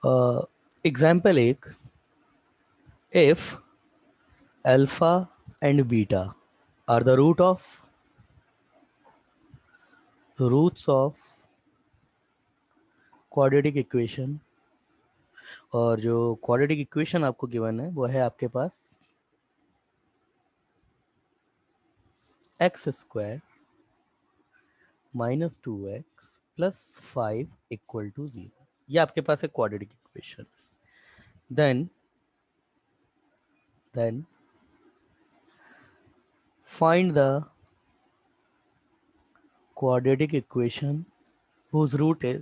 Example एक, if alpha and beta are the roots of quadratic equation, और जो quadratic equation आपको given है वो है आपके पास x square minus 2x plus 5 = 0। ये आपके पास है quadratic equation. Then find the quadratic equation whose roots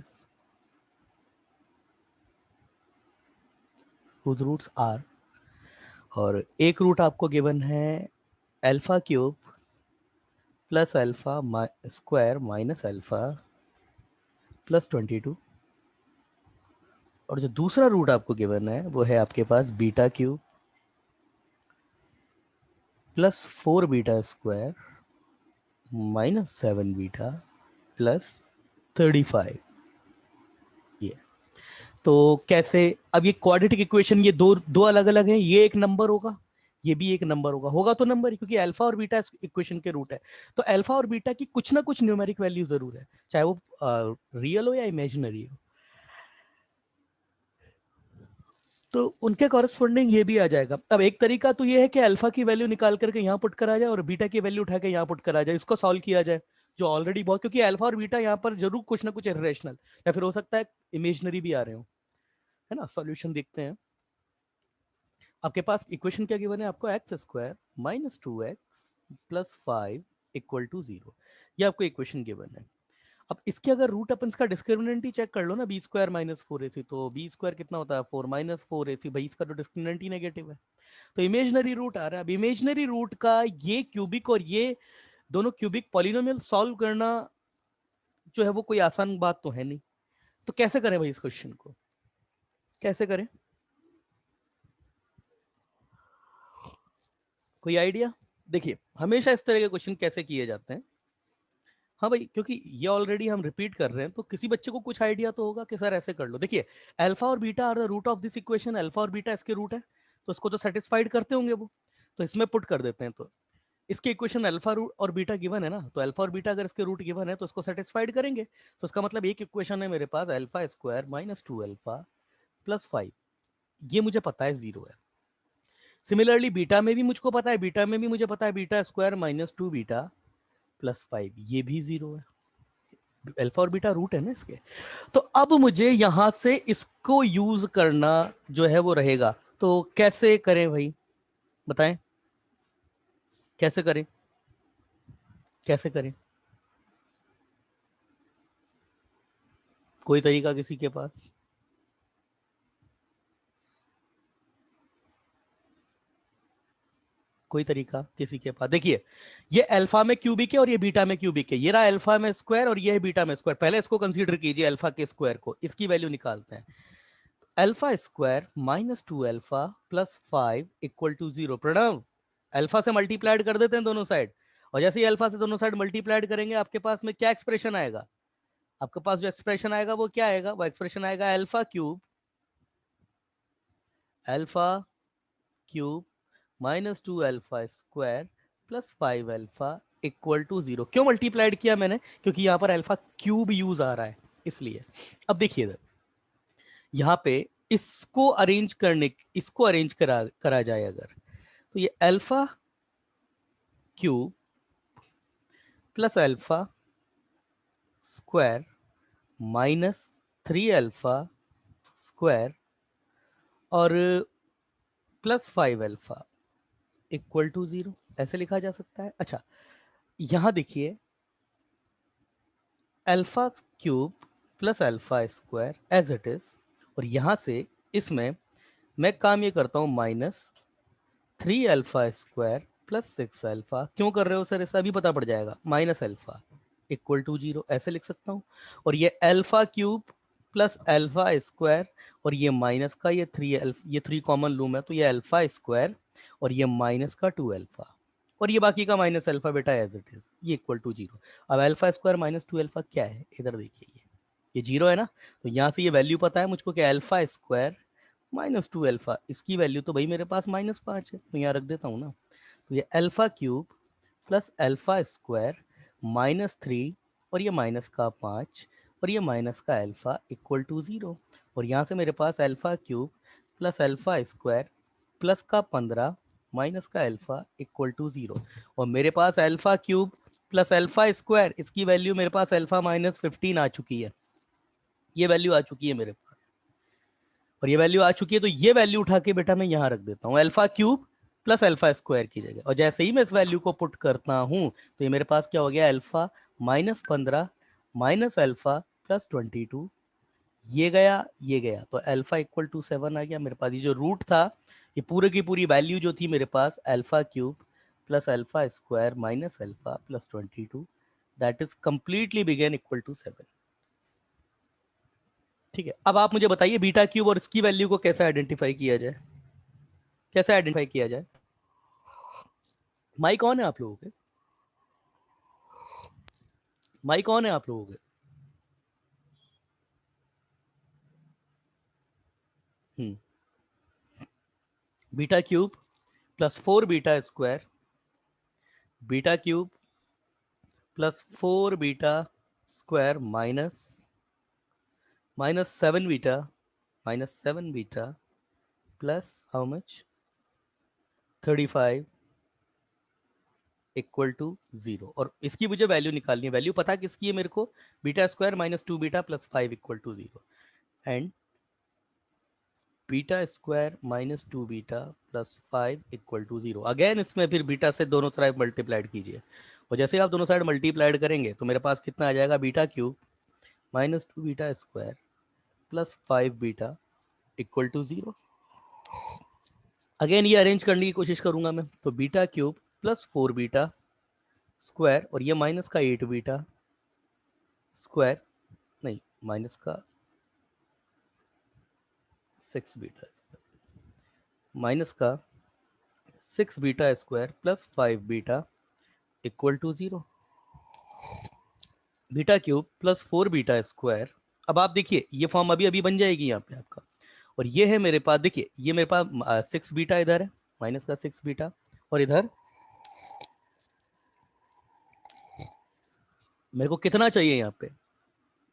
are, और एक रूट आपको गिवन है alpha cube plus alpha square minus alpha plus 22, और जो दूसरा रूट आपको गिवन है वो है आपके पास beta cube plus 4 beta square minus 7 beta plus 35। ये तो कैसे, अब ये क्वाड्रेटिक इक्वेशन, ये दो दो अलग अलग है, ये एक नंबर होगा, ये भी एक नंबर होगा, होगा तो नंबर ही, क्योंकि अल्फा और बीटा इक्वेशन के रूट है। तो अल्फा और बीटा की कुछ ना कुछ न्यूमेरिक वैल्यू जरूर है, चाहे वो रियल हो या इमेजिनरी हो। तो उनके कॉरेस्पॉन्डिंग ये भी आ जाएगा। अब एक तरीका तो ये है कि अल्फा की वैल्यू निकाल करके यहाँ पुट करा जाए और बीटा की वैल्यू उठा के यहाँ पुट करा जाए, इसको सॉल्व किया जाए, जो ऑलरेडी बहुत, क्योंकि अल्फा और बीटा यहाँ पर जरूर कुछ ना कुछ इरेशनल या फिर हो सकता है इमेजनरी भी आ रहे हो, है ना। सॉल्यूशन देखते हैं। आपके पास इक्वेशन क्या गिवन है आपको, x square minus 2x plus 5 = 0। ये आपको इक्वेशन गिवन है। अब इसके अगर रूट अपन इसका डिस्क्रिमिनेंट ही चेक कर लो ना, बी स्क्वायर माइनस 4ac, तो बी स्क्वायर कितना होता है 4 माइनस 4ac, भाई इसका तो डिस्क्रिमिनेंट ही नेगेटिव है, तो इमेजनरी रूट आ रहा है। अब इमेजनरी रूट का ये क्यूबिक और ये दोनों क्यूबिक पॉलिनोमियल सॉल्व करना जो है वो कोई आसान बात तो है नहीं। तो कैसे करें भाई इस क्वेश्चन को, कैसे करें, कोई आइडिया? देखिए हमेशा इस तरह के क्वेश्चन कैसे किए जाते हैं। हाँ भाई, क्योंकि ये ऑलरेडी हम रिपीट कर रहे हैं तो किसी बच्चे को कुछ आइडिया तो होगा कि सर ऐसे कर लो। देखिए अल्फा और beta are the root of this equation, alpha और बीटा इसके रूट है, तो इसको तो सेटिस्फाइड करते होंगे वो, तो इसमें पुट कर देते हैं। तो इसके इक्वेशन अल्फा रूट और बीटा गिवन है ना, तो अल्फा और बीटा अगर इसके रूट गिवन है तो इसको सेटिस्फाइड करेंगे। तो इसका मतलब एक इक्वेशन है मेरे पास alpha square minus 2 alpha plus 5, ये मुझे पता है 0 है। सिमिलरली बीटा में भी मुझको पता है, बीटा में भी मुझे पता है beta square minus 2 beta plus 5, ये भी 0 है। अल्फा और बीटा रूट है ना इसके। तो अब मुझे यहां से इसको यूज करना जो है वो रहेगा, तो कैसे करें भाई, बताएं कैसे करें, कैसे करें, कोई तरीका किसी के पास? कोई तरीका किसी के पास? देखिए ये अल्फा में क्यूबिक है और ये बीटा में क्यूबिक है, ये रहा अल्फा में स्क्वायर और ये है बीटा में स्क्वायर। पहले इसको कंसीडर कीजिए अल्फा के स्क्वायर को, इसकी वैल्यू निकालते हैं। Alpha square minus 2 alpha plus 5 = 0। Pranav, alpha से मल्टीप्लाइड कर देते हैं दोनों साइड, और जैसे ही अल्फा से दोनों साइड मल्टीप्लाइड करेंगे आपके पास में क्या एक्सप्रेशन आएगा, आपके पास जो एक्सप्रेशन आएगा वो क्या आएगा, वो एक्सप्रेशन आएगा alpha cube minus 2 alpha square plus 5 alpha = 0। क्यों मल्टीप्लाइड किया मैंने, क्योंकि यहाँ पर अल्फा क्यूब यूज आ रहा है इसलिए। अब देखिए यहाँ पे इसको अरेंज करा जाए अगर, तो ये alpha cube plus alpha square minus 3 alpha square और प्लस 5 अल्फा = 0, ऐसे लिखा जा सकता है। अच्छा यहां देखिए alpha cube plus alpha square as it is, और यहां से इसमें मैं काम ये करता हूं -3 अल्फा स्क्वायर प्लस 6 अल्फा। क्यों कर रहे हो सर ऐसा, अभी पता पड़ जाएगा, -अल्फा = 0 ऐसे लिख सकता हूं। और ये alpha cube plus alpha square, और ये माइनस का ये 3 कॉमन लूम है, तो ये अल्फा स्क्वायर और ये माइनस का 2 अल्फा, और ये बाकी का minus alpha beta as it is, ये = 0। अब अल्फा स्क्वायर माइनस 2 अल्फा क्या है, इधर देखिए, ये 0 है ना, तो यहाँ से ये वैल्यू पता है मुझको कि अल्फा स्क्वायर माइनस 2 अल्फा, इसकी वैल्यू तो भाई मेरे पास -5 है, तो यहाँ रख देता हूँ ना। तो ये alpha cube plus alpha square -3 और ये माइनस का 5 और ये माइनस का अल्फा इक्वल टू 0, और यहाँ से मेरे पास alpha cube plus alpha square plus का 15 माइनस का अल्फा इक्वल टू 0, और मेरे पास alpha cube plus alpha square, इसकी वैल्यू मेरे पास अल्फा -15 आ चुकी है, ये वैल्यू आ चुकी है मेरे पास, और ये वैल्यू आ चुकी है, तो ये वैल्यू उठा के बेटा मैं यहाँ रख देता हूँ alpha cube plus alpha square की जगह, और जैसे ही मैं इस वैल्यू को पुट करता हूँ तो ये मेरे पास क्या हो गया, अल्फा -15 माइनस अल्फा +22, ये गया ये गया, तो अल्फा इक्वल टू 7 आ गया मेरे पास। ये जो रूट था, ये पूरे की पूरी वैल्यू जो थी मेरे पास, alpha cube plus alpha square minus alpha +22, that is completely बिगेन इक्वल टू 7। ठीक है, अब आप मुझे बताइए बीटा क्यूब और इसकी वैल्यू को कैसे आइडेंटिफाई किया जाए, कैसे आइडेंटिफाई किया जाए। माइक ऑन है आप लोगों के, माइक ऑन है आप लोगों के। Beta cube plus 4 beta square, beta cube plus 4 beta square minus 7 beta plus how much 35 equal to 0, और इसकी मुझे वैल्यू निकालनी है। वैल्यू पता किसकी है मेरे को, beta square -2 beta plus 5 equal to 0, and beta square -2 beta plus 5 equal to 0। Again इसमें फिर बीटा से दोनों तरफ मल्टीप्लाइड कीजिए, और जैसे आप दोनों साइड मल्टीप्लाइड करेंगे तो मेरे पास कितना आ जाएगा, beta cube -2 beta square plus 5 beta equal to 0। Again ये अरेंज करने की कोशिश करूंगा मैं, तो beta cube plus 4 beta square, और ये माइनस का 8 बीटा स्क्वायर, नहीं माइनस का 6 बीटा स्क्वायर, माइनस का 6 beta square plus 5 beta equal to 0। Beta cube plus 4 beta square, अब आप देखिए ये फॉर्म अभी अभी बन जाएगी यहाँ पे आपका, और ये है मेरे पास, देखिए ये मेरे पास 6 बीटा इधर है, माइनस का 6 बीटा, और इधर मेरे को कितना चाहिए यहाँ पे,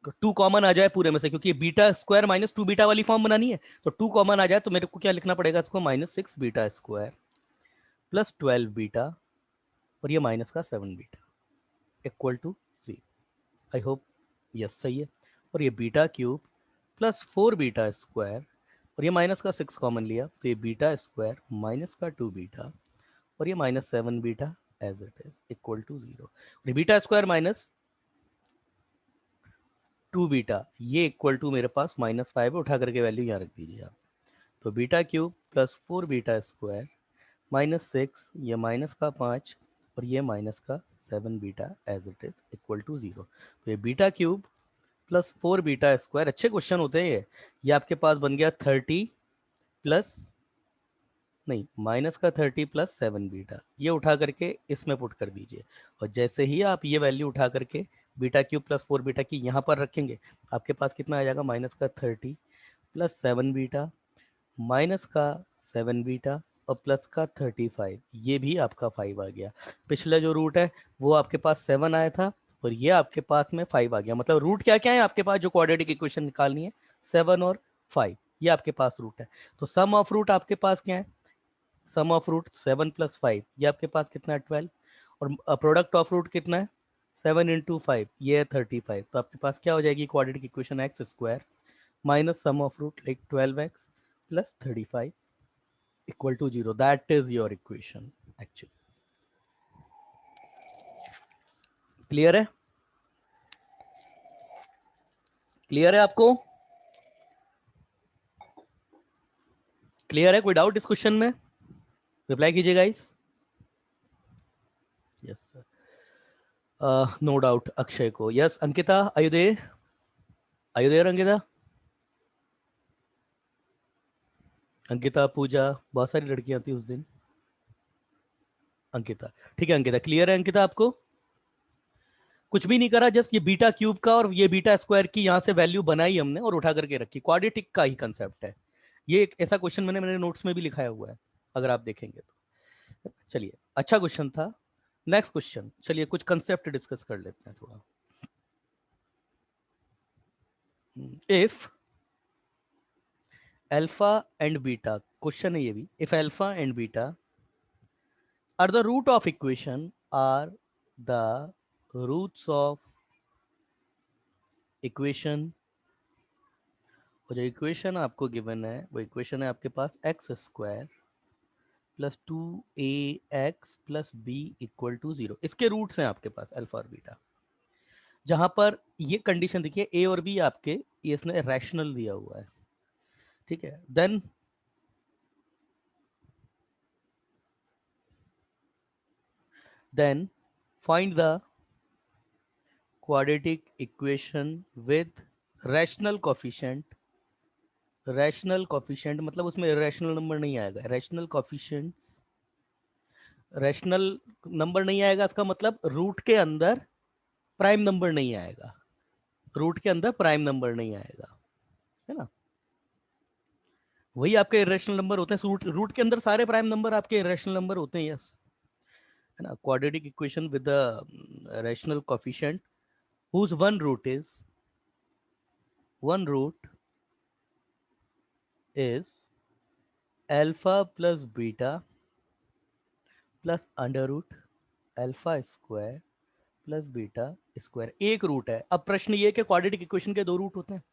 तो 2 कॉमन आ जाए पूरे में से, क्योंकि बीटा स्क्वायर -2 बीटा वाली फॉर्म बनानी है, तो 2 कॉमन आ जाए तो मेरे को क्या लिखना पड़ेगा इसको, -6 बीटा स्क्वायर प्लस 12 बीटा और ये माइनस का 7 beta equal to 0। I hope yes सही है, और ये beta cube plus 4 beta square, और ये माइनस का 6 कॉमन लिया, तो ये बीटा स्क्वायर माइनस का 2 बीटा और ये -7 beta as it is equal to 0। और बीटा स्क्वायर माइनस 2 बीटा ये इक्वल टू मेरे पास -5 उठा करके वैल्यू यहाँ रख दीजिए आप, तो beta cube plus 4 beta square -6, ये माइनस का 5 और ये माइनस का 7 beta as it is equal to 0। तो ये beta cube plus 4 beta square, अच्छे क्वेश्चन होते हैं ये आपके पास बन गया 30 प्लस, नहीं माइनस का 30 प्लस 7 बीटा, ये उठा करके इसमें पुट कर दीजिए, और जैसे ही आप ये वैल्यू उठा करके बीटा क्यूब प्लस 4 बीटा की यहाँ पर रखेंगे, आपके पास कितना आ जाएगा, माइनस का 30 प्लस 7 बीटा माइनस का 7 बीटा और प्लस का 35, ये भी आपका 5 आ गया। पिछला जो रूट है वो आपके पास 7 आया था, और ये आपके पास में 5 आ गया, मतलब रूट क्या क्या है आपके पास जो क्वाड्रेटिक इक्वेशन निकालनी है, 7 और 5, ये आपके पास रूट है। तो सम ऑफ रूट आपके पास क्या है, सम ऑफ रूट 7 प्लस 5, ये आपके पास कितना है 12, और प्रोडक्ट ऑफ रूट कितना है 7 इंटू 5, ये है 35। तो आपके पास क्या हो जाएगी quadratic equation, x square minus sum of root like 12x plus 35 equal to 0, that is your equation actually. Clear है, क्लियर है आपको, क्लियर है, कोई डाउट इस क्वेश्चन में, रिप्लाई कीजिएगा guys. Yes sir, no doubt Akshay को, यस अंकिता आयुदेय, आयुदेय अंकिता, अंकिता पूजा, बहुत सारी लड़कियां थी उस दिन। अंकिता, ठीक है अंकिता, क्लियर है अंकिता आपको, कुछ भी नहीं करा, जस्ट ये बीटा क्यूब का और ये बीटा स्क्वायर की यहाँ से वैल्यू बनाई हमने और उठा करके रखी। क्वाड्रेटिक का ही कंसेप्ट है ये। एक ऐसा क्वेश्चन मैंने मेरे नोट्स में भी लिखाया हुआ है, अगर आप देखेंगे तो। चलिए, अच्छा क्वेश्चन था। नेक्स्ट क्वेश्चन, चलिए कुछ कंसेप्ट डिस्कस कर लेते हैं थोड़ा। If alpha and beta, question है ये भी, if alpha and beta are the root of equation, are the roots of equation, और जो इक्वेशन आपको गिवन है वो इक्वेशन है आपके पास x square plus 2ax plus b equal to 0, इसके रूट्स हैं आपके पास अल्फा और बीटा। जहां पर ये कंडीशन देखिए, ए और बी आपके ये इसने रैशनल दिया हुआ है, ठीक है। Then find the quadratic equation with rational coefficient। Rational coefficient मतलब उसमें इरेशनल नंबर नहीं आएगा। रैशनल कोफिशिएंट, रैशनल नंबर नहीं आएगा, इसका मतलब रूट के अंदर प्राइम नंबर नहीं आएगा, रूट के अंदर प्राइम नंबर नहीं आएगा, है ना। वही आपके इरेशनल नंबर होते हैं, रूट के अंदर सारे प्राइम नंबर आपके इरेशनल नंबर होते हैं, यस, है ना। Quadratic equation with the rational coefficient whose one root is alpha plus beta plus under root alpha square plus beta square, एक रूट है। अब प्रश्न ये है कि क्वाड्रेटिक इक्वेशन के दो रूट होते हैं,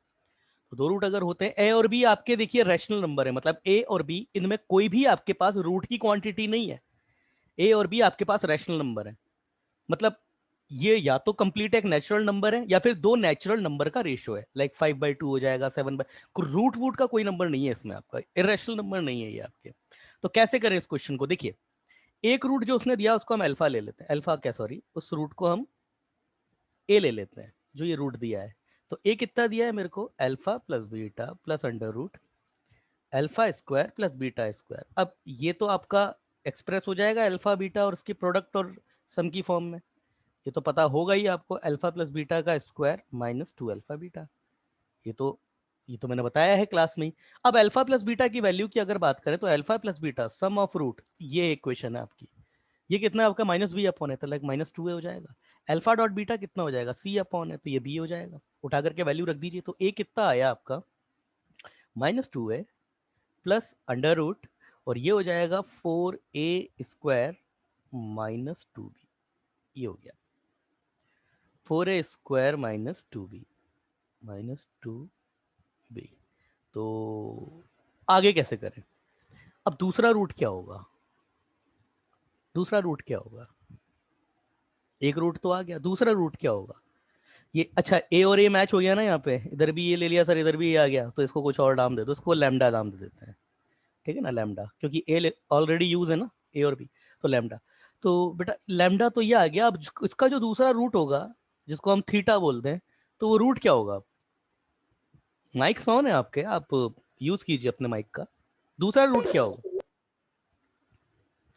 तो दो रूट अगर होते हैं, ए और बी आपके देखिए रैशनल नंबर है, मतलब ए और बी इनमें कोई भी आपके पास रूट की क्वांटिटी नहीं है, ए और बी आपके पास रैशनल नंबर है, मतलब ये या तो कंप्लीट एक नेचुरल नंबर है या फिर दो नेचुरल नंबर का रेशियो है, लाइक 5/2 हो जाएगा, 7/, रूट वूट का कोई नंबर नहीं है इसमें, आपका इरेशनल नंबर नहीं है ये आपके। तो कैसे करें इस क्वेश्चन को, देखिए एक रूट जो उसने दिया उसको हम अल्फा ले लेते हैं, अल्फा क्या सॉरी, उस रूट को हम ए ले लेते हैं जो ये रूट दिया है। तो ए कितना दिया है मेरे को, alpha plus beta plus under root alpha square plus beta square. अब ये तो आपका एक्सप्रेस हो जाएगा अल्फा बीटा और उसकी प्रोडक्ट और सम की फॉर्म में, ये तो पता होगा ही आपको, अल्फा प्लस बीटा का स्क्वायर माइनस 2 अल्फा बीटा, ये तो मैंने बताया है क्लास में ही। अब अल्फा प्लस बीटा की वैल्यू की अगर बात करें तो alpha plus beta sum of root, ये इक्वेशन है आपकी, ये कितना है आपका माइनस बी अपॉन है, तो लाइक -2 हो जाएगा। अल्फा डॉट बीटा कितना हो जाएगा, सी अपॉन है, तो ये बी हो जाएगा, उठा करके वैल्यू रख दीजिए। तो ए कितना आया आपका -2 है प्लस अंडर रूट, और ये हो जाएगा 4a² -2b, ये हो गया 4a² -2b। तो आगे कैसे करें, अब दूसरा रूट क्या होगा, दूसरा रूट क्या होगा, एक रूट तो आ गया, दूसरा रूट क्या होगा, ये अच्छा ए और ए मैच हो गया ना, यहाँ पे इधर भी ये ले लिया सर, इधर भी ये आ गया, तो इसको कुछ और नाम दे दो, इसको लैम्डा नाम दे देते हैं, ठीक है ना, लैम्डा, क्योंकि ए ऑलरेडी यूज है ना, ए और बी, तो लैम्डा। तो बेटा लैम्डा तो ये आ गया, अब इसका जो दूसरा रूट होगा जिसको हम थीटा बोलते हैं, तो वो रूट क्या होगा। माइक ऑन है आपके, आप यूज कीजिए अपने माइक का, दूसरा रूट क्या होगा।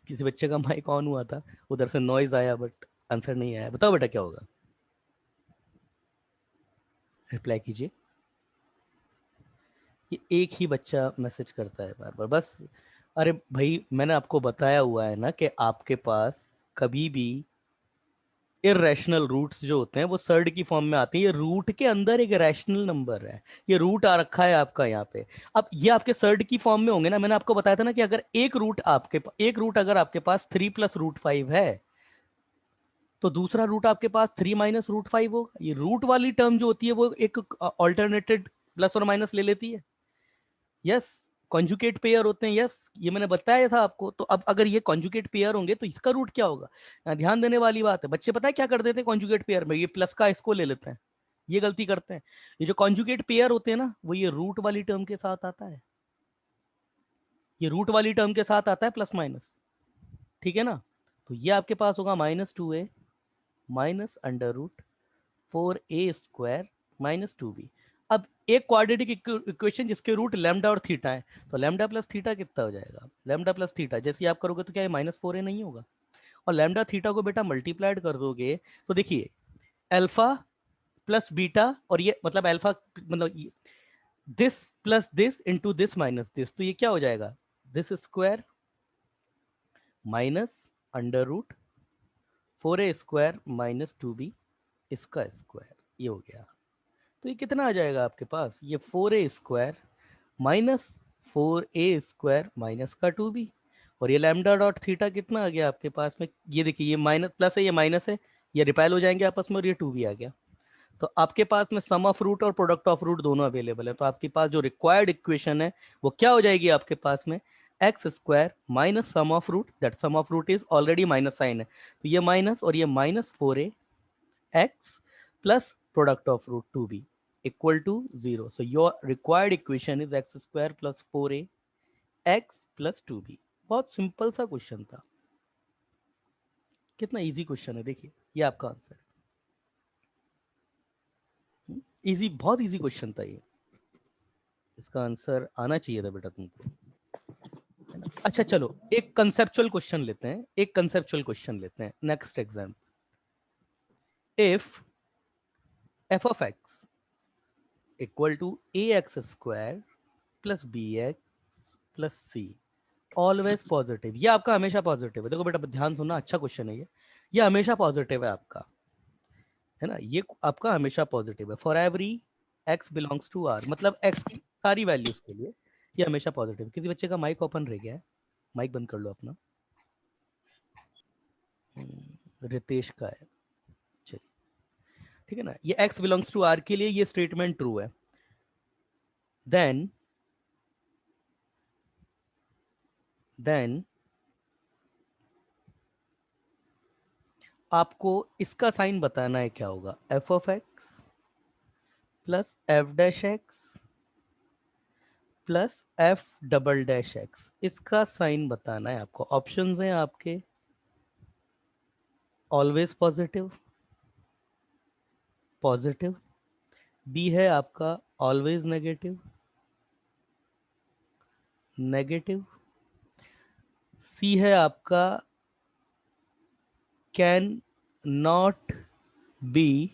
किसी बच्चे का माइक ऑन हुआ था, उधर से नॉइज आया बट आंसर नहीं आया, बताओ बेटा क्या होगा, रिप्लाई कीजिए। ये एक ही बच्चा मैसेज करता है बार बार बस। अरे भाई मैंने आपको बताया हुआ है ना कि आपके पास कभी भी इरेशनल रूट्स जो होते हैं वो सर्ड की फॉर्म में आते हैं, ये रूट के अंदर एक रैशनल नंबर है, ये रूट आ रखा है आपका यहाँ पे। अब ये आपके सर्ड की फॉर्म में होंगे ना, मैंने आपको बताया था ना कि अगर एक रूट अगर आपके पास 3 + √5 है, तो दूसरा रूट आपके पास 3 - √5 होगा। ये रूट वाली टर्म जो होती है वो एक ऑल्टरनेटेड प्लस और माइनस ले लेती है, यस। कॉन्जुगेट पेयर होते हैं, यस, ये मैंने बताया था आपको। तो अब अगर ये कॉन्जुगेट पेयर होंगे तो इसका रूट क्या होगा, ध्यान देने वाली बात है। बच्चे पता है क्या कर देते हैं कॉन्जुगेट पेयर में, ये प्लस का इसको ले लेते हैं, ये गलती करते हैं। ये जो कॉन्जुगेट पेयर होते हैं ना, वो ये रूट वाली टर्म के साथ आता है, ये रूट वाली टर्म के साथ आता है प्लस माइनस, ठीक है ना। तो ये आपके पास होगा -2a minus under root 4a² -2b। अब एक क्वाड्रेटिक इक्वेशन जिसके रूट लैम्डा और थीटा है, तो लैम्डा प्लस थीटा कितना हो जाएगा, लैम्डा प्लस थीटा जैसे आप करोगे तो क्या है -4a नहीं होगा, और लैम्डा थीटा को बेटा मल्टीप्लाइड कर दोगे तो देखिए अल्फा प्लस बीटा, और ये मतलब अल्फा मतलब this plus this into this minus this, तो ये क्या हो जाएगा, this square minus under root 4a² minus 2b इसका स्क्वायर, ये हो गया। तो ये कितना आ जाएगा आपके पास, ये 4a² माइनस 4a² माइनस का 2b, और ये लैम्डा डॉट थीटा कितना आ गया आपके पास में, ये देखिए ये माइनस प्लस है, ये माइनस है, ये रिपेल हो जाएंगे आपस में, और ये 2b आ गया। तो आपके पास में सम ऑफ रूट और प्रोडक्ट ऑफ रूट दोनों अवेलेबल है, तो आपके पास जो रिक्वायर्ड इक्वेशन है वो क्या हो जाएगी आपके पास में, x² minus sum of root, that sum of root is already minus sign है, तो ये माइनस और ये minus 4a x plus product of root 2b equal to 0. So your required equation is x² plus 4a x plus 2b. बहुत simple सा question था, कितना easy question है, देखिए ये आपका आंसर है। इजी, बहुत इजी क्वेश्चन था ये, इसका आंसर आना चाहिए था बेटा तुमको, है ना। अच्छा चलो एक कंसेप्चुअल क्वेश्चन लेते हैं, एक कंसेप्चुअल क्वेश्चन लेते हैं, next exam. If f of x equal to ax² plus bx plus c always positive, ये आपका हमेशा पॉजिटिव है। देखो बेटा ध्यान सुनना, अच्छा क्वेश्चन है ये हमेशा पॉजिटिव है आपका, है ना, ये आपका हमेशा पॉजिटिव है। For every x belongs to r, मतलब x की सारी वैल्यूज के लिए ये हमेशा पॉजिटिव। किसी बच्चे का माइक ओपन रह गया है, माइक बंद कर लो अपना। रितेश का है, चलिए ठीक है ना। ये x बिलोंग्स टू r के लिए ये स्टेटमेंट ट्रू है, देन आपको इसका साइन बताना है, क्या होगा, f of x plus F dash x plus F double dash x, इसका साइन बताना है आपको। ऑप्शंस हैं आपके, ऑलवेज पॉजिटिव, पॉजिटिव, बी है आपका ऑलवेज नेगेटिव, नेगेटिव, सी है आपका कैन नॉट बी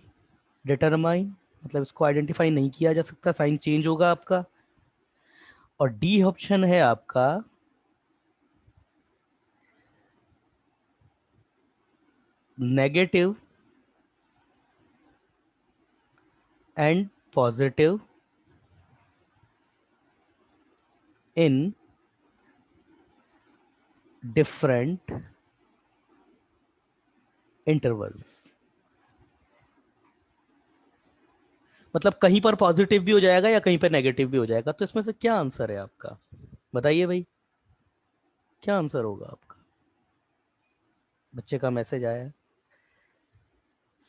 डिटरमाइन, मतलब इसको आइडेंटिफाई नहीं किया जा सकता, साइन चेंज होगा आपका, और डी ऑप्शन है आपका negative and positive in different intervals, मतलब कहीं पर पॉजिटिव भी हो जाएगा या कहीं पर नेगेटिव भी हो जाएगा। तो इसमें से क्या आंसर है आपका, बताइए भाई, क्या आंसर होगा आपका। बच्चे का मैसेज आया है,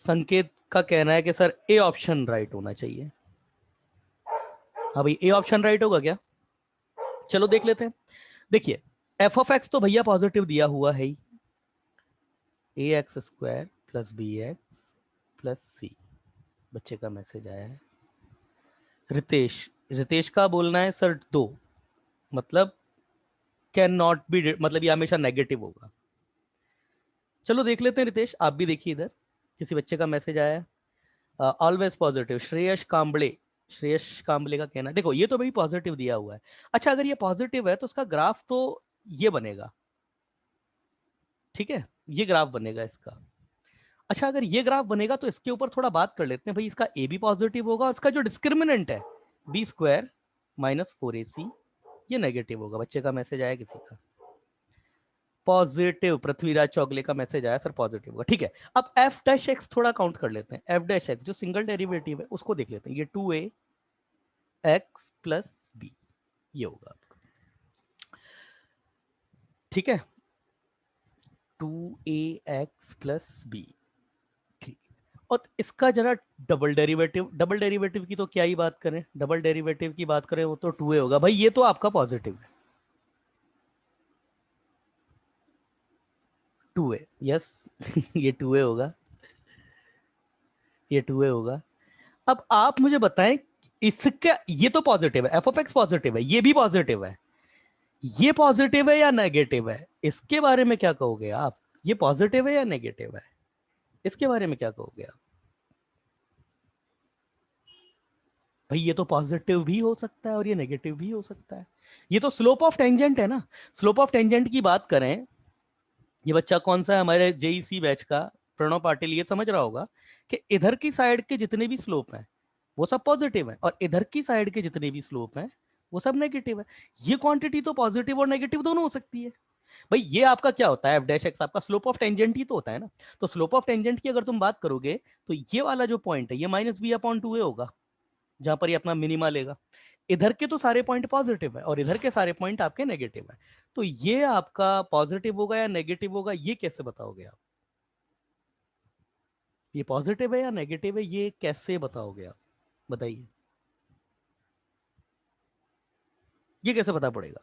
संकेत का कहना है कि सर ए ऑप्शन राइट होना चाहिए। हाँ भाई ए ऑप्शन राइट होगा क्या, चलो देख लेते हैं। देखिए एफ ऑफ एक्स तो भैया पॉजिटिव दिया हुआ है ही, ax² प्लस bx प्लस सी, बच्चे का मैसेज आया है। रितेश, रितेश का बोलना है सर दो, मतलब कैन नॉट बी, मतलब ये हमेशा नेगेटिव होगा। चलो देख लेते हैं रितेश, आप भी देखिए इधर, किसी बच्चे का मैसेज आया है ऑलवेज पॉजिटिव, श्रेयस कांबले, श्रेयस कांबले का कहना, देखो ये तो भाई पॉजिटिव दिया हुआ है। अच्छा अगर ये पॉजिटिव है तो उसका ग्राफ तो ये बनेगा, ठीक है, ये ग्राफ बनेगा इसका। अच्छा अगर ये ग्राफ बनेगा तो इसके ऊपर थोड़ा बात कर लेते हैं भाई, इसका ए भी पॉजिटिव होगा और इसका जो डिस्क्रिमिनेंट है b² माइनस 4ac ये नेगेटिव होगा। बच्चे का मैसेज आया किसी का पॉजिटिव, पृथ्वीराज चौगले का मैसेज आया सर पॉजिटिव होगा, ठीक है। अब एफ डैश एक्स थोड़ा काउंट कर लेते हैं, एफ डैश एक्स जो सिंगल डेरिवेटिव है उसको देख लेते हैं, ये 2ax प्लस बी ये होगा, ठीक है, 2ax प्लस बी, ठीक। और इसका जरा डबल डेरिवेटिव, डबल डेरिवेटिव की तो क्या ही बात करें, डबल डेरिवेटिव की बात करें वो तो 2a होगा भाई, ये तो आपका पॉजिटिव है, 2a, यस ये 2a होगा, ये 2a होगा। अब आप मुझे बताएं इसका, ये तो पॉजिटिव है, एफ ऑफ एक्स पॉजिटिव है, ये भी पॉजिटिव है, ये पॉजिटिव है या नेगेटिव है, इसके बारे में क्या कहोगे आप, ये पॉजिटिव है या नेगेटिव है, इसके बारे में क्या कहोगे आप। भाई ये तो पॉजिटिव भी हो सकता है और ये नेगेटिव भी हो सकता है। ये तो स्लोप ऑफ टेंजेंट है ना। स्लोप ऑफ टेंजेंट की बात करें, ये बच्चा कौन सा है हमारे जेईसी बैच का, प्रणव पाटिल, ये समझ रहा होगा कि इधर की साइड के जितने भी स्लोप हैं वो सब पॉजिटिव है और इधर की साइड के जितने भी स्लोप हैं वो सब नेगेटिव है। ये क्वांटिटी तो पॉजिटिव और नेगेटिव दोनों हो सकती है। भाई ये आपका क्या होता है, एफ डैश एक्स आपका स्लोप ऑफ टेंजेंट ही तो होता है ना। तो स्लोप ऑफ टेंजेंट की अगर तुम बात करोगे तो ये वाला जो पॉइंट है ये माइनस बी अपॉन टू ए होगा, जहां पर ये अपना मिनिमा लेगा। इधर के तो सारे पॉइंट पॉजिटिव है और इधर के सारे पॉइंट आपके नेगेटिव है। तो ये आपका पॉजिटिव होगा या नेगेटिव होगा, ये कैसे बताओगे आप? ये पॉजिटिव है या नेगेटिव है, ये कैसे बताओगे आप? बताइए, ये कैसे पता पड़ेगा?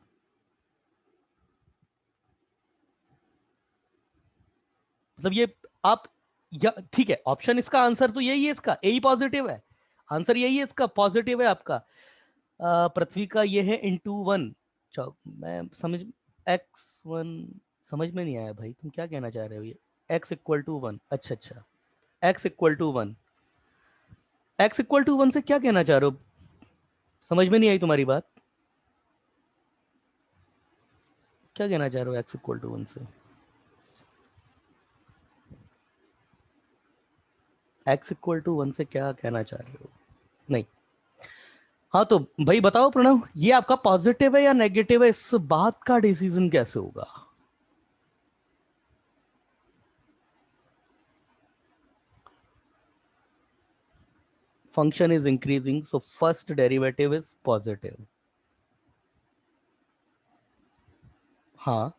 मतलब ये आप, या ठीक है, ऑप्शन इसका आंसर तो यही है, इसका ए ही पॉजिटिव है, आंसर यही है इसका, पॉजिटिव है आपका। पृथ्वी का ये है इंटू वन। मैं समझ, एक्स वन समझ में नहीं आया भाई, तुम क्या कहना चाह रहे हो? ये एक्स इक्वल टू वन, अच्छा अच्छा, x equal to one, x equal to one से क्या कहना चाह रहे हो? समझ में नहीं आई तुम्हारी बात, क्या कहना चाह रहे हो एक्स इक्वल टू वन से? एक्स इक्वल टू वन से क्या कहना चाह रहे हो? नहीं, हाँ तो भाई बताओ प्रणव, ये आपका पॉजिटिव है या नेगेटिव है, इस बात का डिसीजन कैसे होगा? Function is increasing so first derivative is positive. हाँ,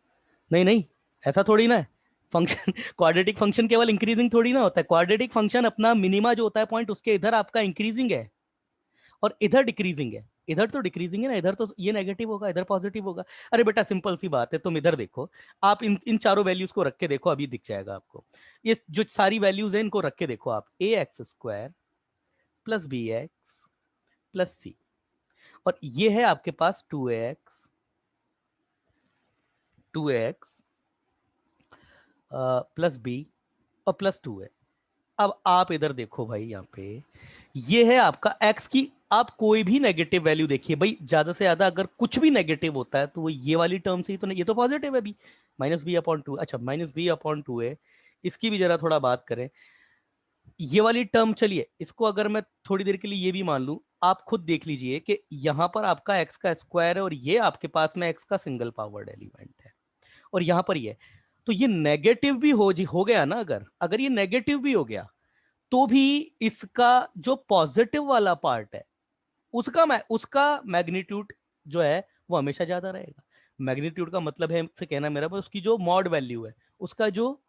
नहीं नहीं, ऐसा थोड़ी ना है। फंक्शन क्वाड्रेटिक फंक्शन केवल इंक्रीजिंग थोड़ी ना होता है, क्वाड्रेटिक फंक्शन अपना मिनिमा जो होता है पॉइंट उसके इधर आपका इंक्रीजिंग है और इधर डिक्रीजिंग है। इधर तो डिक्रीजिंग है ना, इधर तो ये नेगेटिव होगा, इधर पॉजिटिव होगा। अरे बेटा सिंपल सी बात है, तुम इधर देखो, आप इन इन चारों वैल्यूज को रख के देखो, अभी दिख जाएगा आपको। ये जो सारी वैल्यूज है इनको रख के देखो आप, a x square plus b x plus c, और ये है आपके पास टू एक्स प्लस बी और प्लस टू है। अब आप इधर देखो भाई, यहाँ पे ये है आपका x की, आप कोई भी नेगेटिव वैल्यू देखिए भाई, ज्यादा से ज्यादा अगर कुछ भी नेगेटिव होता है तो वो ये वाली टर्म से ही तो नहीं, ये तो पॉजिटिव है अभी, माइनस बी अपॉन टू, अच्छा माइनस बी अपॉन टू है। इसकी भी जरा थोड़ा बात करें, ये वाली टर्म, चलिए इसको अगर मैं थोड़ी देर के लिए ये भी मान लूं, आप खुद देख लीजिए कि यहां पर आपका एक्स का स्क्वायर है और ये आपके पास में एक्स का सिंगल पावर्ड एलिमेंट है, और यहां पर ये, तो ये नेगेटिव भी हो गया ना, अगर अगर ये नेगेटिव भी हो गया तो भी इसका जो पॉजिटिव वाला पार्ट है उसका मैग्नीट्यूड जो है वो हमेशा ज्यादा रहेगा। मैग्नीट्यूड का मतलब है से कहना मेरा, उसकी जो मॉड वैल्यू है, उसका जो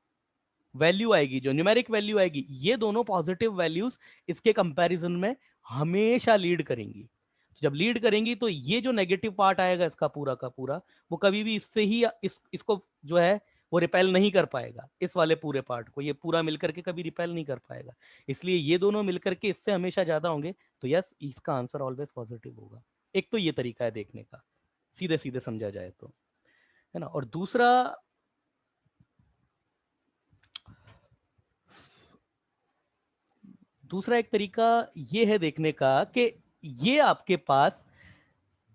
वैल्यू आएगी, जो न्यूमेरिक वैल्यू आएगी, ये दोनों पॉजिटिव वैल्यूज इसके कंपैरिजन में हमेशा लीड करेंगी। तो जब लीड करेंगी तो ये जो नेगेटिव पार्ट आएगा इसका पूरा का पूरा, वो कभी भी इससे ही इसको जो है वो रिपेल नहीं कर पाएगा, इस वाले पूरे पार्ट को ये पूरा मिलकर के कभी रिपेल नहीं कर पाएगा। इसलिए ये दोनों मिलकर के इससे हमेशा ज्यादा होंगे, तो यस इसका आंसर ऑलवेज पॉजिटिव होगा। एक तो ये तरीका है देखने का, सीधे सीधे समझा जाए तो, है ना। और दूसरा, एक तरीका ये है देखने का कि ये आपके पास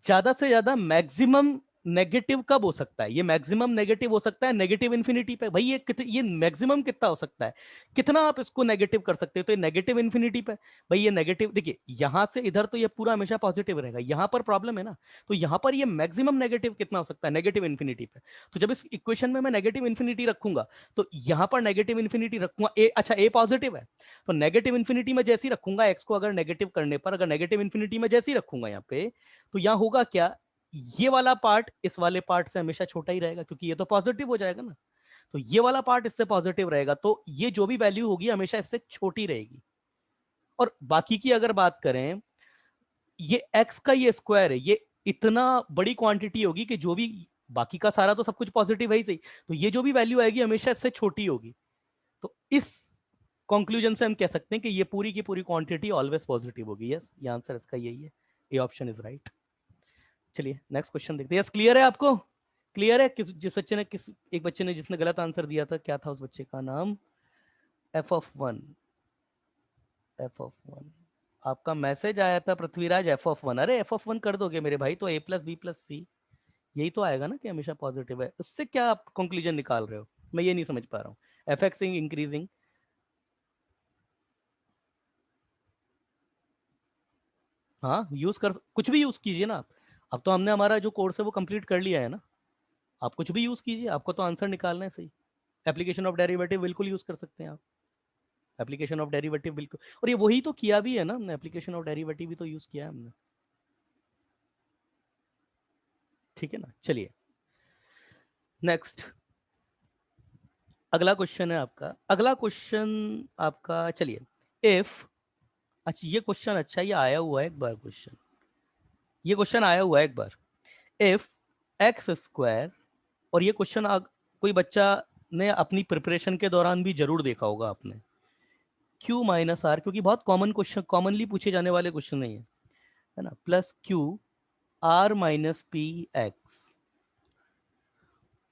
ज्यादा से ज्यादा मैक्सिमम नेगेटिव कब हो सकता है, ये मैक्सिमम नेगेटिव हो सकता है नेगेटिव इन्फिनिटी पे। भाई ये मैक्सिमम कितना हो सकता है, कितना आप इसको नेगेटिव कर सकते हो, तो ये नेगेटिव इन्फिनिटी पे। भाई ये नेगेटिव देखिए, यहां से इधर तो ये पूरा हमेशा पॉजिटिव रहेगा, यहां पर प्रॉब्लम है ना, तो यहां पर ये मैक्सिमम नेगेटिव कितना हो सकता है, नेगेटिव इन्फिनिटी पे। तो जब इस इक्वेशन में मैं नेगेटिव इन्फिनिटी रखूंगा तो यहां पर नेगेटिव इन्फिनिटी रखूंगा, ए अच्छा ए पॉजिटिव है, तो नेगेटिव इन्फिनिटी में जैसे ही रखूंगा एक्स को, अगर नेगेटिव करने पर अगर नेगेटिव इन्फिनिटी में जैसे ही रखूंगा यहाँ पे, तो यहां होगा क्या, ये वाला पार्ट इस वाले पार्ट से हमेशा छोटा ही रहेगा, क्योंकि ये तो पॉजिटिव हो जाएगा ना। तो ये वाला पार्ट इससे पॉजिटिव रहेगा, तो ये जो भी वैल्यू होगी हमेशा इससे छोटी रहेगी। और बाकी की अगर बात करें, ये एक्स का ये स्क्वायर है, ये इतना बड़ी क्वांटिटी होगी कि जो भी, बाकी का सारा तो सब कुछ पॉजिटिव है ही सही, तो ये जो भी वैल्यू आएगी हमेशा इससे छोटी होगी। तो इस कंक्लूजन से हम कह सकते हैं कि ये पूरी की पूरी क्वांटिटी ऑलवेज पॉजिटिव होगी। यस, ये आंसर इसका यही है, ए ऑप्शन इज राइट। चलिए नेक्स्ट क्वेश्चन देखते हैं। यस क्लियर है आपको? क्लियर है? जिस बच्चे ने, किस एक बच्चे ने जिसने गलत आंसर दिया था, क्या था उस बच्चे का नाम? F of one, F of one, आपका मैसेज आया था पृथ्वीराज f(1). अरे f(1) कर दोगे मेरे भाई तो a+b+c, यही तो आएगा ना कि हमेशा पॉजिटिव है। उससे क्या आप कंक्लूजन निकाल रहे हो, मैं ये नहीं समझ पा रहा हूँ। एफएक्सिंग इंक्रीजिंग, हाँ यूज कर, कुछ भी यूज कीजिए ना आप। अब तो हमने हमारा जो कोर्स है वो कंप्लीट कर लिया है ना, आप कुछ भी यूज कीजिए, आपको तो आंसर निकालना है सही। एप्लीकेशन ऑफ डेरिवेटिव बिल्कुल यूज कर सकते हैं आप, एप्लीकेशन ऑफ डेरिवेटिव बिल्कुल, और ये वही तो किया भी है ना हमने, एप्लीकेशन ऑफ डेरिवेटिव भी तो यूज किया है हमने। ठीक है ना, चलिए नेक्स्ट, अगला क्वेश्चन है आपका, अगला क्वेश्चन आपका, चलिए इफ, अच्छा ये क्वेश्चन, अच्छा ये आया हुआ है एक बार क्वेश्चन, ये क्वेश्चन आया हुआ है एक बार। इफ एक्स स्क्वायर, और ये क्वेश्चन कोई बच्चा ने अपनी प्रिपरेशन के दौरान भी जरूर देखा होगा आपने, क्यू माइनस आर, क्योंकि बहुत कॉमन क्वेश्चन, कॉमनली पूछे जाने वाले क्वेश्चन नहीं है ना, plus q r minus P x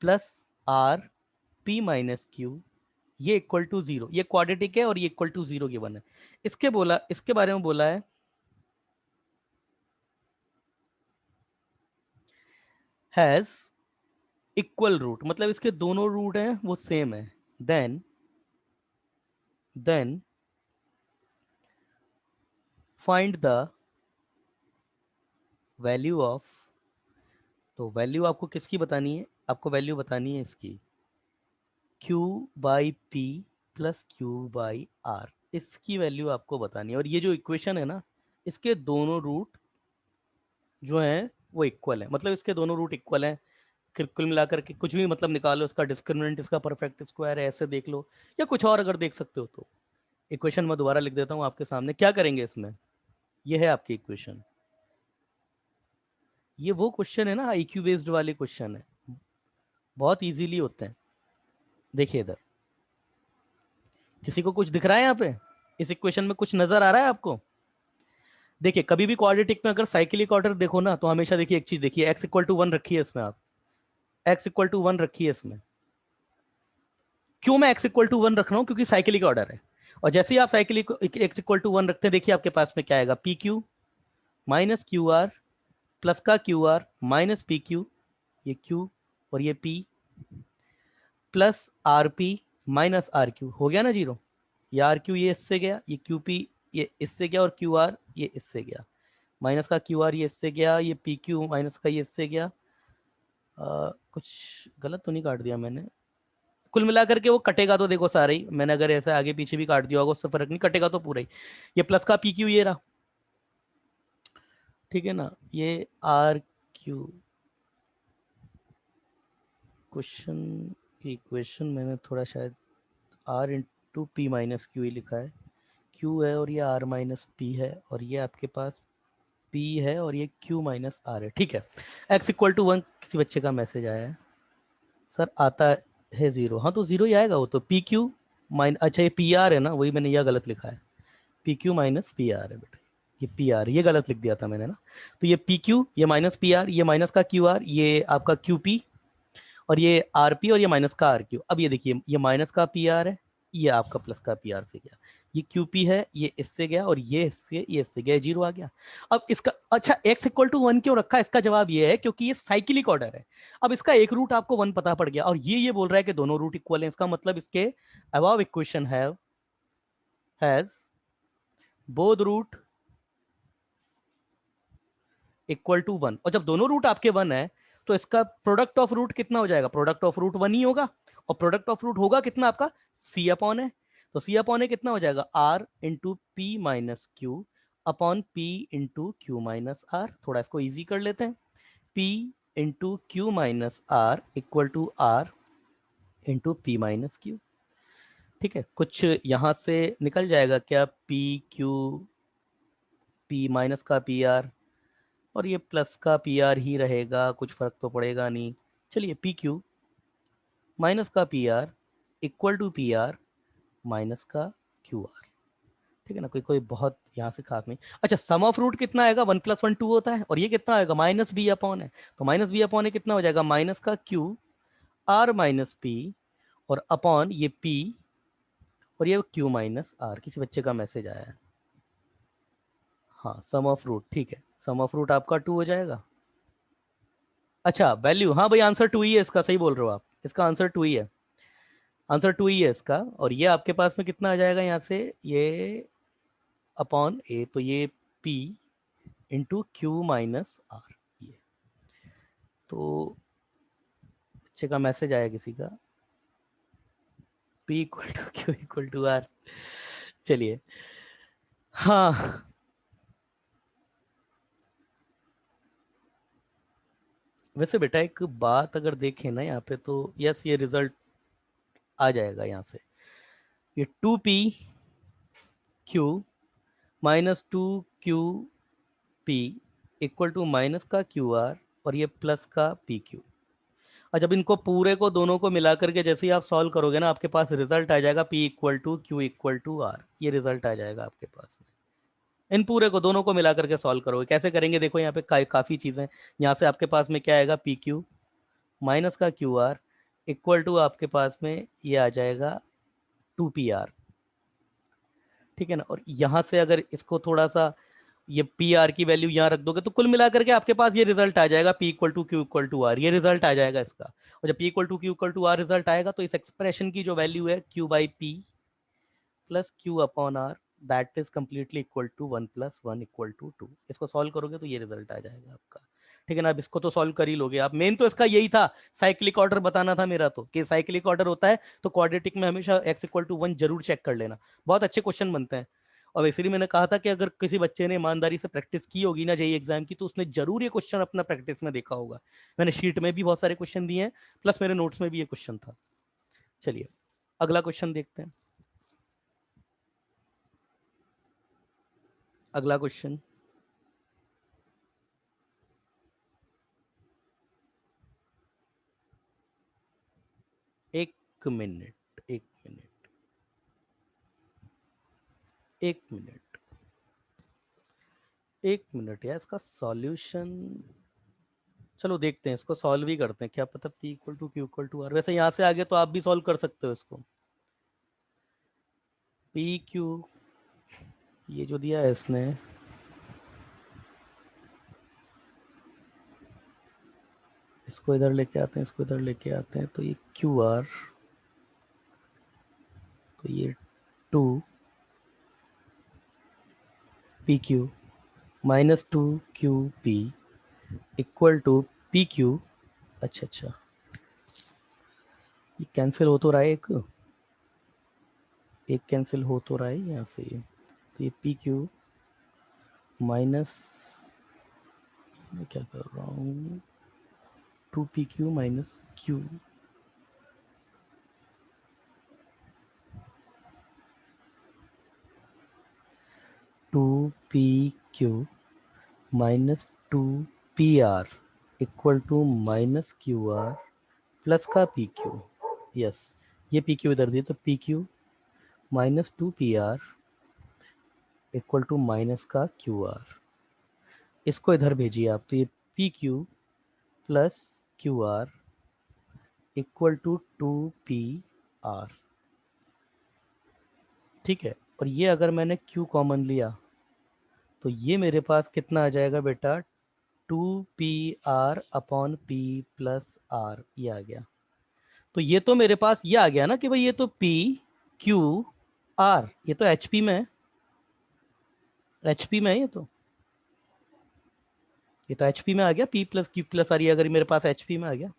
plus r p minus Q, ये इक्वल टू जीरो, ये क्वाड्रेटिक है और ये इक्वल टू जीरो गिवन है। इसके बोला, इसके बारे में बोला है हैज इक्वल रूट, मतलब इसके दोनों रूट हैं वो सेम है, then find the value of, तो वैल्यू आपको किसकी बतानी है, आपको वैल्यू बतानी है इसकी q by p plus q by r, इसकी वैल्यू आपको बतानी है। और ये जो इक्वेशन है ना, इसके दोनों रूट जो हैं वो इक्वल है, मतलब इसके दोनों रूट इक्वल हैं। कुल मिलाकर के कुछ भी मतलब निकालो, इसका डिस्क्रिमिनेंट इसका परफेक्ट स्क्वायर है, ऐसे देख लो, या कुछ और अगर देख सकते हो तो। इक्वेशन मैं दोबारा लिख देता हूँ आपके सामने, क्या करेंगे इसमें, ये है आपकी इक्वेशन। ये वो क्वेश्चन है ना, आईक्यू बेस्ड वाले क्वेश्चन है, बहुत इजीली होते हैं। देखिए इधर, किसी को कुछ दिख रहा है यहाँ पे, इस इक्वेशन में कुछ नजर आ रहा है आपको? देखिए कभी भी क्वाड्रेटिक में अगर साइक्लिक ऑर्डर देखो ना, तो हमेशा देखिए एक चीज देखिए, एक्स इक्वल टू वन रखी है इसमें आप, एक्स इक्वल टू वन रखी है इसमें। क्यों मैं एक्स इक्वल टू वन रख रहा हूँ, क्योंकि साइक्लिक ऑर्डर है। और जैसे ही आप cyclic x equal to one रखते हैं, देखिए आपके पास में क्या आएगा, p q minus q r plus का q r minus p q, ये क्यू और ये p, plus r p minus r q, हो गया ना जीरो। ये आर क्यू ये इससे गया, ये क्यू पी ये इससे गया, और क्यू आर ये इससे गया, माइनस का क्यू आर ये इससे गया, ये पी क्यू माइनस का ये इससे गया। कुछ गलत तो नहीं काट दिया मैंने? कुल मिलाकर के वो कटेगा तो देखो सारे ही, मैंने अगर ऐसे आगे पीछे भी काट दिया होगा उससे फर्क नहीं, कटेगा तो पूरा ही। ये प्लस का पी क्यू ये रहा, ठीक है ना, ये आर क्यू, क्वेश्चन की इक्वेशन मैंने थोड़ा शायद r into p minus q ही लिखा है, क्यू है और ये आर माइनस पी है, और ये आपके पास पी है और ये क्यू माइनस आर है, ठीक है। एक्स इक्वल टू वन, किसी बच्चे का मैसेज आया है सर, आता है जीरो, हाँ तो जीरो ही आएगा वो तो, पी क्यू माइन, अच्छा ये पी आर है ना, वही मैंने यह गलत लिखा है, P q minus P R है बेटा, ये पी आर, ये गलत लिख दिया था मैंने ना। तो ये पी क्यू, ये माइनस पी आर, ये माइनस का क्यू आर, ये आपका क्यू पी, और ये आर पी, और ये माइनस का आर क्यू। अब ये देखिए, ये माइनस का पी आर है, ये आपका प्लस का पी आर से गया, ये क्यू पी है, ये इससे गया, और ये इससे गया, जीरो आ गया। अब इसका, अच्छा एक्स इक्वल टू वन क्यों रखा है, इसका जवाब ये है क्योंकि ये साइक्लिक ऑर्डर है। अब इसका एक रूट आपको वन पता पड़ गया, और ये बोल रहा है कि दोनों रूट इक्वल है, इसका मतलब इसके above equation has both root equal to one, और जब दोनों रूट आपके वन है तो इसका प्रोडक्ट ऑफ रूट कितना हो जाएगा, प्रोडक्ट ऑफ रूट वन ही होगा, और प्रोडक्ट ऑफ रूट होगा कितना आपका, सी अपॉन है, तो सी अपॉन है कितना हो जाएगा, r into p minus q upon p into q minus r. थोड़ा इसको इजी कर लेते हैं, p into q minus r equal to r into p minus q, ठीक है। कुछ यहां से निकल जाएगा क्या, पी क्यू, पी माइनस का पी आर, और ये प्लस का पी आर ही रहेगा, कुछ फर्क तो पड़ेगा नहीं। चलिए पी क्यू माइनस का p r equal to p r minus का क्यू आर, ठीक है ना, कोई कोई बहुत यहाँ से खास नहीं। अच्छा सम ऑफ रूट कितना आएगा, वन प्लस वन टू होता है, और ये कितना आएगा, माइनस बी अपॉन है, तो माइनस बी अपॉन है कितना हो जाएगा, माइनस का क्यू आर माइनस पी, और अपॉन ये पी, और ये क्यू माइनस आर। किसी बच्चे का मैसेज आया है, हाँ सम ऑफ रूट, ठीक है, सम ऑफ रूट आपका 2 हो जाएगा। अच्छा वैल्यू, हाँ भाई आंसर 2 ही है इसका, सही बोल रहे हो आप, इसका आंसर 2 ही है, आंसर 2 ही है इसका। और ये आपके पास में कितना आ जाएगा यहाँ से, ये अपॉन ए, तो ये p into q minus r. ये तो बच्चे का मैसेज आया किसी का, p equal to q equal to r. चलिए, हाँ वैसे बेटा एक बात अगर देखें ना यहाँ पे, तो यस ये रिजल्ट आ जाएगा यहाँ से, ये 2p q minus 2qp equal to minus का क्यू आर और ये प्लस का पी क्यू। और जब इनको पूरे को दोनों को मिला करके जैसे ही आप सॉल्व करोगे ना, आपके पास रिजल्ट आ जाएगा p equal to q equal to r, ये रिजल्ट आ जाएगा आपके पास में। इन पूरे को दोनों को मिला करके सॉल्व करोगे, कैसे करेंगे देखो, यहाँ पे काफ़ी चीज़ें। यहाँ से आपके पास में क्या आएगा, पी क्यू माइनस का क्यू आर इक्वल टू आपके पास में ये आ जाएगा 2pr, ठीक है ना। और यहाँ से अगर इसको थोड़ा सा ये पी आर की वैल्यू यहाँ रख दोगे, तो कुल मिलाकर के आपके पास ये रिजल्ट आ जाएगा p equal to q equal to r, ये रिजल्ट आ जाएगा इसका। और जब p equal to q equal to r result आएगा, तो इस एक्सप्रेशन की जो वैल्यू है q by p plus q upon r, that is completely equal to 1 + 1 equal to 2। इसको सॉल्व करोगे तो ये रिजल्ट आ जाएगा आपका, ठीक है ना। अब इसको तो सॉल्व कर ही लोगे आप, मेन तो इसका यही था, साइक्लिक ऑर्डर बताना था मेरा, तो कि साइक्लिक ऑर्डर होता है तो क्वाड्रेटिक में हमेशा x इक्वल टू 1 जरूर चेक कर लेना, बहुत अच्छे क्वेश्चन बनते हैं। और इसीलिए मैंने कहा था कि अगर किसी बच्चे ने ईमानदारी से प्रैक्टिस की होगी ना जेई एग्जाम की, तो उसने जरूर ये क्वेश्चन अपना प्रैक्टिस में देखा होगा। मैंने शीट में भी बहुत सारे क्वेश्चन दिए हैं, प्लस मेरे नोट्स में भी ये क्वेश्चन था। चलिए अगला क्वेश्चन देखते हैं। अगला क्वेश्चन, एक मिनट एक मिनट एक मिनट एक मिनट यार, इसका सॉल्यूशन चलो देखते हैं, इसको सॉल्व ही करते हैं, क्या पता p equal to q equal to r. वैसे यहाँ से आगे तो आप भी सॉल्व कर सकते हो इसको, पी क्यू ये जो दिया है इसने, इसको इधर लेके आते हैं, इसको इधर लेके आते हैं, तो ये क्यू आर, तो ये 2pq minus 2qp equal to p q. अच्छा अच्छा, ये कैंसिल हो तो रहा है, एक कैंसिल हो तो रहा है यहाँ से, तो ये पी क्यू माइनस, मैं क्या कर रहा हूँ, 2pq minus q, 2pq minus 2pr equal to minus q r plus का पी क्यू। यस, ये पी क्यू इधर दिए, तो p q minus 2pr equal to minus का क्यू आर, इसको इधर भेजिए आप, तो ये p q plus q r equal to 2pr, ठीक है। और ये अगर मैंने q कॉमन लिया, तो ये मेरे पास कितना आ जाएगा बेटा, 2pr upon p plus r, ये आ गया। तो ये तो मेरे पास ये आ गया ना कि भाई ये तो p q r, ये तो hp में है, hp में है ये तो hp में आ गया, p plus q plus r, ये अगर मेरे पास hp में आ गया।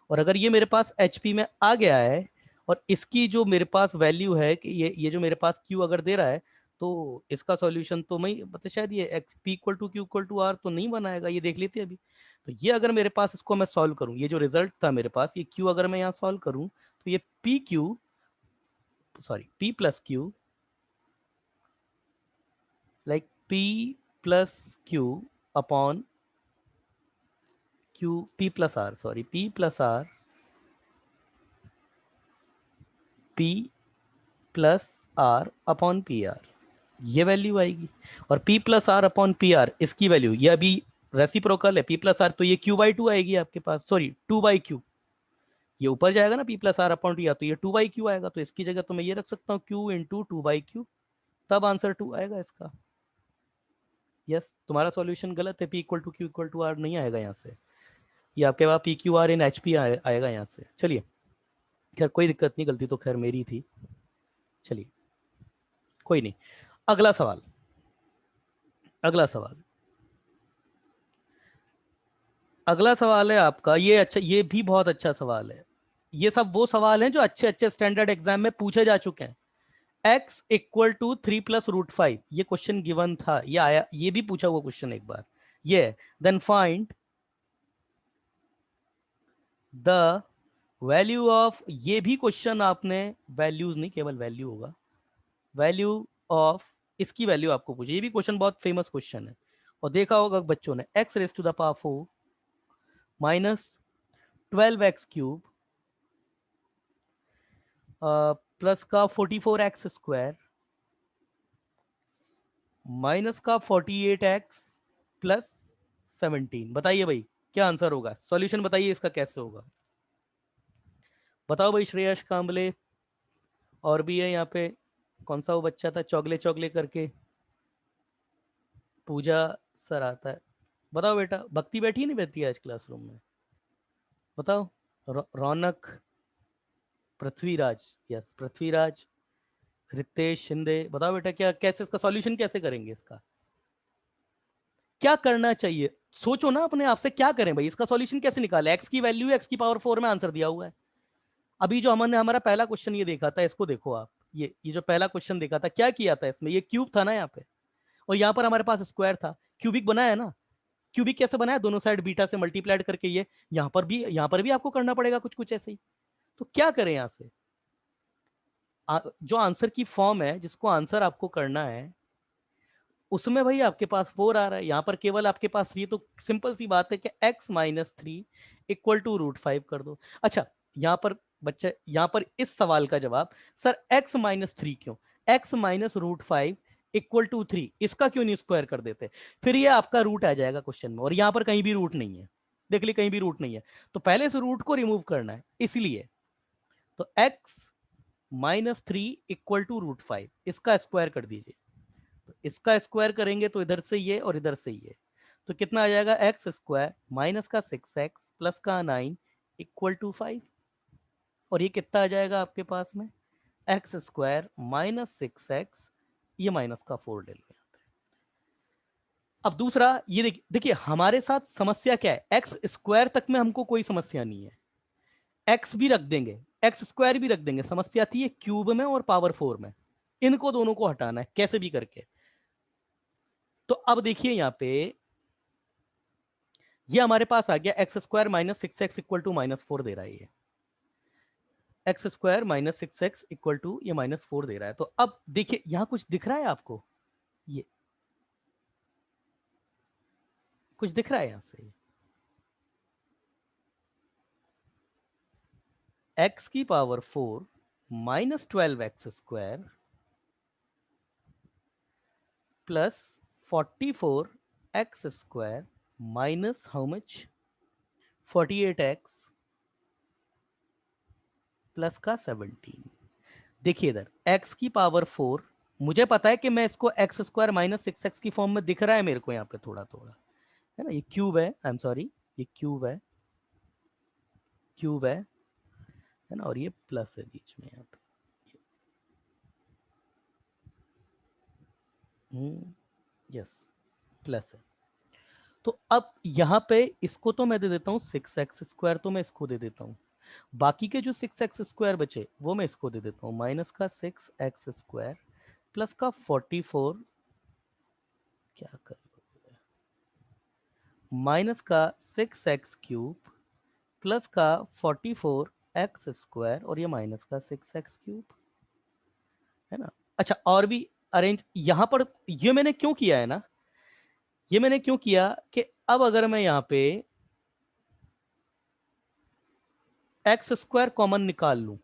और अगर ये मेरे पास hp में आ गया है, और इसकी जो मेरे पास वैल्यू है कि ये जो मेरे पास q अगर दे रहा है, तो इसका सॉल्यूशन तो मैं मतलब शायद ये x p equal to q equal to r तो नहीं बनाएगा, ये देख लेते हैं अभी। तो ये अगर मेरे पास इसको मैं सॉल्व करूं, ये जो रिजल्ट था मेरे पास, ये q अगर मैं यहाँ सॉल्व करूं, तो ये p q, sorry p plus q, like p plus q upon q, p plus r, sorry p plus r, p plus r upon p r, ये वैल्यू आएगी। और p plus r upon p r, इसकी value ये अभी reciprocal है, p plus are, तो ये q/2 आएगी आपके पास, सॉरी 2/q, ये ऊपर जाएगा ना p plus r upon t r, तो ये 2/q आएगा, तो इसकी जगह तो मैं ये रख सकता हूँ q इंटू 2/q, तब आंसर 2 आएगा इसका। यस, तुम्हारा सॉल्यूशन गलत है, P equal to q equal to r नहीं आएगा यहाँ से, ये आपके पास p q r in H P आएगा यहाँ से। चलिए खैर कोई दिक्कत नहीं, गलती तो खैर मेरी थी, चलिए कोई नहीं। अगला सवाल, अगला सवाल, अगला सवाल है आपका, ये अच्छा, ये भी बहुत अच्छा सवाल है। ये सब वो सवाल हैं जो अच्छे अच्छे स्टैंडर्ड एग्जाम में पूछे जा चुके हैं। x इक्वल टू 3 + √5, ये क्वेश्चन गिवन था, ये आया, ये भी पूछा हुआ क्वेश्चन एक बार। ये then find the value of, ये भी क्वेश्चन आपने, वैल्यूज नहीं केवल वैल्यू होगा, वैल्यू ऑफ, इसकी वैल्यू आपको पूछे, ये भी क्वेश्चन बहुत फेमस क्वेश्चन है और देखा होगा बच्चों ने। x⁻⁴ माइनस 12x³ प्लस का 44x² माइनस का 48x+17, बताइए भाई क्या आंसर होगा, सॉल्यूशन बताइए इसका कैसे होगा, बताओ भाई श्रेयस कांबले। और भी है यहाँ पे, कौन सा वो बच्चा था चौगले चौगले करके, पूजा सर आता है, बताओ बेटा, भक्ति बैठी नहीं बैठी आज क्लासरूम में, बताओ। रौनक, पृथ्वीराज, यस पृथ्वीराज, रितेश शिंदे, बताओ बेटा क्या, कैसे इसका सॉल्यूशन कैसे करेंगे, इसका क्या करना चाहिए, सोचो ना अपने आप से, क्या करें भाई, इसका सॉल्यूशन कैसे निकाले, एक्स की वैल्यू x⁴ में आंसर दिया हुआ है। अभी जो हमने हमारा पहला क्वेश्चन ये देखा था, इसको देखो आप, ये जो पहला क्वेश्चन देखा था, क्या किया था इसमें, ये क्यूब था ना यहाँ पे, और यहाँ पर हमारे पास स्क्वायर था, क्यूबिक बनाया ना, क्यूबिक कैसे बनाया, दोनों साइड बीटा से मल्टीप्लाइड करके, ये यहाँ पर भी आपको करना पड़ेगा कुछ कुछ ऐसे ही। तो क्या करें यहाँ से, जो आंसर की फॉर्म है, जिसको आंसर आपको करना है, उसमें भाई आपके पास 4 आ रहा है, यहाँ पर केवल आपके पास 3, तो सिंपल सी बात है कि x-3 इक्वल टू √5 कर दो। अच्छा, यहाँ पर बच्चे, यहाँ पर इस सवाल का जवाब, सर x-3 क्यों, x-√5 इक्वल टू 3, इसका क्यों नहीं स्क्वायर कर देते, फिर ये आपका रूट आ जाएगा क्वेश्चन में, और यहाँ पर कहीं भी रूट नहीं है, देख ली कहीं भी रूट नहीं है, तो पहले से रूट को रिमूव करना है, इसलिए तो x-3 इक्वल टू √5, इसका स्क्वायर कर दीजिए, तो इसका स्क्वायर करेंगे तो इधर से ये और इधर से ये, तो कितना आ जाएगा, x² माइनस का 6x प्लस का 9 इक्वल टू 5, और ये कितना आ जाएगा आपके पास में, x² माइनस 6x, ये माइनस का 4 ले लिया। अब दूसरा ये देखिए हमारे साथ समस्या क्या है, x² तक में हमको कोई समस्या नहीं है, x भी रख देंगे, x² भी रख देंगे, समस्या थी है क्यूब में और पावर 4 में, इनको दोनों को हटाना है कैसे भी करके। तो अब देखिए यहाँ पे ये हमारे पास आ गया, x² minus 6x equal to -4 दे रहा है, ये x² minus 6x equal to ये -4 दे रहा है। तो अब देखिए यहां कुछ दिख रहा है आपको, ये कुछ दिख रहा है यहां से, x की power 4 minus 12x² plus 44x² minus how much 48x plus का 17। देखिए इधर x की पावर 4, मुझे पता है कि मैं इसको x² माइनस 6x की फॉर्म में दिख रहा है मेरे को यहाँ पे थोड़ा थोड़ा, है ना, ये क्यूब है, आई एम सॉरी, ये क्यूब है, क्यूब है ना, और ये प्लस है बीच में यहाँ पे, यस प्लस है। तो अब यहाँ पे इसको तो मैं दे देता हूँ 6x², तो मैं इसको दे देता हूँ, बाकी के जो 6x² बचे वो मैं इसको दे देता हूँ, माइनस का 6x² प्लस का 44, क्या कर माइनस का 6x³ प्लस का 44x² और ये माइनस का 6x³, है ना। अच्छा और भी अरेंज यहाँ पर, ये मैंने क्यों किया है ना, ये मैंने क्यों किया कि अब अगर मैं यहाँ पे x² कॉमन निकाल लूं,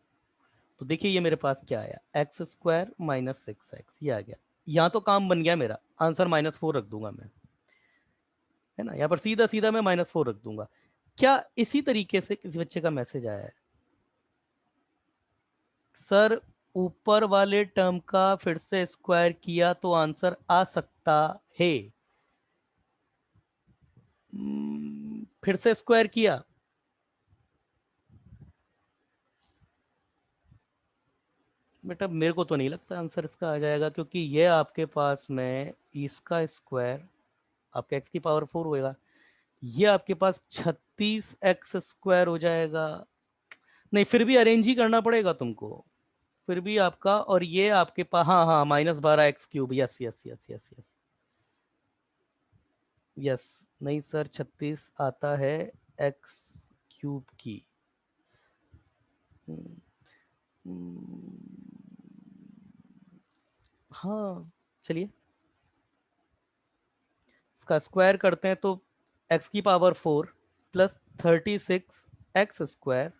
तो देखिए ये मेरे पास क्या आया, x² माइनस 6x, ये आ गया, यहाँ तो काम बन गया मेरा, आंसर -4 रख दूंगा मैं, है ना, यहाँ पर सीधा सीधा मैं -4 रख दूंगा। क्या इसी तरीके से किसी बच्चे का मैसेज आया है, सर ऊपर वाले टर्म का फिर से स्क्वायर किया तो आंसर आ सकता है, फिर से स्क्वायर किया, बेटा मेरे को तो नहीं लगता आंसर इसका आ जाएगा, क्योंकि ये आपके पास में इसका स्क्वायर आपके x की पावर 4 होएगा, ये आपके पास 36x² हो जाएगा। नहीं, फिर भी अरेंज ही करना पड़ेगा तुमको, फिर भी आपका, और ये आपके पास, हाँ हाँ, -12x³ yes yes yes yes yes yes. नहीं सर, 36 आता है x³ की। हम्म, हाँ चलिए, इसका स्क्वायर करते हैं तो x की पावर 4 प्लस 36x²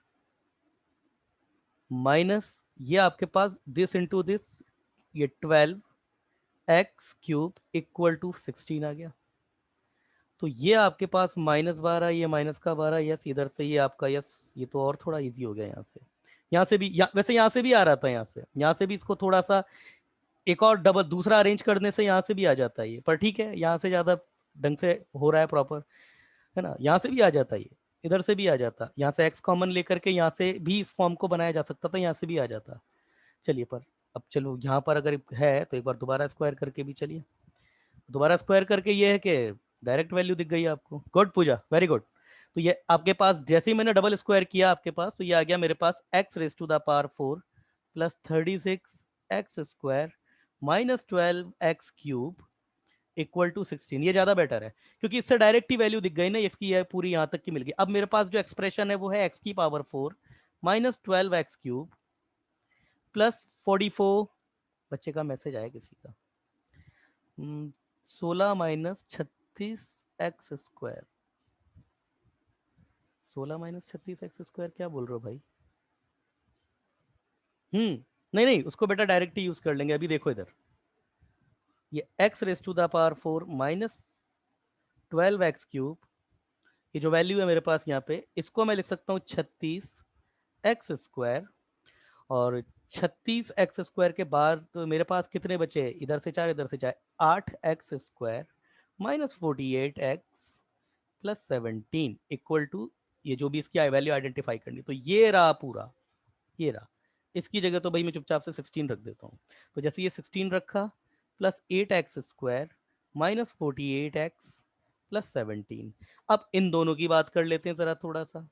माइनस ये आपके पास दिस इंटू दिस, ये 12x³ इक्वल टू 16 आ गया। तो ये आपके पास -12, ये -12, यस इधर से ये आपका यस, ये तो और थोड़ा इजी हो गया यहाँ से भी वैसे यहाँ से भी आ रहा था, यहाँ से भी इसको थोड़ा सा एक और डबल दूसरा अरेंज करने से यहाँ से भी आ जाता है ये, पर ठीक है यहाँ से ज़्यादा ढंग से हो रहा है प्रॉपर, है ना, यहाँ से भी आ जाता है ये, इधर से भी आ जाता, यहाँ से x कॉमन लेकर के यहाँ से भी इस फॉर्म को बनाया जा सकता था, यहाँ से भी आ जाता। चलिए, पर अब चलो यहाँ पर अगर है तो एक बार दोबारा स्क्वायर करके भी चलिए, दोबारा स्क्वायर करके ये है कि डायरेक्ट वैल्यू दिख गई आपको, गुड पूजा, वेरी गुड। तो ये आपके पास जैसे ही मैंने डबल स्क्वायर किया आपके पास, तो ये आ गया मेरे पास x⁻⁴ plus 36x² minus 12x³ equal to 16। ये ज्यादा बेटर है, क्योंकि इससे डायरेक्ट ही वैल्यू दिख गई ना x की, है पूरी यहाँ तक की मिल गई। अब मेरे पास जो एक्सप्रेशन है वो है x की पावर 4 माइनस 12x³ प्लस 44, बच्चे का मैसेज आया किसी का, 16 माइनस 36x², 16 माइनस 36x² क्या बोल रहे हो भाई? नहीं नहीं, उसको बेटा डायरेक्ट ही यूज कर लेंगे। अभी देखो इधर, ये x⁻⁴ माइनस 12x³, ये जो वैल्यू है मेरे पास यहाँ पे, इसको मैं लिख सकता हूँ 36x², और 36x² के बाद तो मेरे पास कितने बचे, इधर से 4 इधर से 4, 8x² minus 48x plus 17 equal to, ये जो भी इसकी वैल्यू आइडेंटिफाई करनी, तो ये रहा पूरा, ये रहा। इसकी जगह तो भाई मैं चुपचाप से 16 रख देता हूँ। तो जैसे ये 16 रखा, plus 8x² minus 48x plus 17। अब इन दोनों की बात कर लेते हैं जरा थोड़ा सा।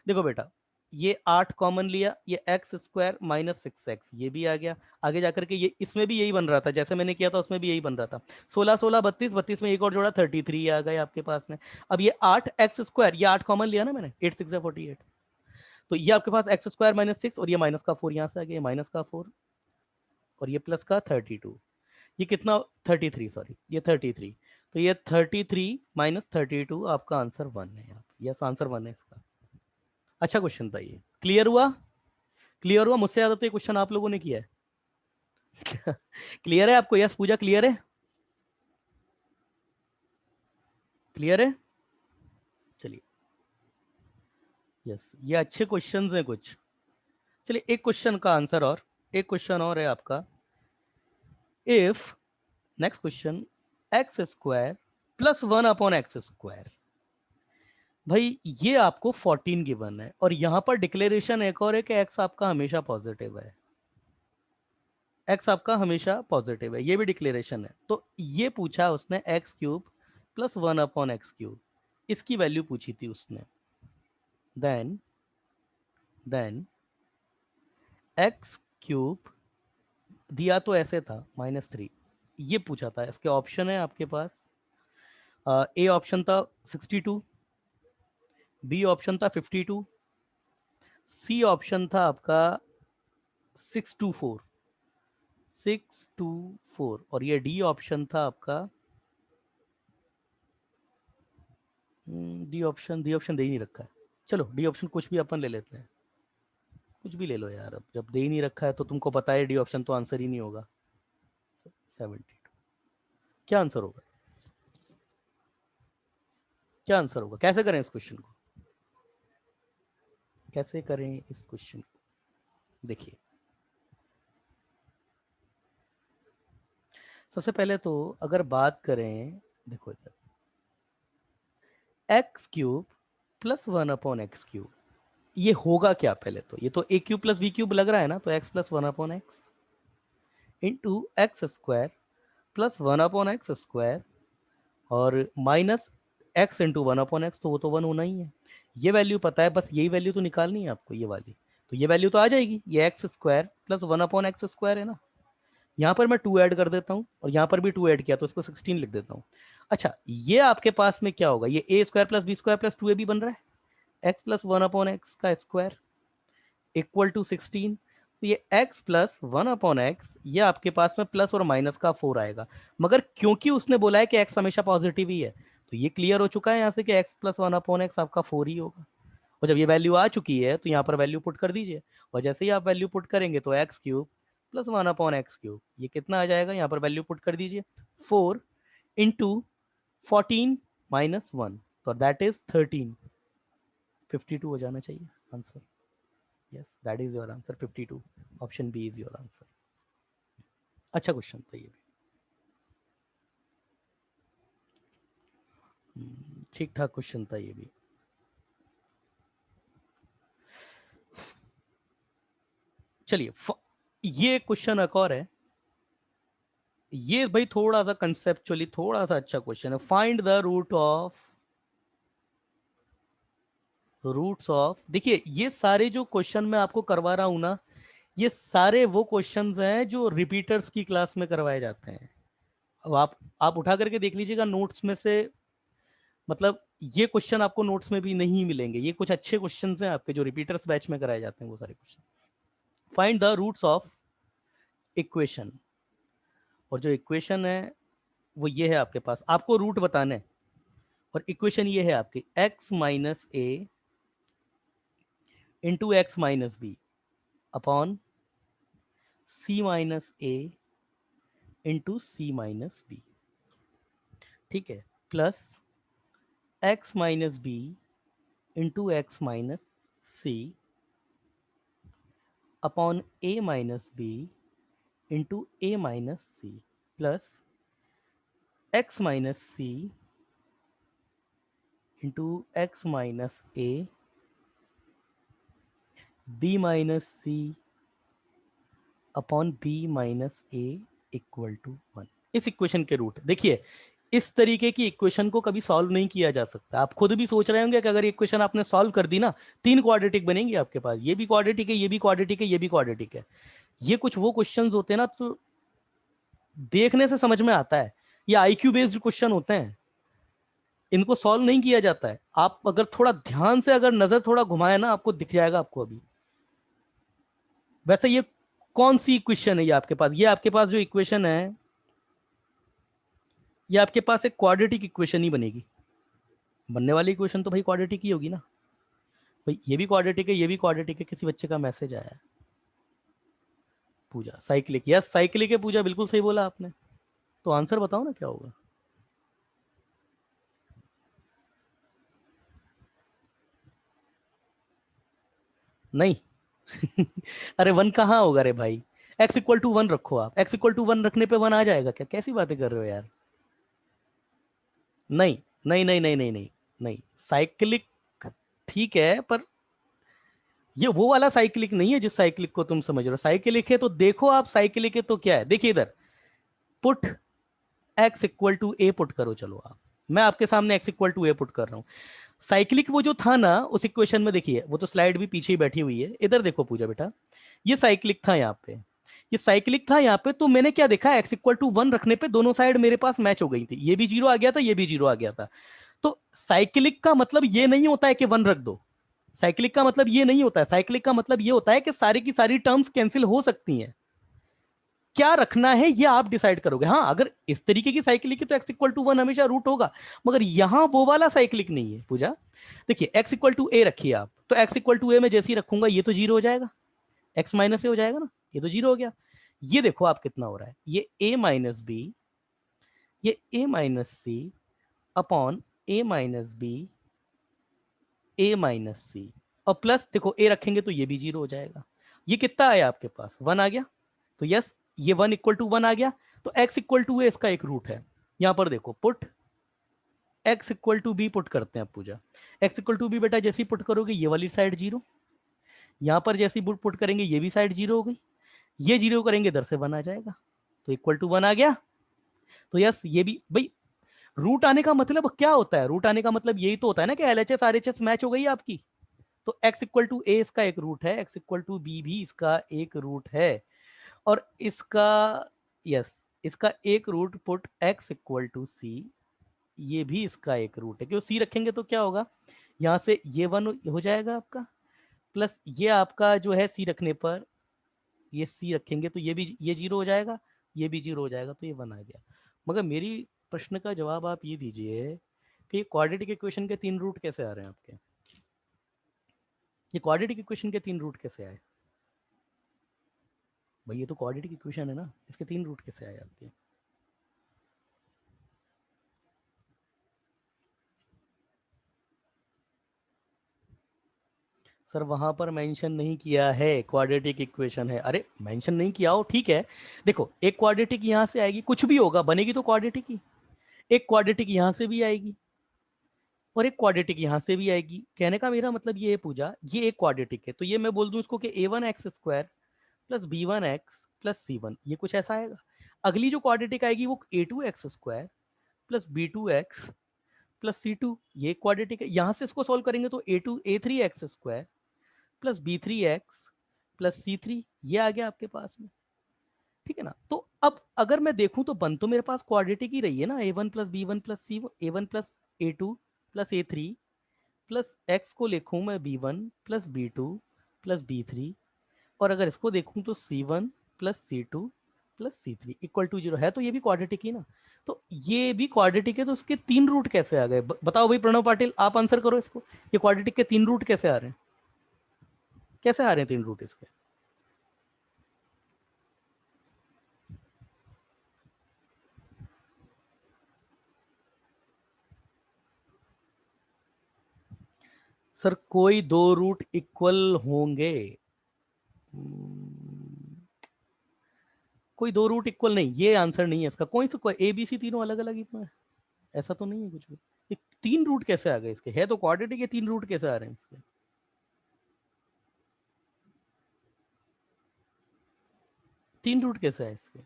देखो बेटा, ये 8 कॉमन लिया, ये x² माइनस 6x, ये भी आ गया। आगे जाकर के ये इसमें भी यही बन रहा था, जैसे मैंने किया था उसमें भी यही बन रहा था। 16 16 32, 32 में एक और जोड़ा 33 आ गए आपके पास में। अब ये 8x², ये 8 कॉमन लिया ना मैंने, 8 6 48, तो ये आपके पास x² माइनस 6, और ये माइनस का 4 यहाँ से आ गया, माइनस का 4 और ये प्लस का 32, ये कितना, 33 सॉरी, ये 33, तो ये 33 माइनस 32 आपका आंसर 1 है यहाँ पे। यस, आंसर 1 है इसका। अच्छा क्वेश्चन था ये, क्लियर हुआ? क्लियर हुआ? मुझसे ज्यादा तो ये क्वेश्चन आप लोगों ने किया है। क्लियर है आपको? यस पूजा, क्लियर है? क्लियर है? चलिए, यस, ये अच्छे क्वेश्चंस हैं कुछ। चलिए एक क्वेश्चन का आंसर और, एक क्वेश्चन और है आपका। If, next question, x² plus 1/x², भाई ये आपको 14 गिवन है, और यहां पर डिक्लेरेशन एक और है कि x आपका हमेशा पॉजिटिव है, x आपका हमेशा पॉजिटिव है, ये भी डिक्लेरेशन है। तो ये पूछा उसने x³ प्लस 1/x³, इसकी वैल्यू पूछी थी उसने। देन x³ दिया तो ऐसे था -3, ये पूछा था, इसके ऑप्शन है आपके पास, ए ऑप्शन था 62, बी ऑप्शन था 52, सी ऑप्शन था आपका 624, 624, और ये डी ऑप्शन था आपका, डी ऑप्शन दे ही नहीं रखा है। चलो डी ऑप्शन कुछ भी अपन ले लेते हैं, कुछ भी ले लो यार, अब जब दे ही नहीं रखा है तो तुमको पता है डी ऑप्शन तो आंसर ही नहीं होगा। 72, क्या आंसर होगा? क्या आंसर होगा? कैसे करें इस क्वेश्चन को, कैसे करें इस क्वेश्चन को? देखिए, सबसे पहले तो अगर बात करें, देखो इधर, एक्स क्यूब प्लस 1/x3। ये होगा क्या पहले तो, ये तो ए क्यूब प्लस बी क्यूब लग रहा है ना, तो x plus 1/x into x square plus 1/x2 और माइनस एक्स इंटू 1/x, तो वो तो 1 होना ही है। ये वैल्यू पता है, बस यही वैल्यू तो निकालनी है आपको, ये वाली। तो ये वैल्यू तो आ जाएगी, ये x² प्लस 1/x² है ना। यहाँ पर मैं 2 ऐड कर देता हूँ और यहाँ पर भी 2 ऐड किया तो इसको 16 लिख देता हूँ। अच्छा, ये आपके पास में क्या होगा, ये a² plus b² plus 2ab बन रहा है, x प्लस 1/x का स्क्वायर इक्वल टू 16। तो ये x प्लस 1/x, ये आपके पास में प्लस और माइनस का 4 आएगा, मगर क्योंकि उसने बोला है कि x हमेशा पॉजिटिव ही है, तो ये क्लियर हो चुका है यहाँ से कि x प्लस 1/x आपका 4 ही होगा। और जब ये वैल्यू आ चुकी है तो यहाँ पर वैल्यू पुट कर दीजिए, और जैसे ही आप वैल्यू पुट करेंगे तो x³ प्लस 1/x3, ये कितना आ जाएगा, यहाँ पर वैल्यू पुट कर दीजिए, 4 इंटू 14 माइनस 1, तो दैट इज 13, 52 हो जाना चाहिए answer. Yes, that is your answer, 52। Option B is your answer. अच्छा क्वेश्चन था ये भी, ठीक ठाक क्वेश्चन था ये भी। चलिए, ये क्वेश्चन एक और है, ये भाई थोड़ा सा कंसेप्चुअली थोड़ा सा अच्छा क्वेश्चन है। फाइंड द रूट्स ऑफ, देखिए ये सारे जो क्वेश्चन मैं आपको करवा रहा हूं ना, ये सारे वो क्वेश्चंस हैं जो रिपीटर्स की क्लास में करवाए जाते हैं। अब आप उठा करके देख लीजिएगा नोट्स में से, मतलब ये क्वेश्चन आपको नोट्स में भी नहीं मिलेंगे, ये कुछ अच्छे क्वेश्चन हैं आपके जो रिपीटर्स बैच में कराए जाते हैं वो सारे question. Find the roots of equation, और जो इक्वेशन है वो ये है आपके पास, आपको रूट बताना है, और इक्वेशन ये है आपकी x minus a into x minus b upon c minus a into c minus b, ठीक है, plus x minus b into x minus c upon a minus b into a minus c, plus x minus c into x minus a b minus c upon b minus a equal to 1। इस equation के root देखिए, इस तरीके की equation को कभी solve नहीं किया जा सकता। आप खुद भी सोच रहे होंगे कि अगर इक्वेशन आपने सॉल्व कर दी ना, 3 क्वाड्रेटिक बनेंगे आपके पास, ये भी क्वाड्रेटिक है, ये भी क्वाड्रेटिक है, ये भी क्वाड्रेटिक है। ये कुछ वो क्वेश्चंस होते हैं ना, तो देखने से समझ में आता है ये आईक्यू बेस्ड क्वेश्चन होते हैं, इनको सॉल्व नहीं किया जाता है। आप अगर थोड़ा ध्यान से अगर नजर थोड़ा घुमाए ना, आपको दिख जाएगा आपको अभी। वैसे ये कौन सी इक्वेशन है, ये आपके पास, ये आपके पास जो इक्वेशन है, ये आपके पास एक क्वाड्रेटिक इक्वेशन ही बनेगी। बनने वाली इक्वेशन तो भाई क्वाड्रेटिक ही होगी ना भाई, ये भी क्वाड्रेटिक है, ये भी क्वाड्रेटिक है। किसी बच्चे का मैसेज आया है, पूजा साइक्लिक, यस साइक्लिक है पूजा, बिल्कुल सही बोला आपने। तो आंसर बताओ ना क्या होगा। नहीं अरे 1 कहाँ होगा रे भाई, x=1 रखो, आप x=1 रखने पे 1 आ जाएगा क्या, कैसी बातें कर रहे हो यार। नहीं नहीं नहीं नहीं नहीं नहीं नहीं, साइक्लिक ठीक है, पर ये वो वाला साइक्लिक नहीं है जिस साइक्लिक को तुम समझ रहे हो। साइक्लिक है तो देखो आप, साइक्लिक है तो क्या है, देखिए इधर पुट x=a पुट करो, चलो आप, मैं आपके सामने x=a पुट कर रहा हूं। साइक्लिक वो जो था ना उस इक्वेशन में, देखिए वो तो स्लाइड भी पीछे ही बैठी हुई है, इधर देखो पूजा बेटा, ये साइक्लिक था यहाँ पे, ये साइक्लिक था यहाँ पे, तो मैंने क्या देखा, x=1 रखने पे दोनों साइड मेरे पास मैच हो गई थी, ये भी 0 आ गया था, ये भी 0 आ गया था। तो साइक्लिक का मतलब ये नहीं होता है कि 1 रख दो, साइक्लिक का मतलब ये नहीं होता है, साइक्लिक का मतलब ये होता है कि सारी की सारी टर्म्स कैंसिल हो सकती हैं। क्या रखना है ये आप डिसाइड करोगे। हाँ, अगर इस तरीके की साइक्लिक है तो x=1 हमेशा रूट होगा, मगर यहां वो वाला साइक्लिक नहीं है पूजा। देखिए x=a रखिए आप, तो x=a में जैसे ही रखूंगा ये तो 0 हो जाएगा, x माइनस ए हो जाएगा ना, ये तो 0 हो गया। ये देखो आप कितना हो रहा है, ये a माइनस बी, ये a minus c upon a minus b a minus c, और प्लस देखो a रखेंगे तो ये भी 0 हो जाएगा। ये कितना आया आपके पास, 1 आ गया, तो यस ये 1=1 आ गया। तो x=a इसका एक रूट है। यहां पर देखो put x equal to b put करते हैं अब Pooja. x equal to b बेटा जैसे ही पुट करोगे ये वाली साइड जीरो, यहाँ पर जैसे ही पुट करेंगे ये भी साइड जीरो हो गई, ये जीरो करेंगे इधर से 1 आ जाएगा, तो इक्वल टू 1 आ गया। तो यस ये भी भाई, रूट आने का मतलब क्या होता है, रूट आने का मतलब यही तो होता है ना कि एलएचएस आरएचएस मैच हो गई आपकी। तो x इक्वल टू ए इसका एक रूट है, x इक्वल टू बी भी इसका एक रूट है, और इसका यस इसका एक root put x equal to c, ये भी इसका एक रूट है, क्यों सी रखेंगे तो क्या होगा, यहाँ से ये 1 हो जाएगा आपका, प्लस ये आपका जो है सी रखने पर ये सी रखेंगे तो ये भी ये जीरो हो जाएगा, ये भी जीरो हो जाएगा, तो ये 1 आ गया। मगर मेरी प्रश्न का जवाब आप ये दीजिए कि क्वाड्रेटिक इक्वेशन के 3 रूट कैसे आ रहे हैं आपके, ये क्वाड्रेटिक इक्वेशन के 3 रूट कैसे आए भाई, ये तो क्वाड्रेटिक इक्वेशन है ना, इसके 3 रूट कैसे आए आपके। सर वहां पर मेंशन नहीं किया है क्वाड्रेटिक इक्वेशन है, अरे मेंशन नहीं किया हो ठीक है, देखो एक क्वाड्रेटिक यहाँ से आएगी, कुछ भी होगा बनेगी तो क्वाड्रेटिक ही, एक क्वाड्रेटिक यहाँ से भी आएगी और एक क्वाड्रेटिक यहाँ से भी आएगी, कहने का मेरा मतलब ये है पूजा, ये एक क्वाड्रेटिक है तो ये मैं बोल दूं इसको कि a1x² plus b1x plus c1, ये कुछ ऐसा आएगा। अगली जो क्वाड्रेटिक आएगी वो a2x² plus b2x plus c2, ये क्वाड्रेटिक है, यहाँ से इसको सॉल्व करेंगे तो a3x² plus b3x plus c3, ये आ गया आपके पास में, ठीक है ना। तो अब अगर मैं देखूं तो बन तो मेरे पास क्वाड्रेटिक ही रही है ना, a1 plus b1 plus c, a1 plus a2 plus a3 plus x को लिखूं मैं b1 plus b2 plus b3, और अगर इसको देखूं तो c1 plus c2 plus c3 equal to 0 है, तो ये भी क्वाड्रेटिक ही ना। तो ये भी क्वाड्रेटिक है, तो उसके 3 रूट कैसे आ गए बताओ भाई प्रणव पाटिल, आप आंसर करो इसको, ये क्वाड्रेटिक के 3 रूट कैसे आ रहे हैं, कैसे आ रहे हैं 3 रूट इसके। सर कोई 2 रूट इक्वल होंगे, कोई 2 रूट इक्वल नहीं, ये आंसर नहीं है इसका, कोई सा ए बी सी तीनों अलग अलग ही तो है, ऐसा तो नहीं है कुछ भी। ये 3 रूट कैसे आ गए इसके, है तो क्वाड्रेटिक, ये 3 रूट कैसे आ रहे हैं इसके, 3 रूट कैसे है इसके,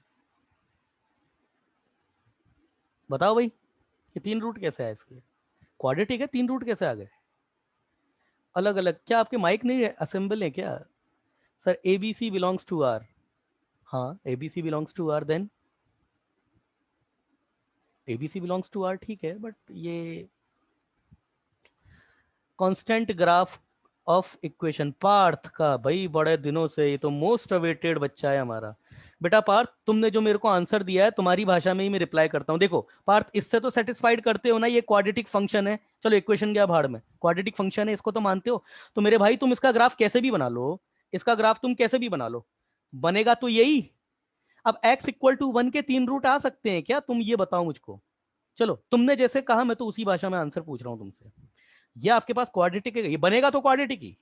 बताओ भाई, ये 3 रूट कैसे है इसके, क्वाड्रेटिक है 3 रूट कैसे आ गए अलग अलग, क्या आपके माइक नहीं असेंबल है क्या। Sir a b c belongs to r, हाँ a b c belongs to r, then a b c belongs to r ठीक है, बट ये constant graph of equation Parth का, भाई बड़े दिनों से, ये तो मोस्ट अवेटेड बच्चा है हमारा। बेटा पार्थ तुमने जो मेरे को आंसर दिया है तुम्हारी भाषा में ही मैं रिप्लाई करता हूँ, देखो पार्थ इससे तो सेटिस्फाइड करते हो ना, ये क्वाड्रेटिक फंक्शन है, चलो इक्वेशन गया भाड़ में, क्वाड्रेटिक फंक्शन है इसको तो मानते हो, तो मेरे भाई तुम इसका ग्राफ कैसे भी बना लो, इसका ग्राफ तुम कैसे भी बना लो, बनेगा तो यही। अब x इक्वल टू 1 के 3 रूट आ सकते हैं क्या, तुम ये बताओ मुझको, चलो तुमने जैसे कहा मैं तो उसी भाषा में आंसर पूछ रहा हूँ तुमसे, ये आपके पास क्वाड्रेटिक है, ये बनेगा तो क्वाड्रेटिक ही,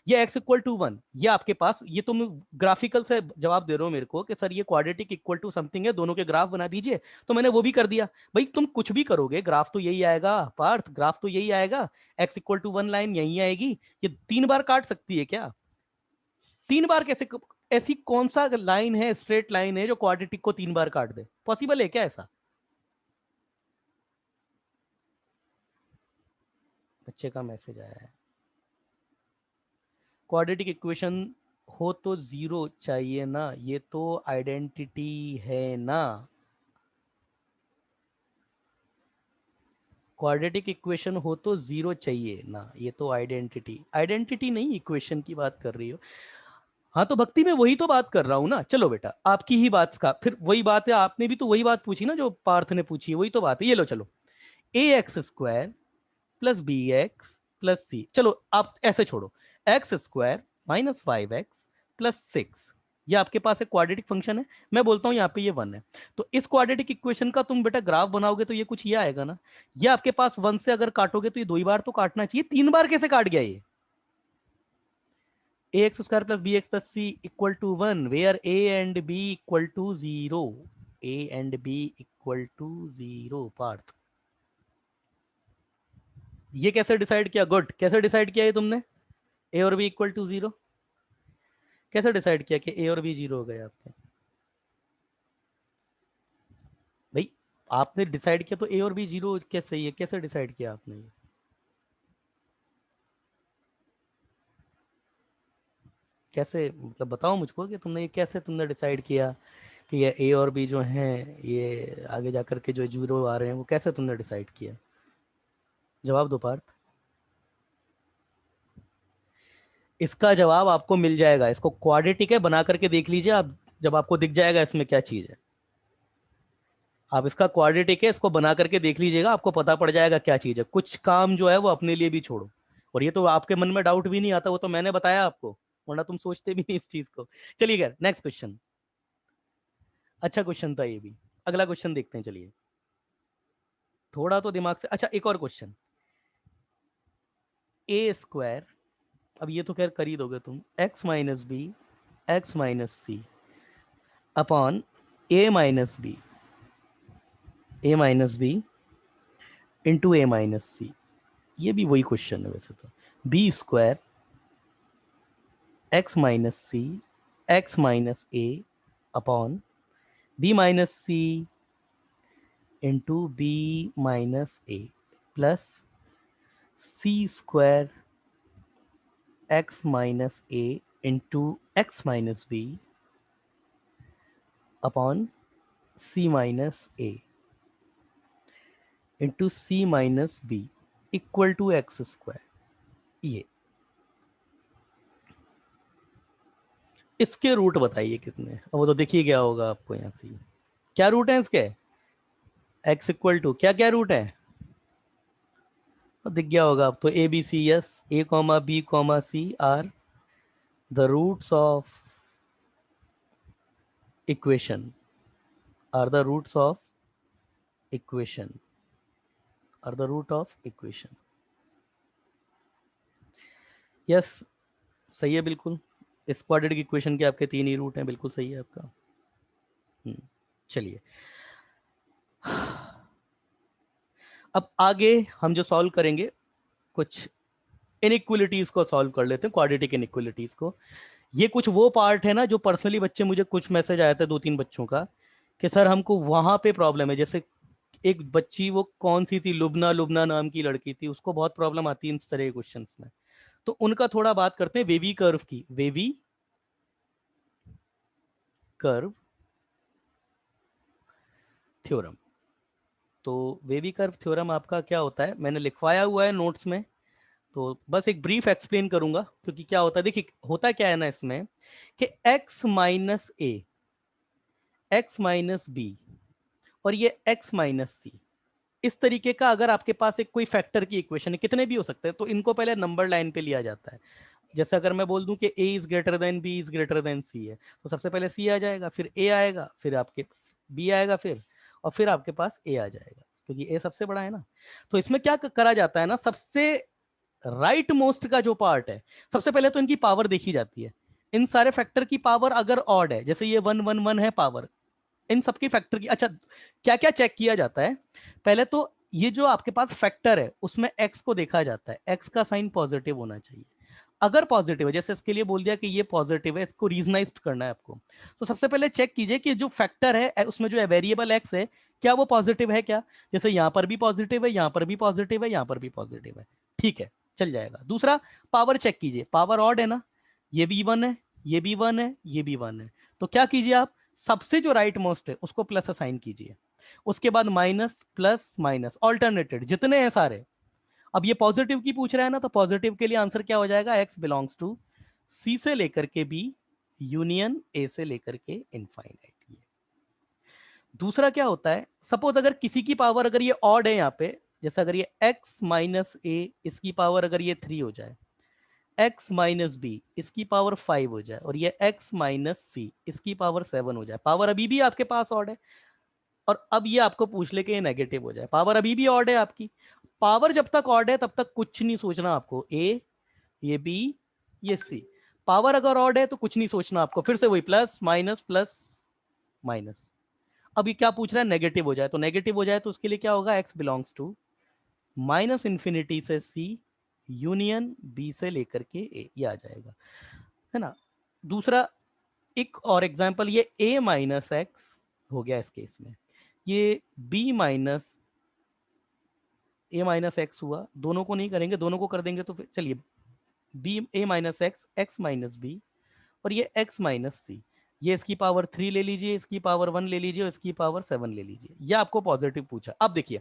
ये x इक्वल टू 1, ये आपके पास, ये तुम ग्राफिकल से जवाब दे रहे हो मेरे को कि सर ये क्वाड्रेटिक इक्वल टू समथिंग है, दोनों के ग्राफ बना दीजिए, तो मैंने वो भी कर दिया। भाई तुम कुछ भी करोगे ग्राफ तो यही आएगा पार्थ, ग्राफ तो यही आएगा, x इक्वल टू 1 लाइन यही आएगी, ये 3 बार काट सकती है क्या, 3 बार कैसे, ऐसी कौन सा लाइन है, स्ट्रेट लाइन है जो क्वाड्रेटिक को 3 बार काट दे, पॉसिबल है क्या ऐसा। बच्चे का मैसेज आया है, क्वाड्रेटिक इक्वेशन हो तो 0 चाहिए ना, ये तो आइडेंटिटी है ना, क्वाड्रेटिक इक्वेशन हो तो 0 चाहिए ना, ये तो आइडेंटिटी, आइडेंटिटी नहीं इक्वेशन की बात कर रही हो। हाँ तो भक्ति में वही तो बात कर रहा हूँ ना, चलो बेटा आपकी ही बात का फिर वही बात है, आपने भी तो वही बात पूछी ना जो पार्थ ने पूछी, वही तो बात है, ये लो चलो, ax² plus b x plus c, चलो आप ऐसे छोड़ो, x² माइनस 5x प्लस 6, ये आपके पास एक क्वाड्रेटिक फंक्शन है, मैं बोलता हूँ यहाँ पे ये 1 है, तो इस क्वाड्रेटिक इक्वेशन का तुम बेटा ग्राफ बनाओगे तो ये कुछ ये आएगा ना, ये आपके पास 1 से अगर काटोगे तो ये 2 ही बार तो काटना चाहिए, 3 बार कैसे काट गया ये, ax² plus b x plus c equal to 1 where a and b equal to 0, a and b equal to 0 Parth, ये कैसे डिसाइड किया? गुड, कैसे डिसाइड किया ये तुमने? ए और बी इक्वल टू 0 कैसे डिसाइड किया कि ए और बी 0 हो गए आपके? भाई आपने डिसाइड किया तो ए और बी 0 कैसे, ये कैसे डिसाइड किया आपने? ये कैसे, मतलब बताओ मुझको कि तुमने ये कैसे तुमने डिसाइड किया कि ये ए और बी जो हैं ये आगे जाकर के जो 0 आ रहे हैं वो कैसे तुमने डिसाइड किया? जवाब दो पार्थ। इसका जवाब आपको मिल जाएगा, इसको क्वाड्रेटिक है, बना करके देख लीजिए आप, जब आपको दिख जाएगा इसमें क्या चीज है। आप इसका क्वाड्रेटिक है, इसको बना करके देख लीजिएगा, आपको पता पड़ जाएगा क्या चीज है। कुछ काम जो है वो अपने लिए भी छोड़ो, और ये तो आपके मन में डाउट भी नहीं आता, वो तो मैंने बताया आपको, वरना तुम सोचते भी नहीं इस चीज को। चलिए नेक्स्ट क्वेश्चन। अच्छा क्वेश्चन था ये भी। अगला क्वेश्चन देखते हैं, चलिए थोड़ा तो दिमाग से। अच्छा एक और क्वेश्चन, ए स्क्वायर, अब ये तो खैर कर ही दोगे तुम, x minus b x minus c upon a minus b a minus b into a minus c. ये भी वही क्वेश्चन है वैसे तो। B square x minus c x minus a upon b minus c into b minus a plus c square x minus a into x minus b upon c minus a into c minus b equal to x square. ये इसके root बताइए कितने? अब वो तो देखिए क्या होगा आपको यहाँ से। क्या रूट है इसके? एक्स इक्वल टू क्या क्या रूट है? तो दिख गया होगा अब तो, a b c, yes, a comma b comma c are the roots of equation, are the roots of equation, are the root of equation. Yes सही है बिल्कुल, इस क्वाड्रेटिक इक्वेशन के आपके 3 ही रूट हैं, बिल्कुल सही है आपका। चलिए अब आगे हम जो सॉल्व करेंगे, कुछ इनइक्वलिटीज को सॉल्व कर लेते हैं, क्वाड्रेटिक इनइक्वलिटीज को। ये कुछ वो पार्ट है ना जो पर्सनली बच्चे, मुझे कुछ मैसेज आया था 2-3 बच्चों का कि सर हमको वहां पे प्रॉब्लम है। जैसे एक बच्ची, वो कौन सी थी, लुबना, लुबना नाम की लड़की थी, उसको बहुत प्रॉब्लम आती है इन तरह के क्वेश्चंस में। तो उनका थोड़ा बात करते हैं वेवी कर्व की। Wavy curve theorem. तो वेवी कर्व थ्योरम आपका क्या होता है, मैंने लिखवाया हुआ है नोट्स में, तो बस एक ब्रीफ एक्सप्लेन करूंगा। क्योंकि क्या होता है, देखिए होता क्या है ना इसमें कि x माइनस ए, एक्स माइनस बी और ये x माइनस सी, इस तरीके का अगर आपके पास एक कोई फैक्टर की इक्वेशन है, कितने भी हो सकते हैं, तो इनको पहले नंबर लाइन पे लिया जाता है। जैसे अगर मैं बोल दूं कि a is greater than b is greater than c है, तो सबसे पहले c आ जाएगा, फिर a आएगा, फिर आपके b आएगा, फिर आपके पास a आ जाएगा, क्योंकि a सबसे बड़ा है ना। तो इसमें क्या करा जाता है ना, सबसे राइट मोस्ट का जो पार्ट है, सबसे पहले तो इनकी पावर देखी जाती है। इन सारे फैक्टर की पावर अगर ऑड है, जैसे ये 1 1 1 है पावर, इन सबकी फैक्टर की। अच्छा क्या क्या चेक किया जाता है? पहले तो ये जो आपके पास फैक्टर है उसमें x को देखा जाता है, x का साइन पॉजिटिव होना चाहिए। अगर पॉजिटिव है, जैसे इसके लिए बोल दिया कि ये पॉजिटिव है, इसको रीजनाइज करना है आपको, तो सबसे पहले चेक कीजिए कि जो फैक्टर है उसमें जो वेरिएबल x है, क्या वो पॉजिटिव है क्या? जैसे यहां पर भी पॉजिटिव है, यहां पर भी पॉजिटिव है, यहां पर भी पॉजिटिव है, ठीक है, चल जाएगा। दूसरा, पावर चेक कीजिए, पावर ऑड है ना, ये भी 1 है, ये भी 1 है, ये भी 1 है, तो क्या कीजिए आप, सबसे जो राइट मोस्ट है उसको प्लस असाइन कीजिए। उसके बाद माइनस प्लस माइनस ऑल्टरनेटेड जितने हैं सारे। अब ये पॉजिटिव की पूछ रहा है ना, तो पॉजिटिव के लिए आंसर क्या हो जाएगा, एक्स बिलोंग्स टू सी से लेकर के बी यूनियन ए से लेकर के इनफाइनाइट। दूसरा क्या होता है, सपोज अगर किसी की पावर अगर ये ऑड है यहाँ पे, जैसे अगर ये x माइनस ए, इसकी पावर अगर ये 3 हो जाए, x माइनस बी इसकी पावर 5 हो जाए, और ये x माइनस सी इसकी पावर 7 हो जाए, पावर अभी भी आपके पास ऑड है। और अब ये आपको पूछ ले कि ये नेगेटिव हो जाए, पावर अभी भी ऑड है आपकी। पावर जब तक ऑड है तब तक कुछ नहीं सोचना आपको, ए, ये बी, ये सी। पावर अगर ऑड है तो कुछ नहीं सोचना आपको, फिर से वही प्लस माइनस माइनस। अब ये क्या पूछ रहा है, नेगेटिव हो जाए, तो नेगेटिव हो जाए तो उसके लिए क्या होगा, x belongs to minus infinity से सी यूनियन बी से लेकर के ए, ये आ जाएगा, है ना। दूसरा एक और एग्जांपल, ये a माइनस एक्स हो गया इस केस में, ये b minus a minus x हुआ, दोनों को नहीं करेंगे, दोनों को कर देंगे तो फिर चलिए b a minus x, x minus b, और ये x माइनस सी, ये इसकी पावर 3 ले लीजिए, इसकी पावर 1 ले लीजिए और इसकी पावर 7 ले लीजिए। ये आपको पॉजिटिव पूछा। अब देखिए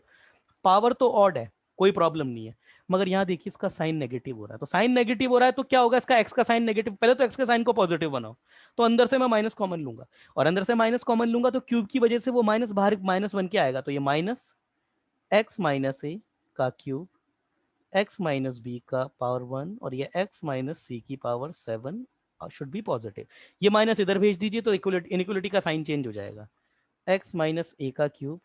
पावर तो ऑड है, कोई प्रॉब्लम नहीं है, मगर यहाँ देखिए इसका साइन नेगेटिव हो रहा है, तो साइन नेगेटिव हो रहा है तो क्या होगा, इसका एक्स का साइन नेगेटिव, पहले तो एक्स के साइन को पॉजिटिव बनाओ, तो अंदर से मैं माइनस कॉमन लूंगा, और अंदर से माइनस कॉमन लूंगा तो क्यूब की वजह से वो माइनस बाहर माइनस बन के आएगा, तो ये माइनस एक्स माइनस ए का क्यूब, एक्स माइनस बी का पावर 1 और ये एक्स माइनस सी की पावर 7 शुड बी पॉजिटिव। ये माइनस इधर भेज दीजिए तो इनइक्वलिटी का साइन चेंज हो जाएगा, एक्स माइनस ए का cube,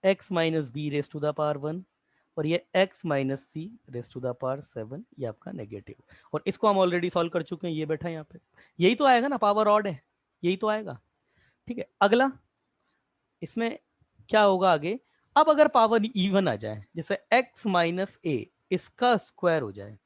x minus b raise to the power 1 और ये x minus c raise to the power 7, ये आपका नेगेटिव। और इसको हम ऑलरेडी सॉल्व कर चुके हैं, ये बैठा यहाँ पे, यही तो आएगा ना, पावर ऑड है, यही तो आएगा। ठीक है, अगला इसमें क्या होगा आगे, अब अगर पावर इवन आ जाए, जैसे x माइनस ए इसका स्क्वायर हो जाए,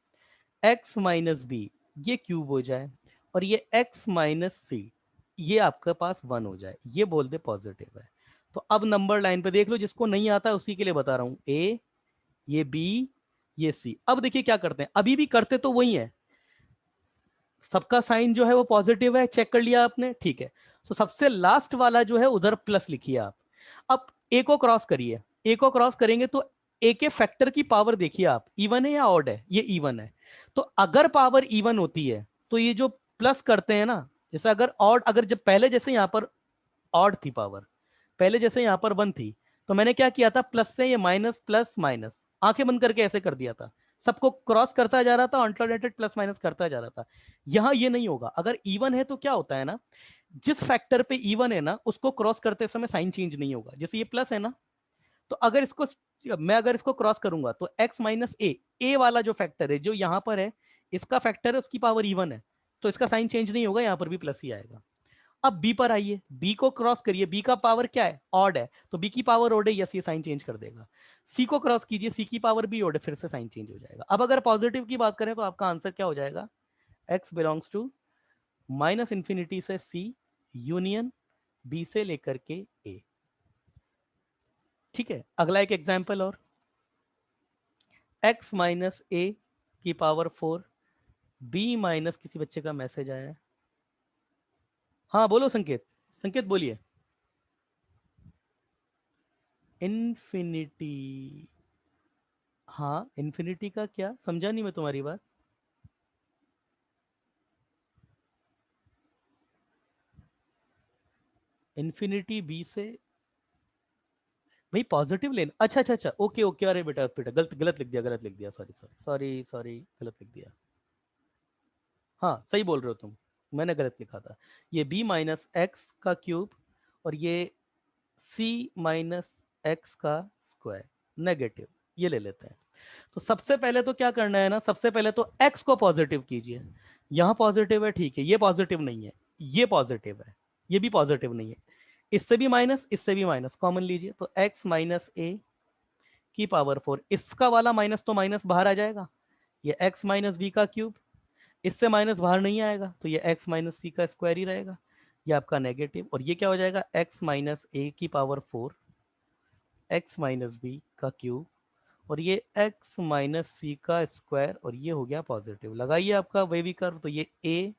x माइनस बी ये क्यूब हो जाए, और ये x माइनस सी ये आपके पास 1 हो जाए, ये बोल दे पॉजिटिव है। तो अब नंबर लाइन पे देख लो, जिसको नहीं आता है उसी के लिए बता रहा हूं, a, ये बी, ये सी। अब देखिए क्या करते हैं, अभी भी करते तो वही है, सबका साइन जो है वो पॉजिटिव है, चेक कर लिया आपने, ठीक है। तो सबसे लास्ट वाला जो है उधर प्लस लिखिए आप। अब ए को क्रॉस करिए, ए को क्रॉस करेंगे तो ए के फैक्टर की पावर देखिए आप, इवन है या ऑड है, ये इवन है। तो अगर पावर इवन होती है तो ये जो प्लस करते हैं ना, जैसे अगर ऑड, अगर जब पहले जैसे यहां पर ऑड थी पावर, पहले जैसे यहां पर 1 थी, तो मैंने क्या किया था, प्लस से ये माइनस प्लस माइनस, आंखें बंद करके ऐसे कर दिया था, सबको क्रॉस करता जा रहा था, अल्टरनेटेड प्लस माइनस करता जा रहा था। यहां ये नहीं होगा, अगर इवन है तो क्या होता है ना, जिस फैक्टर पे इवन है ना उसको क्रॉस करते समय साइन चेंज नहीं होगा। जैसे ये प्लस है ना, तो अगर इसको, मैं अगर इसको क्रॉस करूंगा तो x माइनस ए वाला जो फैक्टर है जो यहां पर है, इसका फैक्टर है, उसकी पावर इवन है, तो इसका साइन चेंज नहीं होगा, यहां पर भी प्लस ही आएगा। अब b पर आइए, b को क्रॉस करिए, b का पावर क्या है, ऑड है, तो b की पावर ऑड है, यस ये साइन चेंज कर देगा। c को क्रॉस कीजिए, c की पावर भी ऑड है, फिर से साइन चेंज हो जाएगा। अब अगर पॉजिटिव की बात करें तो आपका आंसर क्या हो जाएगा, x belongs to minus infinity से c यूनियन b से लेकर के a। ठीक है, अगला एक एग्जाम्पल और, x माइनस ए की पावर 4, b माइनस, किसी बच्चे का मैसेज आया है, हाँ बोलो संकेत, संकेत बोलिए। इन्फिनिटी, हाँ इन्फिनिटी का क्या, समझा नहीं मैं तुम्हारी बात। इन्फिनिटी बी से, भाई पॉजिटिव लेना, अच्छा अच्छा अच्छा, ओके ओके, अरे बेटा बेटा गलत गलत लिख दिया, गलत लिख दिया, सॉरी सॉरी सॉरी सॉरी, गलत लिख दिया। हाँ सही बोल रहे हो तुम, मैंने गलत लिखा था, ये b माइनस एक्स का क्यूब और ये c माइनस एक्स का स्क्वायर नेगेटिव, ये ले लेते हैं। तो सबसे पहले तो क्या करना है ना, सबसे पहले तो x को पॉजिटिव कीजिए, यहाँ पॉजिटिव है ठीक है, ये पॉजिटिव नहीं है, ये पॉजिटिव है, ये भी पॉजिटिव नहीं है, इससे भी माइनस, इससे भी माइनस, कॉमन लीजिए, तो x माइनस ए की पावर 4, इसका वाला माइनस तो माइनस बाहर आ जाएगा, ये x माइनस बी का क्यूब, इससे माइनस बाहर नहीं आएगा तो ये x माइनस सी का स्क्वायर ही रहेगा, ये आपका नेगेटिव, और ये क्या हो जाएगा, x माइनस ए की पावर 4, x माइनस बी का क्यूब, और ये x माइनस सी का स्क्वायर, और ये हो गया पॉजिटिव। लगाइए आपका वेवी कर्व, तो ये a,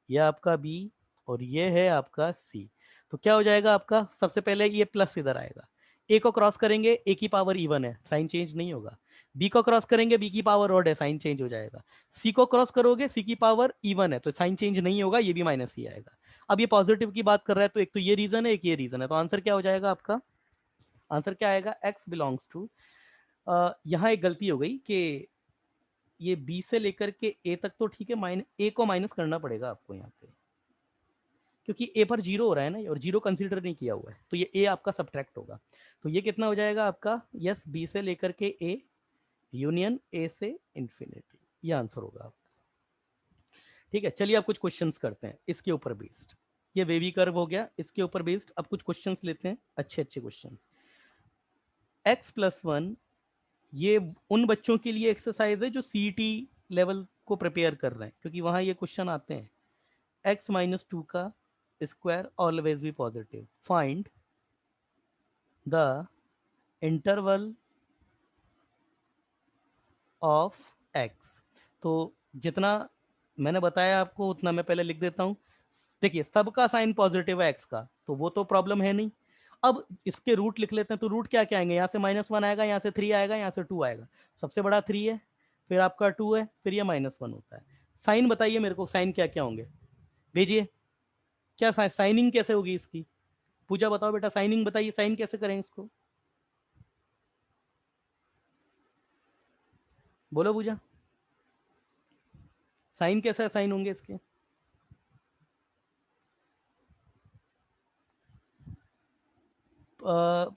ये आपका b, और ये है आपका c। तो क्या हो जाएगा आपका, सबसे पहले ये प्लस इधर आएगा, a को क्रॉस करेंगे, a की पावर इवन है, साइन चेंज नहीं होगा, b को क्रॉस करेंगे, b की पावर ऑड है, साइन चेंज हो जाएगा, c को क्रॉस करोगे, c की पावर इवन है, तो साइन चेंज नहीं होगा, ये भी माइनस ही आएगा। अब ये पॉजिटिव की बात कर रहा है, तो एक तो ये रीजन है, एक ये रीजन है, तो आंसर क्या हो जाएगा आपका, आंसर क्या आएगा, x बिलोंग्स टू, यहाँ एक गलती हो गई कि ये b से लेकर के a तक तो ठीक है, a को माइनस करना पड़ेगा आपको यहाँ पे, क्योंकि a पर जीरो हो रहा है ना, और जीरो कंसीडर नहीं किया हुआ है, तो ये a आपका सब्ट्रैक्ट होगा, तो ये कितना हो जाएगा आपका, यस b से लेकर के a यूनियन a से इंफिनिटी, ये आंसर होगा आपका। ठीक है, चलिए अब कुछ क्वेश्चंस करते हैं इसके ऊपर बेस्ड, ये वेवी कर्व हो गया, इसके ऊपर बेस्ड अब कुछ क्वेश्चंस लेते हैं, अच्छे अच्छे क्वेश्चंस। x+1 ये उन बच्चों के लिए एक्सरसाइज है जो सीईटी लेवल को प्रिपेयर कर रहे हैं, क्योंकि वहां ये क्वेश्चन आते हैं। x-2 का square always be positive, find the interval of x। तो जितना मैंने बताया आपको उतना मैं पहले लिख देता हूं। देखिए सबका साइन पॉजिटिव है x का, तो वो तो प्रॉब्लम है नहीं। अब इसके रूट लिख लेते हैं, तो रूट क्या क्या आएंगे, यहाँ से -1 आएगा, यहाँ से 3 आएगा, यहाँ से 2 आएगा। सबसे बड़ा 3 है, फिर आपका 2 है, फिर ये -1 होता है। साइन बताइए मेरे को, साइन क्या क्या होंगे, भेजिए। क्या साइनिंग कैसे होगी इसकी, पूजा बताओ बेटा, साइनिंग बताइए, साइन कैसे करें इसको, बोलो पूजा, साइन कैसे साइन होंगे इसके।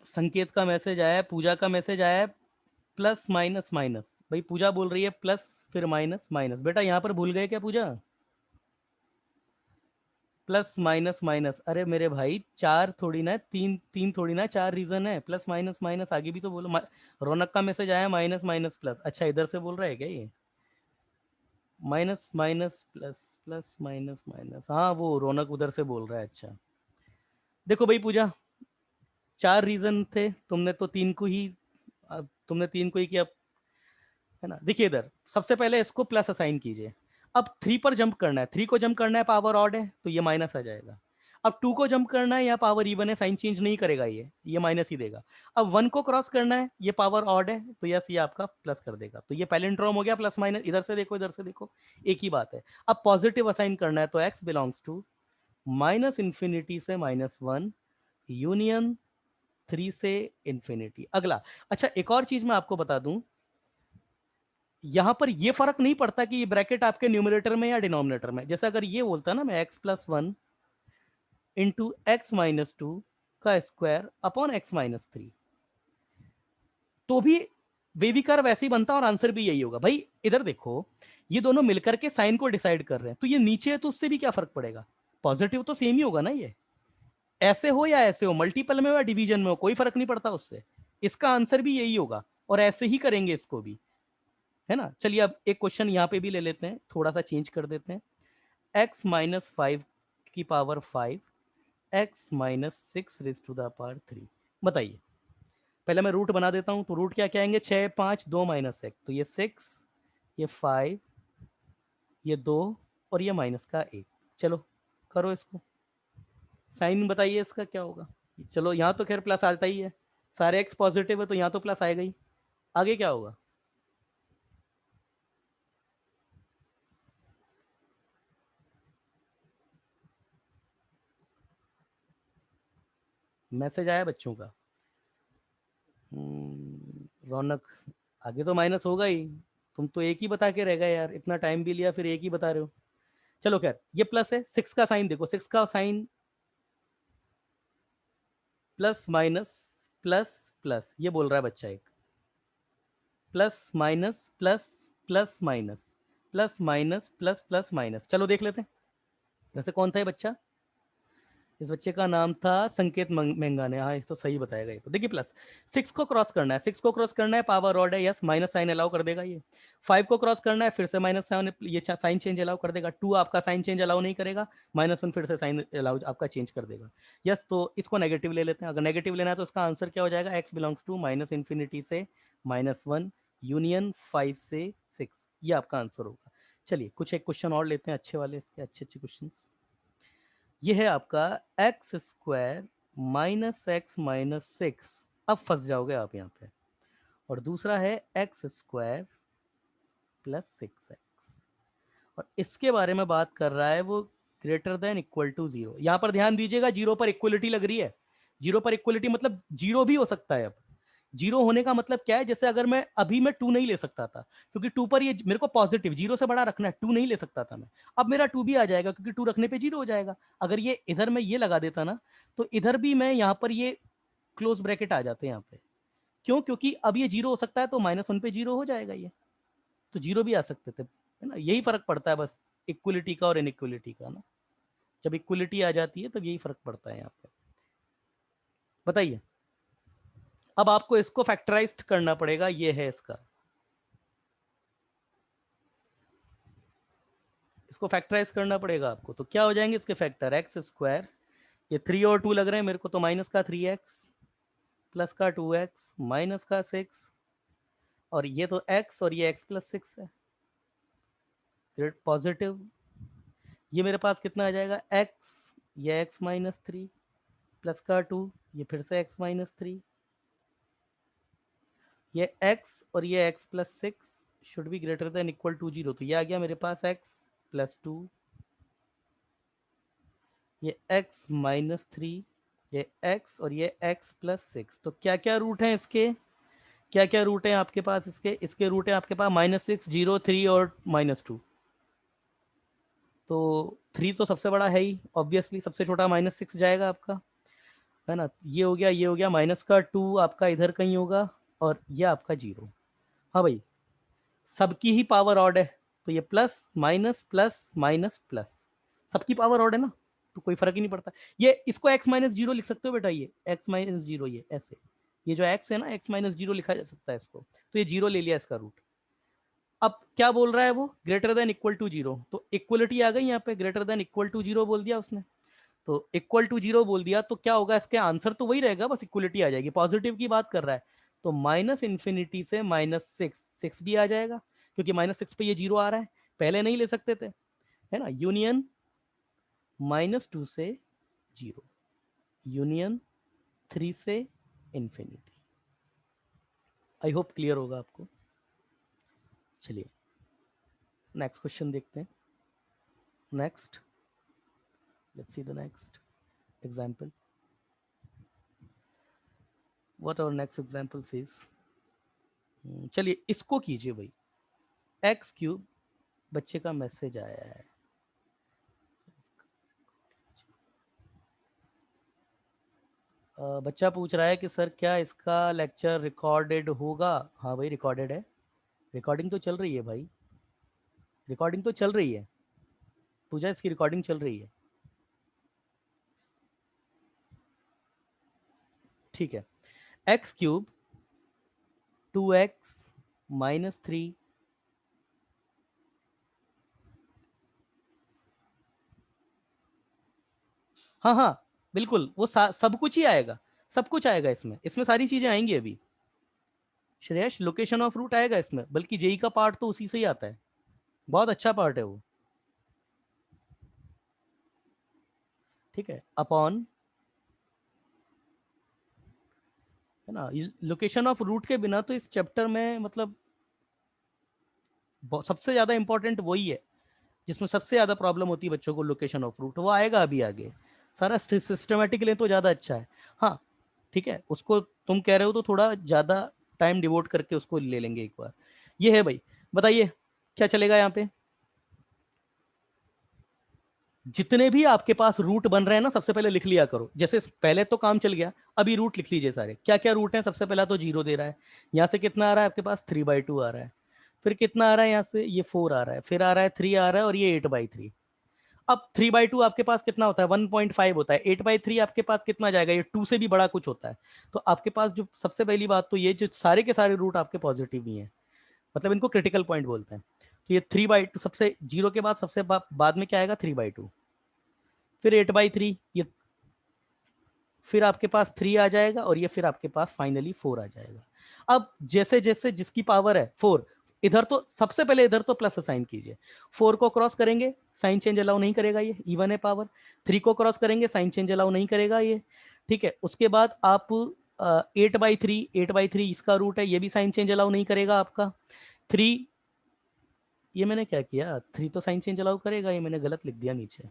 संकेत का मैसेज आया है, पूजा का मैसेज आया है, प्लस माइनस माइनस। भाई पूजा बोल रही है प्लस फिर माइनस माइनस, बेटा यहाँ पर भूल गए क्या पूजा, प्लस माइनस माइनस। अरे मेरे भाई चार थोड़ी ना, तीन तीन थोड़ी ना, चार रीजन है, प्लस माइनस माइनस आगे भी तो बोलो। रौनक का मैसेज आया माइनस माइनस प्लस, अच्छा इधर से बोल रहा है क्या ये, minus minus plus, plus minus minus, हाँ वो रौनक उधर से बोल रहा है। अच्छा देखो भाई पूजा, चार रीजन थे, तुमने तो तीन को ही, तुमने तीन को ही किया है ना। देखिए इधर सबसे पहले इसको प्लस असाइन कीजिए। अब 3 पर जंप करना है, 3 को जंप करना है, पावर ऑड है तो ये माइनस आ जाएगा। अब 2 को जंप करना है, यहाँ पावर इवन है, साइन चेंज नहीं करेगा, ये माइनस ही देगा। अब 1 को क्रॉस करना है, ये पावर ऑड है तो यस ये आपका प्लस कर देगा, तो ये पैलिंड्रोम हो गया प्लस माइनस। इधर से देखो इधर से देखो, एक ही बात है। अब पॉजिटिव असाइन करना है तो x बिलोंग्स टू -इंफिनिटी से -1 यूनियन 3 से इंफिनिटी। अगला, अच्छा एक और चीज मैं आपको बता दूं, यहां पर ये फर्क नहीं पड़ता कि ये ब्रैकेट आपके न्यूमरेटर में या डिनोमिनेटर में। जैसे अगर ये बोलता ना मैं x+1 इंटू x-2 का स्क्वायर अपॉन x-3, तो भी बेबी कर्व वैसे ही बनता और आंसर भी यही होगा। भाई इधर देखो, ये दोनों मिलकर के साइन को डिसाइड कर रहे हैं, तो ये नीचे है तो उससे भी क्या फर्क पड़ेगा, पॉजिटिव तो सेम ही होगा ना। ये ऐसे हो या ऐसे हो, मल्टीपल में हो या डिवीजन में हो, कोई फर्क नहीं पड़ता उससे, इसका आंसर भी यही होगा। और ऐसे ही करेंगे इसको भी, है ना। चलिए अब एक क्वेश्चन यहाँ पे भी ले लेते हैं, थोड़ा सा चेंज कर देते हैं। x-5 की पावर 5 x-6 बताइए। पहले मैं रूट बना देता हूं, तो रूट क्या क्या आएंगे, 6 5 2 -1, तो ये 6, ये 5, ये 2 और ये माइनस का 1। चलो करो इसको, साइन बताइए इसका क्या होगा। चलो यहाँ तो खैर प्लस आता ही है, सारे x पॉजिटिव है तो यहाँ तो प्लस आएगा ही। आगे क्या होगा, मैसेज आया बच्चों का। रौनक, आगे तो माइनस होगा ही, तुम तो एक ही बता के रह गए यार, इतना टाइम भी लिया फिर एक ही बता रहे हो। चलो खैर ये प्लस है, 6 का साइन देखो, 6 का sign plus minus plus plus, ये बोल रहा है बच्चा एक, plus minus plus plus minus plus minus plus plus minus. चलो देख लेते हैं, वैसे कौन था ये बच्चा, इस बच्चे का नाम था संकेत मेंगाने, हाँ ये तो सही बताएगा। ये तो देखिए प्लस 6 को क्रॉस करना है, 6 को क्रॉस करना है, पावर ऑड है, यस माइनस साइन अलाउ कर देगा। ये 5 को क्रॉस करना है, फिर से माइनस साइन, ये साइन चेंज अलाउ कर देगा। 2 आपका साइन चेंज अलाउ नहीं करेगा, -1 फिर से साइन अलाउ आपका चेंज कर देगा। यस तो इसको नेगेटिव ले लेते हैं, अगर नेगेटिव लेना है तो इसका आंसर क्या हो जाएगा, एक्स बिलोंग्स टू -इंफिनिटी से -1 यूनियन 5 से 6, ये आपका आंसर होगा। चलिए कुछ एक क्वेश्चन और लेते हैं अच्छे वाले, इसके अच्छे अच्छे क्वेश्चन। ये है आपका x² -x-6, अब फंस जाओगे आप यहाँ पे। और दूसरा है x² +6x, और इसके बारे में बात कर रहा है वो ग्रेटर देन इक्वल टू 0। यहाँ पर ध्यान दीजिएगा, 0 पर इक्वलिटी लग रही है, 0 पर इक्वलिटी मतलब 0 भी हो सकता है। अब 0 होने का मतलब क्या है, जैसे अगर मैं अभी मैं 2 नहीं ले सकता था, क्योंकि 2 पर ये मेरे को पॉजिटिव 0 से बड़ा रखना है, 2 नहीं ले सकता था मैं, अब मेरा 2 भी आ जाएगा क्योंकि 2 रखने पे 0 हो जाएगा। अगर ये इधर मैं ये लगा देता ना, तो इधर भी मैं यहाँ पर ये क्लोज ब्रैकेट आ जाते हैं यहाँ पे, क्यों, क्योंकि अब ये 0 हो सकता है तो -1 पे 0 हो जाएगा ये, तो 0 भी आ सकते थे, है ना। यही फर्क पड़ता है बस इक्वलिटी का और इनइक्वलिटी का ना, जब इक्वलिटी आ जाती है तब यही फर्क पड़ता है यहाँ पे। बताइए अब आपको इसको फैक्टराइज करना पड़ेगा, ये है इसका, इसको फैक्टराइज करना पड़ेगा आपको। तो क्या हो जाएंगे इसके फैक्टर, एक्स स्क्वायर, ये 3 और 2 लग रहे हैं मेरे को, तो माइनस का 3x प्लस का 2x माइनस का 6, और ये तो x और ये x प्लस 6 है, फिर पॉजिटिव, ये मेरे पास कितना आ जाएगा x, ये x माइनस 3 प्लस का 2, ये फिर से x माइनस 3, ये x और ये x plus 6 should be greater than equal to 0, तो ये आ गया मेरे पास x प्लस 2, ये x माइनस 3, ये x और ये x प्लस 6। तो क्या क्या रूट हैं इसके, क्या क्या रूट हैं आपके पास इसके, इसके रूट है आपके पास -6, 0, 3 और -2। तो 3 तो सबसे बड़ा है ही ऑब्वियसली, सबसे छोटा -6 जाएगा आपका, है ना। ये हो गया, ये हो गया, माइनस का 2 आपका इधर कहीं होगा, और ये आपका 0। हाँ भाई, सबकी ही पावर ऑड है, तो ये plus minus plus minus plus, सबकी पावर ऑड है ना, तो कोई फर्क ही नहीं पड़ता। ये इसको x माइनस 0 लिख सकते हो बेटा, ये x माइनस 0, ये ऐसे, ये जो x है ना, x माइनस 0 लिखा जा सकता है इसको, तो ये 0 ले लिया इसका रूट। अब क्या बोल रहा है वो, ग्रेटर देन इक्वल टू 0, तो इक्वलिटी आ गई यहाँ पे, ग्रेटर देन इक्वल टू 0 बोल दिया उसने, तो इक्वल टू 0 बोल दिया, तो क्या होगा, इसके आंसर तो वही रहेगा, बस इक्वलिटी आ जाएगी, पॉजिटिव की बात कर रहा है, तो माइनस इन्फिनिटी से -6 भी आ जाएगा, क्योंकि -6 पे ये 0 आ रहा है, पहले नहीं ले सकते थे, है ना। यूनियन -2 से 0, यूनियन 3 से इन्फिनिटी। आई होप क्लियर होगा आपको। चलिए नेक्स्ट क्वेश्चन देखते हैं। Next, let's see the next example. What our next example says, चलिए इसको कीजिए भाई, x3, बच्चे का मैसेज आया है, बच्चा पूछ रहा है कि सर क्या इसका लेक्चर रिकॉर्डेड होगा। हाँ भाई रिकॉर्डेड है, रिकॉर्डिंग तो चल रही है भाई, रिकॉर्डिंग तो चल रही है, पूजा इसकी रिकॉर्डिंग चल रही है, ठीक है। x3 2x -3 हाँ हाँ बिल्कुल, वो सब कुछ ही आएगा, सब कुछ आएगा इसमें, इसमें सारी चीजें आएंगी अभी। श्रेयस लोकेशन ऑफ रूट आएगा इसमें, बल्कि जेई का पार्ट तो उसी से ही आता है, बहुत अच्छा पार्ट है वो, ठीक है। अपॉन, है ना, लोकेशन ऑफ रूट के बिना तो इस चैप्टर में मतलब सबसे ज्यादा इंपॉर्टेंट वही है, जिसमें सबसे ज्यादा प्रॉब्लम होती है बच्चों को, लोकेशन ऑफ रूट, वो आएगा अभी आगे, सारा सिस्टमेटिकली तो ज्यादा अच्छा है। हाँ ठीक है, उसको तुम कह रहे हो तो थोड़ा ज्यादा टाइम डिवोट करके उसको ले लेंगे एक बार। ये है भाई, बताइए क्या चलेगा यहाँ पे। जितने भी आपके पास रूट बन रहे हैं ना, सबसे पहले लिख लिया करो, जैसे पहले तो काम चल गया, अभी रूट लिख लीजिए सारे, क्या क्या रूट हैं। सबसे पहला तो 0 दे रहा है, यहाँ से कितना आ रहा है आपके पास 3/2 आ रहा है, फिर कितना आ रहा है यहाँ से, ये 4 आ रहा है, फिर आ रहा है 3 आ रहा है, और ये 8/3। अब 3/2 आपके पास कितना होता है, 1.5 होता है, 8/3 आपके पास कितना जाएगा, ये 2 से भी बड़ा कुछ होता है। तो आपके पास जो सबसे पहली बात तो ये, जो सारे के सारे रूट आपके पॉजिटिव ही हैं, मतलब इनको क्रिटिकल पॉइंट बोलते हैं। तो ये 3/2 सबसे, 0 के बाद सबसे बाद में क्या आएगा 3/2, फिर 8/3, ये फिर आपके पास 3 आ जाएगा, और ये फिर आपके पास फाइनली 4 आ जाएगा। अब जैसे जैसे जिसकी पावर है 4, इधर तो सबसे पहले इधर तो प्लस साइन कीजिए, 4 को क्रॉस करेंगे साइन चेंज अलाउ नहीं करेगा, ये इवन है पावर, 3 को क्रॉस करेंगे साइन चेंज अलाउ नहीं करेगा ये, ठीक है। उसके बाद आप 8/3 इसका रूट है, ये भी साइन चेंज अलाउ नहीं करेगा आपका। 3, ये मैंने क्या किया, 3 तो साइन चेंज अलाउ करेगा, ये मैंने गलत लिख दिया नीचे,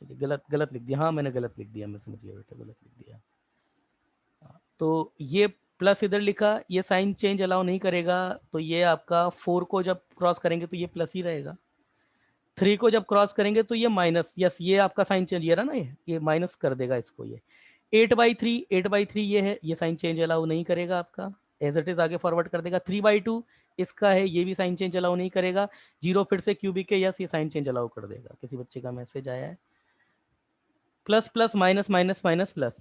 चलिए गलत गलत लिख दिया, हाँ मैंने गलत लिख दिया, मैं समझ गया बेटा, गलत लिख दिया। तो ये प्लस इधर लिखा, ये साइन चेंज अलाउ नहीं करेगा, तो ये आपका 4 को जब क्रॉस करेंगे तो ये प्लस ही रहेगा, 3 को जब क्रॉस करेंगे तो ये माइनस, यस ये आपका साइन चेंज, ये रहा ना, ये माइनस कर देगा इसको, ये 8/3 ये है, ये साइन चेंज अलाउ नहीं करेगा आपका, एज इट इज आगे फॉरवर्ड कर देगा। 3/2 इसका है, ये भी साइन चेंज अलाउ नहीं करेगा, 0 फिर से क्यूबिक है, यस ये साइन चेंज अलाउ कर देगा। किसी बच्चे का मैसेज आया है, plus plus minus minus minus plus,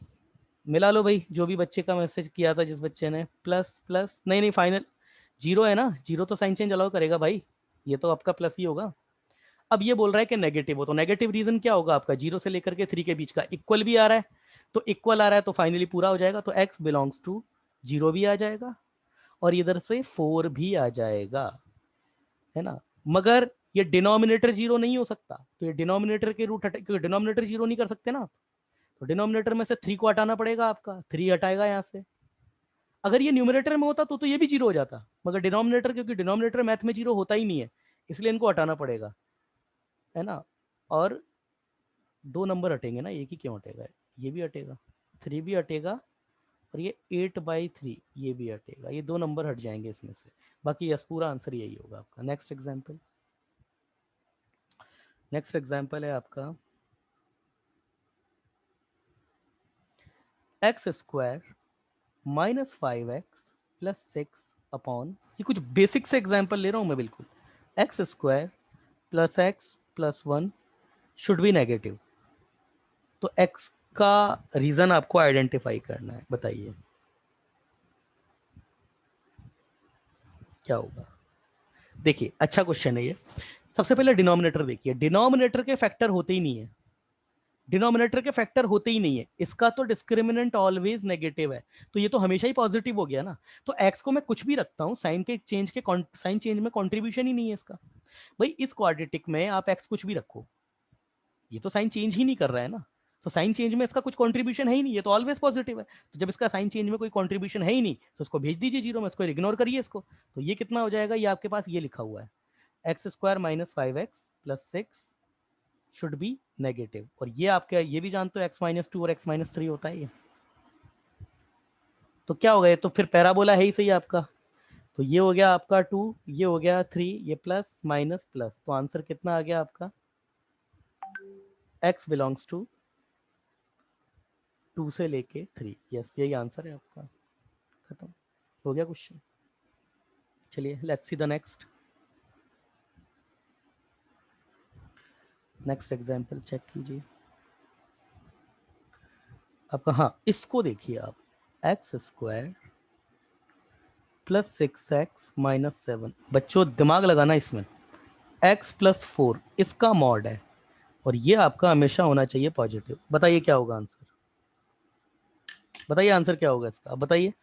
मिला लो भाई, जो भी बच्चे का मैसेज किया था, जिस बच्चे ने प्लस प्लस, नहीं नहीं फाइनल जीरो है ना, जीरो तो साइन चेंज अलाउ करेगा भाई, ये तो आपका प्लस ही होगा। अब ये बोल रहा है कि नेगेटिव हो, तो नेगेटिव रीजन क्या होगा आपका, जीरो से लेकर के थ्री के बीच का इक्वल भी आ रहा है, तो इक्वल आ रहा है तो फाइनली पूरा हो जाएगा, तो एक्स बिलोंग्स टू जीरो भी आ जाएगा और इधर से फोर भी आ जाएगा, है ना। मगर ये डिनोमिनेटर जीरो नहीं हो सकता, तो ये डिनोमिनेटर के रूट हटे, क्योंकि डिनोमिनेटर जीरो नहीं कर सकते ना आप, तो डिनोमिनेटर में से थ्री को हटाना पड़ेगा, आपका थ्री हटाएगा यहाँ से। अगर ये न्यूमिनेटर में होता तो ये भी जीरो हो जाता, मगर डिनोमिनेटर, क्योंकि डिनोमिनेटर मैथ में जीरो होता ही नहीं है, इसलिए इनको हटाना पड़ेगा, है ना। और दो नंबर हटेंगे ना, एक ही क्यों हटेगा, ये भी हटेगा, थ्री भी हटेगा, और ये 8/3 ये भी हटेगा, ये दो नंबर हट जाएंगे इसमें से। बाकी यस, पूरा आंसर यही होगा आपका। नेक्स्ट एग्जाम्पल, नेक्स्ट एग्जाम्पल है आपका x square -5x plus 6 upon, ये कुछ बेसिक से एग्जाम्पल ले रहा हूं मैं बिल्कुल, x square plus x plus 1 should B negative, तो एक्स का रीजन आपको आइडेंटिफाई करना है, बताइए क्या होगा। देखिए अच्छा क्वेश्चन है ये। सबसे पहले डिनोमिनेटर देखिए, डिनोमिनेटर के फैक्टर होते ही नहीं है, डिनोमिनेटर के फैक्टर होते ही नहीं है, इसका तो डिस्क्रिमिनेंट ऑलवेज नेगेटिव है, तो ये तो हमेशा ही पॉजिटिव हो गया ना। तो एक्स को मैं कुछ भी रखता हूं, साइन के चेंज के साइन चेंज में कंट्रीब्यूशन ही नहीं है इसका। भाई इस क्वाड्रेटिक में आप एक्स कुछ भी रखो, ये तो साइन चेंज ही नहीं कर रहा है ना, तो साइन चेंज में इसका कुछ कंट्रीब्यूशन है ही नहीं, ये तो ऑलवेज पॉजिटिव है। तो जब इसका साइन चेंज में कोई कंट्रीब्यूशन है ही नहीं, तो इसको भेज दीजिए जीरो में, इसको इग्नोर करिए इसको। तो ये कितना हो जाएगा, ये आपके पास ये लिखा हुआ है, x square -5x plus 6 should B negative, और ये आपका ये भी जानते हो x-2 और x-3 होता है ये। तो क्या हो गया, ये तो फिर पैराबोला है ही सही आपका। तो ये हो गया आपका 2, ये हो गया 3, ये प्लस माइनस प्लस, तो आंसर कितना आ गया आपका, x बिलोंग्स टू 2 से लेके 3, यस यही आंसर है आपका। खत्म हो गया क्वेश्चन। चलिए let's see the next, next example check कीजिए आपका। हाँ इसको देखिए आप, एक्स स्क्वायर प्लस 6x-7, बच्चों दिमाग लगाना इसमें, x प्लस 4 इसका मॉड है, और ये आपका हमेशा होना चाहिए पॉजिटिव। बताइए क्या होगा आंसर, बताइए आंसर क्या होगा इसका, बताइए।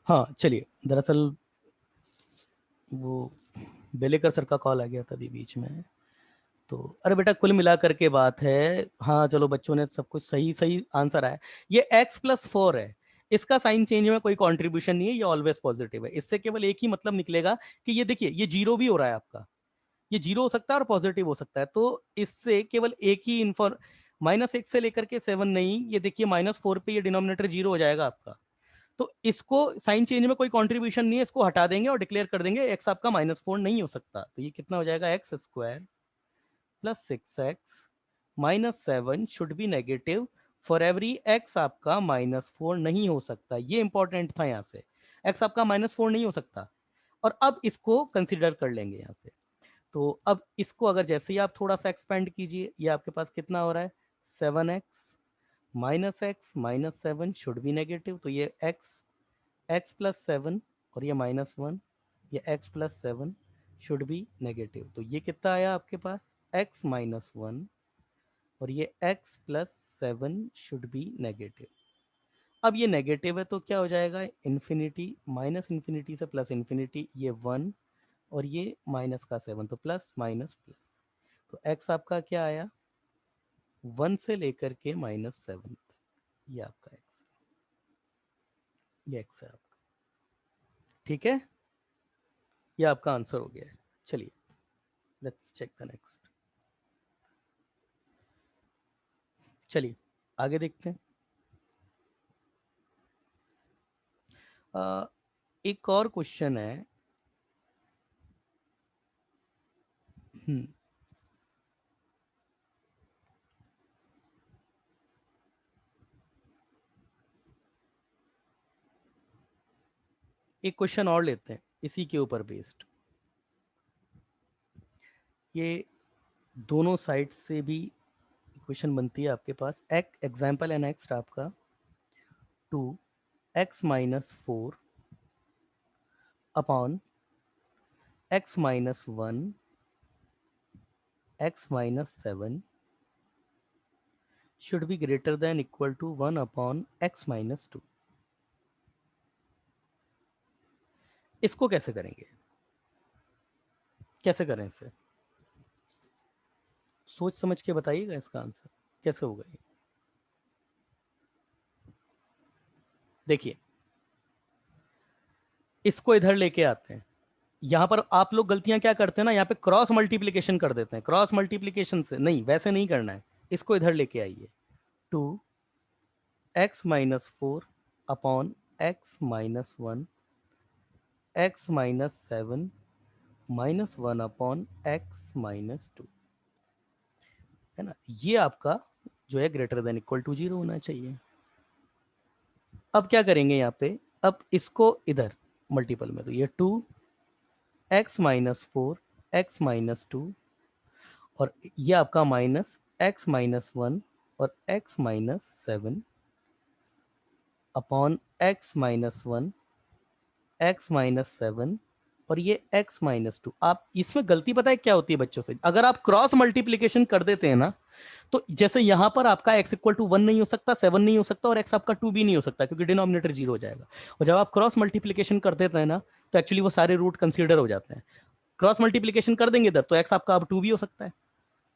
हाँ चलिए, दरअसल वो बेलेकर सर का कॉल आ गया था अभी बीच में। तो अरे बेटा कुल मिला करके बात है, हाँ चलो बच्चों ने सब कुछ सही सही आंसर आया। ये x+4 है, इसका साइन चेंज में कोई कंट्रीब्यूशन नहीं है, ये ऑलवेज पॉजिटिव है। इससे केवल एक ही मतलब निकलेगा कि ये देखिए ये जीरो भी हो रहा है आपका, ये जीरो हो सकता है और पॉजिटिव हो सकता है। तो इससे केवल एक ही इन्फॉर -1 से लेकर के 7 नहीं, ये देखिए -4 पे ये डिनोमिनेटर जीरो हो जाएगा आपका। तो इसको साइन चेंज में कोई कंट्रीब्यूशन नहीं है, इसको हटा देंगे और डिक्लेयर कर देंगे एक्स आपका -4 नहीं हो सकता। तो ये कितना हो जाएगा, x² + 6x -7 should be negative for every x आपका -4 नहीं हो सकता। ये इंपॉर्टेंट था, यहाँ से x आपका -4 नहीं हो सकता। और अब इसको कंसिडर कर लेंगे यहाँ से। तो अब इसको अगर जैसे ही आप थोड़ा सा एक्सपेंड कीजिए, ये आपके पास कितना हो रहा है, 7x -7 शुड बी नेगेटिव। तो ये x+7 और ये -1, ये x+7 शुड बी नेगेटिव। तो ये कितना आया आपके पास, x-1 और ये x+7 शुड बी नेगेटिव। अब ये नेगेटिव है तो क्या हो जाएगा, इन्फिनिटी -इन्फिनिटी से +इन्फिनिटी, ये 1 और ये -7, तो प्लस माइनस प्लस। तो x आपका क्या आया, 1 से लेकर के -7 तक, ये आपका x, ये x है आपका। ठीक है, ये आपका आंसर हो गया है। चलिए लेट्स चेक द नेक्स्ट। चलिए आगे देखते हैं। एक और क्वेश्चन है। एक क्वेश्चन और लेते हैं इसी के ऊपर बेस्ड। ये दोनों साइड से भी क्वेश्चन बनती है आपके पास। एग्जाम्पल है नेक्स्ट आपका 2x-4 upon x-1 x-7 should be greater than equal to 1 upon x-2। इसको कैसे करेंगे, कैसे करें इसे, सोच समझ के बताइएगा इसका आंसर कैसे होगा ये। देखिए इसको इधर लेके आते हैं। यहां पर आप लोग गलतियां क्या करते हैं ना, यहाँ पे क्रॉस मल्टीप्लीकेशन कर देते हैं। क्रॉस मल्टीप्लीकेशन से नहीं, वैसे नहीं करना है। इसको इधर लेके आइए, 2x-4 upon x-1 x-7 -1 upon x-2, है ना। ये आपका जो है ग्रेटर देन इक्वल टू 0 होना चाहिए। अब क्या करेंगे यहाँ पे, अब इसको इधर मल्टीपल में, तो ये 2x-4 x-2 और ये आपका -x-1 और x-7 अपॉन x-1 x-7 और ये x-2। आप इसमें गलती पता है क्या होती है बच्चों से, अगर आप क्रॉस मल्टीप्लीकेशन कर देते हैं ना, तो जैसे यहां पर आपका x=1 नहीं हो सकता, 7 नहीं हो सकता और x आपका 2 भी नहीं हो सकता, क्योंकि डिनोमिनेटर 0 हो जाएगा। और जब आप क्रॉस मल्टीप्लीकेशन कर देते हैं ना, तो एक्चुअली वो सारे रूट कंसीडर हो जाते हैं। क्रॉस मल्टीप्लीकेशन कर देंगे इधर तो x आपका अब 2 भी हो सकता है,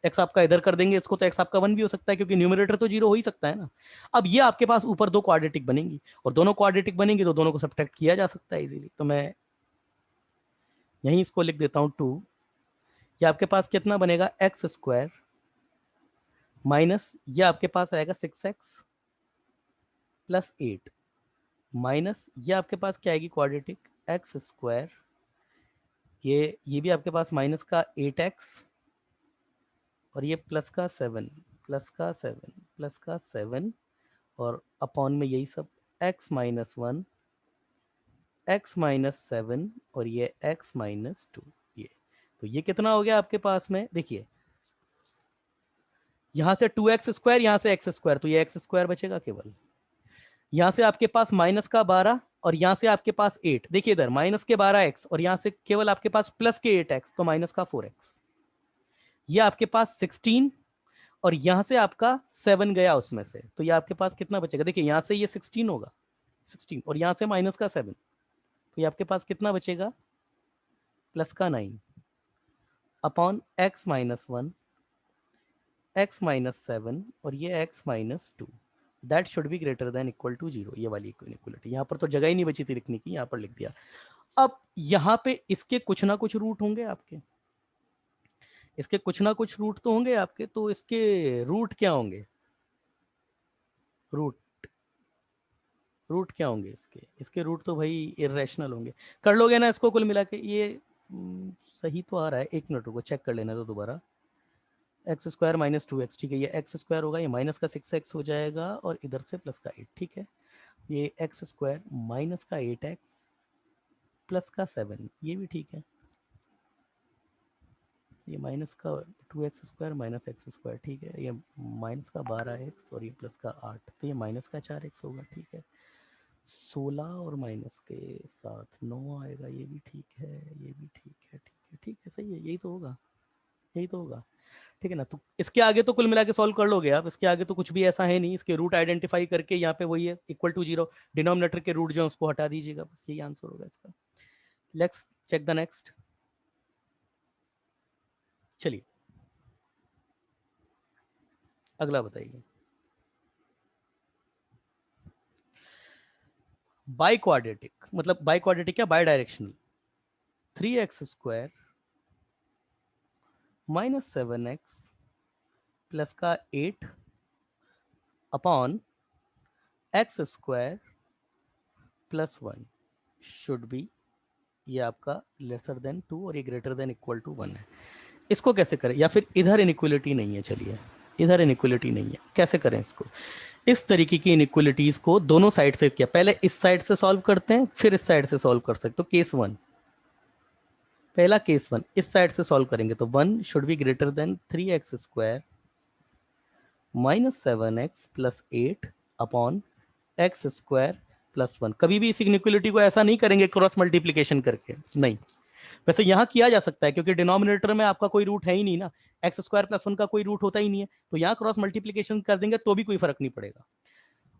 x आपका इधर कर देंगे इसको तो x आपका 1 भी हो सकता है, क्योंकि न्यूमरेटर तो 0 हो ही सकता है ना। अब ये आपके पास ऊपर दो क्वाड्रेटिक बनेंगी, और दोनों क्वाड्रेटिक बनेंगी तो दोनों को सब्ट्रैक्ट किया जा सकता है इजीली। तो मैं यहीं इसको लिख देता हूं 2। ये आपके पास कितना बनेगा, x² माइनस ये आपके पास आएगा 6x + 8 माइनस ये आपके पास क्या आएगी क्वाड्रेटिक, x², ये भी आपके पास माइनस का 8x और ये प्लस का 7 प्लस का 7 प्लस का 7 और अपॉन में यही सब x-1 x-7 और ये x-2। ये तो ये कितना हो गया आपके पास में, देखिए यहां से 2x², यहां से x², तो ये x² बचेगा केवल। यहां से आपके पास -12 और यहां से आपके पास 8, देखिए इधर -12x और यहां से केवल आपके पास +8x, तो -4x। ये आपके पास 16 और यहां से आपका 7 गया उसमें से, तो ये आपके पास कितना बचेगा, देखिए यहां से ये 16 होगा, 16 और यहां से -7, तो ये आपके पास कितना बचेगा, प्लस का 9 upon x minus 1, x minus 7 और ये x minus 2, that should be greater than equal to 0। ये वाली इक्वलिटी, यहाँ पर तो जगह ही नहीं बची थी लिखने की, यहाँ पर लिख दिया। अब यहाँ पे इसके कुछ ना कुछ रूट होंगे आपके, इसके कुछ ना कुछ रूट तो होंगे आपके, तो इसके रूट क्या होंगे, रूट रूट क्या होंगे इसके, इसके रूट तो भाई इरेशनल होंगे। कर लोगे ना इसको कुल मिला के, ये सही तो आ रहा है, एक मिनट रुको चेक कर लेना तो दोबारा। एक्स स्क्वायर माइनस 2x, ठीक है, ये एक्स स्क्वायर होगा, ये माइनस का 6x हो जाएगा और इधर से प्लस का 8, ठीक है। ये एक्स स्क्वायर माइनस का 8x प्लस का 7, ये भी ठीक है। ये माइनस का 2x square minus x square, ठीक है। ये माइनस का 12x और ये प्लस का 8, तो ये माइनस का 4x होगा, ठीक है। 16 और माइनस के साथ 9 आएगा, ये भी ठीक है, ये भी ठीक है, ठीक है, ठीक है, सही है, यही तो होगा, यही तो होगा, ठीक है ना। तो इसके आगे तो कुल मिला के सॉल्व कर लोगे आप, इसके आगे तो कुछ भी ऐसा है नहीं, इसके रूट आइडेंटिफाई करके यहाँ पे वही है इक्वल टू 0, डिनोमिनेटर के रूट जो है उसको हटा दीजिएगा, बस यही आंसर होगा इसका। Let's check the next. चलिए अगला बताइए। बाई क्वाड्रेटिक, मतलब बाई क्वाड्रेटिक क्या, bidirectional. 3x square minus 7x plus का 8 upon x square plus 1 should be, ये आपका लेसर देन 2 और ये ग्रेटर देन इक्वल टू 1 है। इसको कैसे करें, या फिर इधर इनइक्वलिटी नहीं है, चलिए इधर इनइक्वलिटी नहीं है, कैसे करें इसको। इस तरीके की इनइक्वलिटीज को दोनों साइड से किया, पहले इस साइड से सॉल्व करते हैं फिर इस साइड से सॉल्व कर सकते हो। केस 1, पहला केस 1 इस साइड से सॉल्व करेंगे तो 1 should be greater then 3x square minus 7x plus 8 upon x square plus 1। कभी भी इस इनइक्वलिटी को ऐसा नहीं करेंगे क्रॉस मल्टीप्लीकेशन करके, नहीं। वैसे यहाँ किया जा सकता है क्योंकि डिनोमिनेटर में आपका कोई रूट है ही नहीं ना, एक्स स्क्वायर प्लस 1 का कोई रूट होता ही नहीं है, तो यहाँ क्रॉस मल्टीप्लीकेशन कर देंगे तो भी कोई फर्क नहीं पड़ेगा,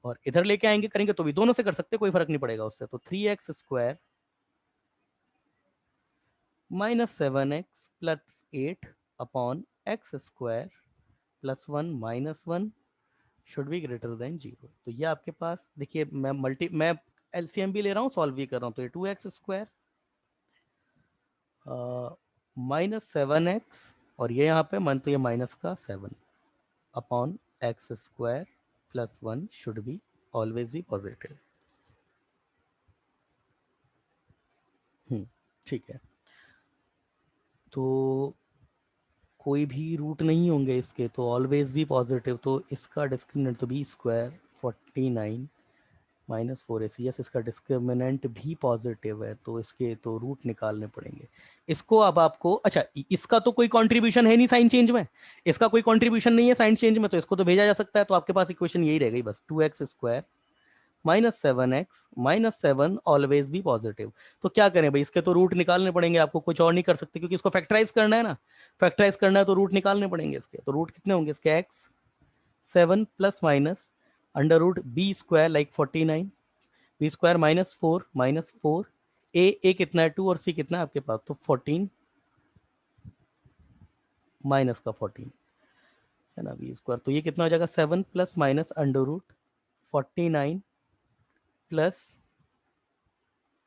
और इधर लेके आएंगे करेंगे तो भी दोनों से कर सकते, कोई फर्क नहीं पड़ेगा उससे। तो 3x square minus 7x plus 8 upon x square plus 1 minus 1 should be greater then 0। तो ये आपके पास देखिए, मैं एलसीएम भी ले रहा हूँ, सॉल्व भी कर रहा हूँ, तो ये 2x स्क्वायर माइनस 7x और ये यहाँ पे मन, तो ये माइनस का 7 upon x square plus 1 should be always be positive. ठीक है, तो कोई भी रूट नहीं होंगे इसके, तो ऑलवेज भी पॉजिटिव, तो इसका डिस्क्रिमिनेंट तो b square 49 minus 4ac, yes इसका डिस्क्रिमिनेंट भी पॉजिटिव है, तो इसके तो रूट निकालने पड़ेंगे। इसको अब आपको, अच्छा इसका तो कोई कंट्रीब्यूशन है नहीं साइन चेंज में, इसका कोई कंट्रीब्यूशन नहीं है साइन चेंज में, तो इसको तो भेजा जा सकता है, तो आपके पास इक्वेशन यही रह गई बस, 2x square minus 7x minus 7 always भी पॉजिटिव। तो क्या करें भाई, इसके तो रूट निकालने पड़ेंगे, आपको कुछ और नहीं कर सकते क्योंकि इसको फैक्टराइज करना है ना, फैक्टराइज करना है तो रूट निकालने पड़ेंगे इसके। तो रूट कितने होंगे इसके, x 7 plus minus under root b square like 49, b square minus four a कितना है 2 और सी कितना है आपके पास, तो 14 माइनस का 14 है ना बी स्क्वायर, तो ये कितना हो जाएगा 7 plus minus under root 49 plus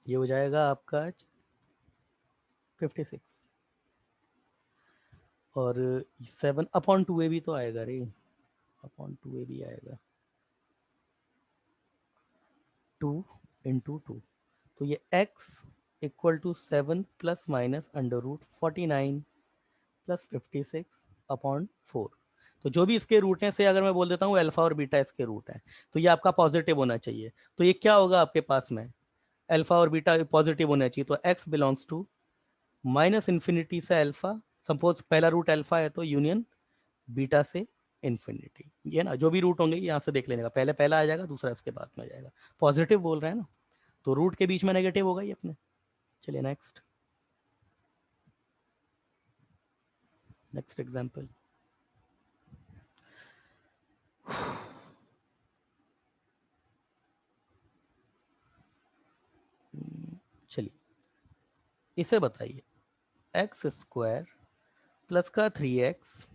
ये हो जाएगा आपका 56 और 7 अपॉन 2a भी तो आएगा रे, अपॉन 2a भी आएगा 2 इंटू 2, तो ये x equal to 7 plus minus under root 49 plus 56 upon 4। तो जो भी इसके रूट हैं से अगर मैं बोल देता हूँ अल्फा और बीटा इसके रूट हैं, तो ये आपका पॉजिटिव होना चाहिए, तो ये क्या होगा आपके पास में, अल्फा और बीटा पॉजिटिव होना चाहिए, तो x belongs to minus infinity से अल्फा, सपोज पहला रूट अल्फा है तो यूनियन बीटा से इन्फिनिटी, ये ना जो भी रूट होंगे यहाँ से देख लेने का, पहले पहला आ जाएगा दूसरा इसके बाद में आ जाएगा, पॉजिटिव बोल रहे हैं ना, तो रूट के बीच में नेगेटिव होगा ये अपने। चलिए नेक्स्ट, नेक्स्ट एग्जाम्पल। चलिए इसे बताइए, एक्स स्क्वायर प्लस का 3x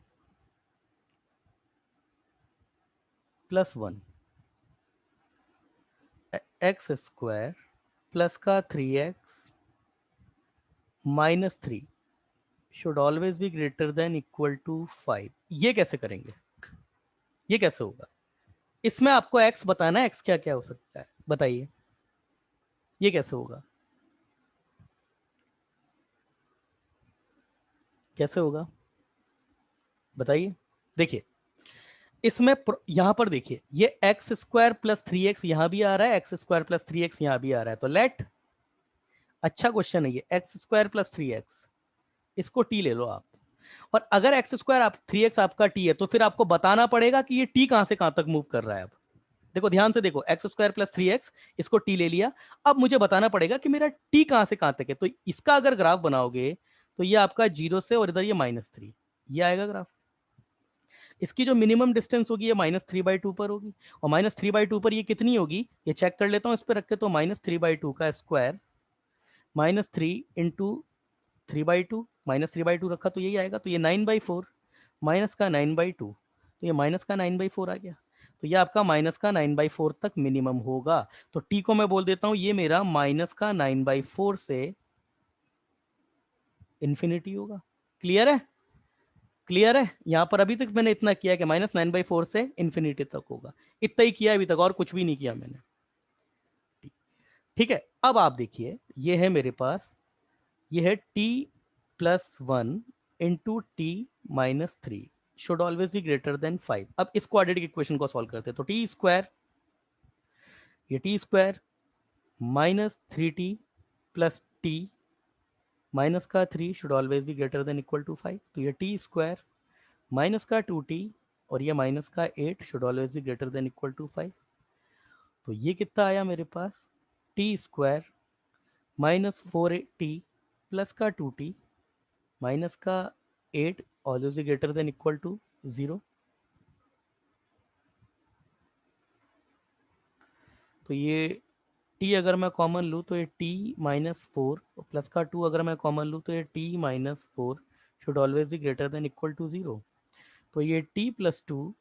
plus 1, x square plus का 3x minus 3 should always be greater than equal to 5। ये कैसे करेंगे, ये कैसे होगा? इसमें आपको x बताना है, x क्या क्या हो सकता है बताइए, ये कैसे होगा, कैसे होगा बताइए। देखिए इसमें यहां पर देखिए, ये एक्स स्क्वायर प्लस 3x यहां भी आ रहा है, एक्स स्क्वायर प्लस 3x यहां भी आ रहा है, तो लेट, अच्छा क्वेश्चन है ये, एक्स स्क्वायर प्लस 3x, इसको t ले लो आप। और अगर एक्स स्क्वायर आप 3x आपका t है, तो फिर आपको बताना पड़ेगा कि ये t कहां से कहां तक मूव कर रहा है। अब देखो ध्यान से देखो, एक्स स्क्वायर प्लस 3x, इसको t ले लिया, अब मुझे बताना पड़ेगा कि मेरा t कहां से कहां तक है। तो इसका अगर ग्राफ बनाओगे तो ये आपका 0 से, और इधर ये -3, ये आएगा ग्राफ। इसकी जो मिनिमम डिस्टेंस होगी ये -3/2 पर होगी, और -3/2 पर ये कितनी होगी, ये चेक कर लेता हूं इस पर रख के। तो -3/2 का स्क्वायर -3 इंटू 3/2, -3/2 रखा तो यही आएगा, तो ये 9/4 माइनस का 9/2, तो ये माइनस का 9/4 आ गया। तो ये आपका माइनस का 9/4 तक मिनिमम होगा। तो टी को मैं बोल देता हूं ये मेरा माइनस का 9/4 से इंफिनिटी होगा। क्लियर है, क्लियर है? यहां पर अभी तक मैंने इतना किया कि -9/4 से इंफिनिटी तक होगा, इतना ही किया अभी तक, और कुछ भी नहीं किया मैंने। ठीक है, अब आप देखिए ये है मेरे पास, ये है t+1 into t-3 should always be greater then 5। अब इस क्वाड्रेटिक इक्वेशन को सॉल्व करते हैं, तो टी स्क्वायर, ये t square -3t plus t minus का 3 should always be greater than equal to 5, तो ये टी स्क्वायर माइनस का 2t और ये माइनस का 8 should always be greater than equal to 5। तो ये कितना आया मेरे पास, टी स्क्वायर -4t प्लस का 2t माइनस का 8 always greater than equal to 0। तो ये t अगर मैं कॉमन लूँ तो ये t-4 प्लस का 2 अगर मैं कॉमन लूँ तो ये t-4 should always be greater than equal to 0। तो ये t+2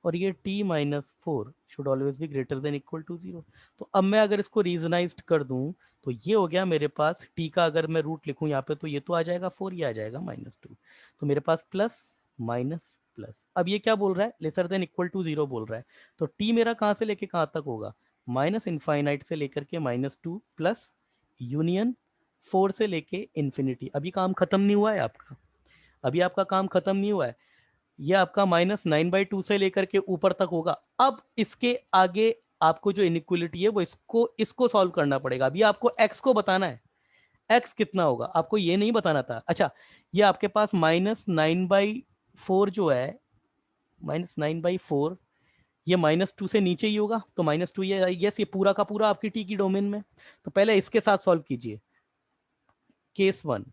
और ये t-4 should always be greater than equal to 0। तो अब मैं अगर इसको रीजनाइज्ड कर दूं तो ये हो गया मेरे पास, t का अगर मैं रूट लिखूं यहाँ पे तो ये तो आ जाएगा 4, ये आ जाएगा -2, तो मेरे पास प्लस माइनस प्लस। अब ये क्या बोल रहा है, लेसर देन इक्वल टू 0 बोल रहा है। तो t मेरा कहाँ से लेके कहाँ तक होगा, -इनफाइनाइट से लेकर के -2 प्लस यूनियन 4 से लेके इन्फिनिटी। अभी काम खत्म नहीं हुआ है आपका, अभी आपका काम खत्म नहीं हुआ है, ये आपका -9/2 से लेकर के ऊपर तक होगा। अब इसके आगे आपको जो इनइक्वलिटी है वो इसको सॉल्व करना पड़ेगा। अभी आपको x को बताना है, x कितना होगा आपको ये नहीं बताना था। अच्छा, ये आपके पास -9/4 जो है, -9/4 ये -2 से नीचे ही होगा, तो -2 ये आई गेस, ये पूरा का पूरा आपकी t की डोमेन में। तो पहले इसके साथ सॉल्व कीजिए, केस 1,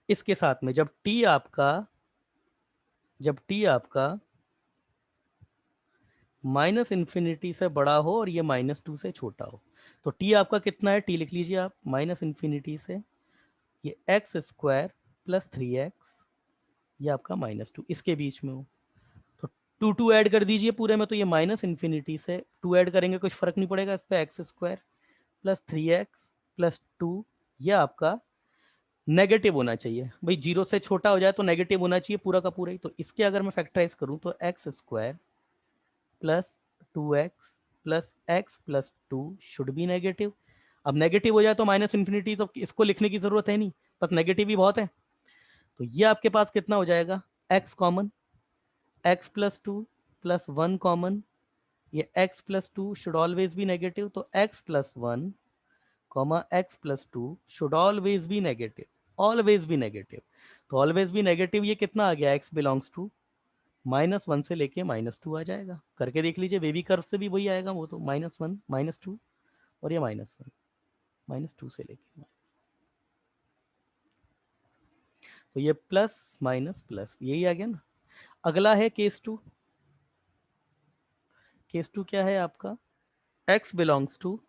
इसके साथ में जब t आपका -इन्फिनिटी से बड़ा हो और ये -2 से छोटा हो, तो t आपका कितना है, t लिख लीजिए आप, -इन्फिनिटी से ये एक्स स्क्वायर प्लस 3x, ये आपका -2 इसके बीच में हो, तो 2 ऐड कर दीजिए पूरे में, तो ये -इन्फिनिटी से 2 ऐड करेंगे कुछ फर्क नहीं पड़ेगा इस पर, x square plus 3x plus 2, ये आपका नेगेटिव होना चाहिए भाई, 0 से छोटा हो जाए तो नेगेटिव होना चाहिए पूरा का पूरा ही। तो इसके अगर मैं फैक्टराइज करूं तो x square plus 2x plus x plus 2 should be negative. अब नेगेटिव हो जाए तो -इन्फिनिटी, तो इसको लिखने की जरूरत है नहीं, बस नेगेटिव ही बहुत है। तो ये आपके पास कितना हो जाएगा, x common, x plus 2 plus 1 common, ये x plus 2 should always B negative, तो x plus 1 comma x plus 2 should always B negative, always be negative. तो ऑलवेज बी नेगेटिव ये कितना आ गया, x बिलोंग्स टू -1 से लेके -2 आ जाएगा, करके देख लीजिए, बेबी कर्व से भी वही आएगा वो, तो -1 -2 और ये -1 -2 से लेके, तो ये प्लस माइनस प्लस यही आ गया ना। अगला है केस 2, केस 2 क्या है आपका, x बिलोंग्स टू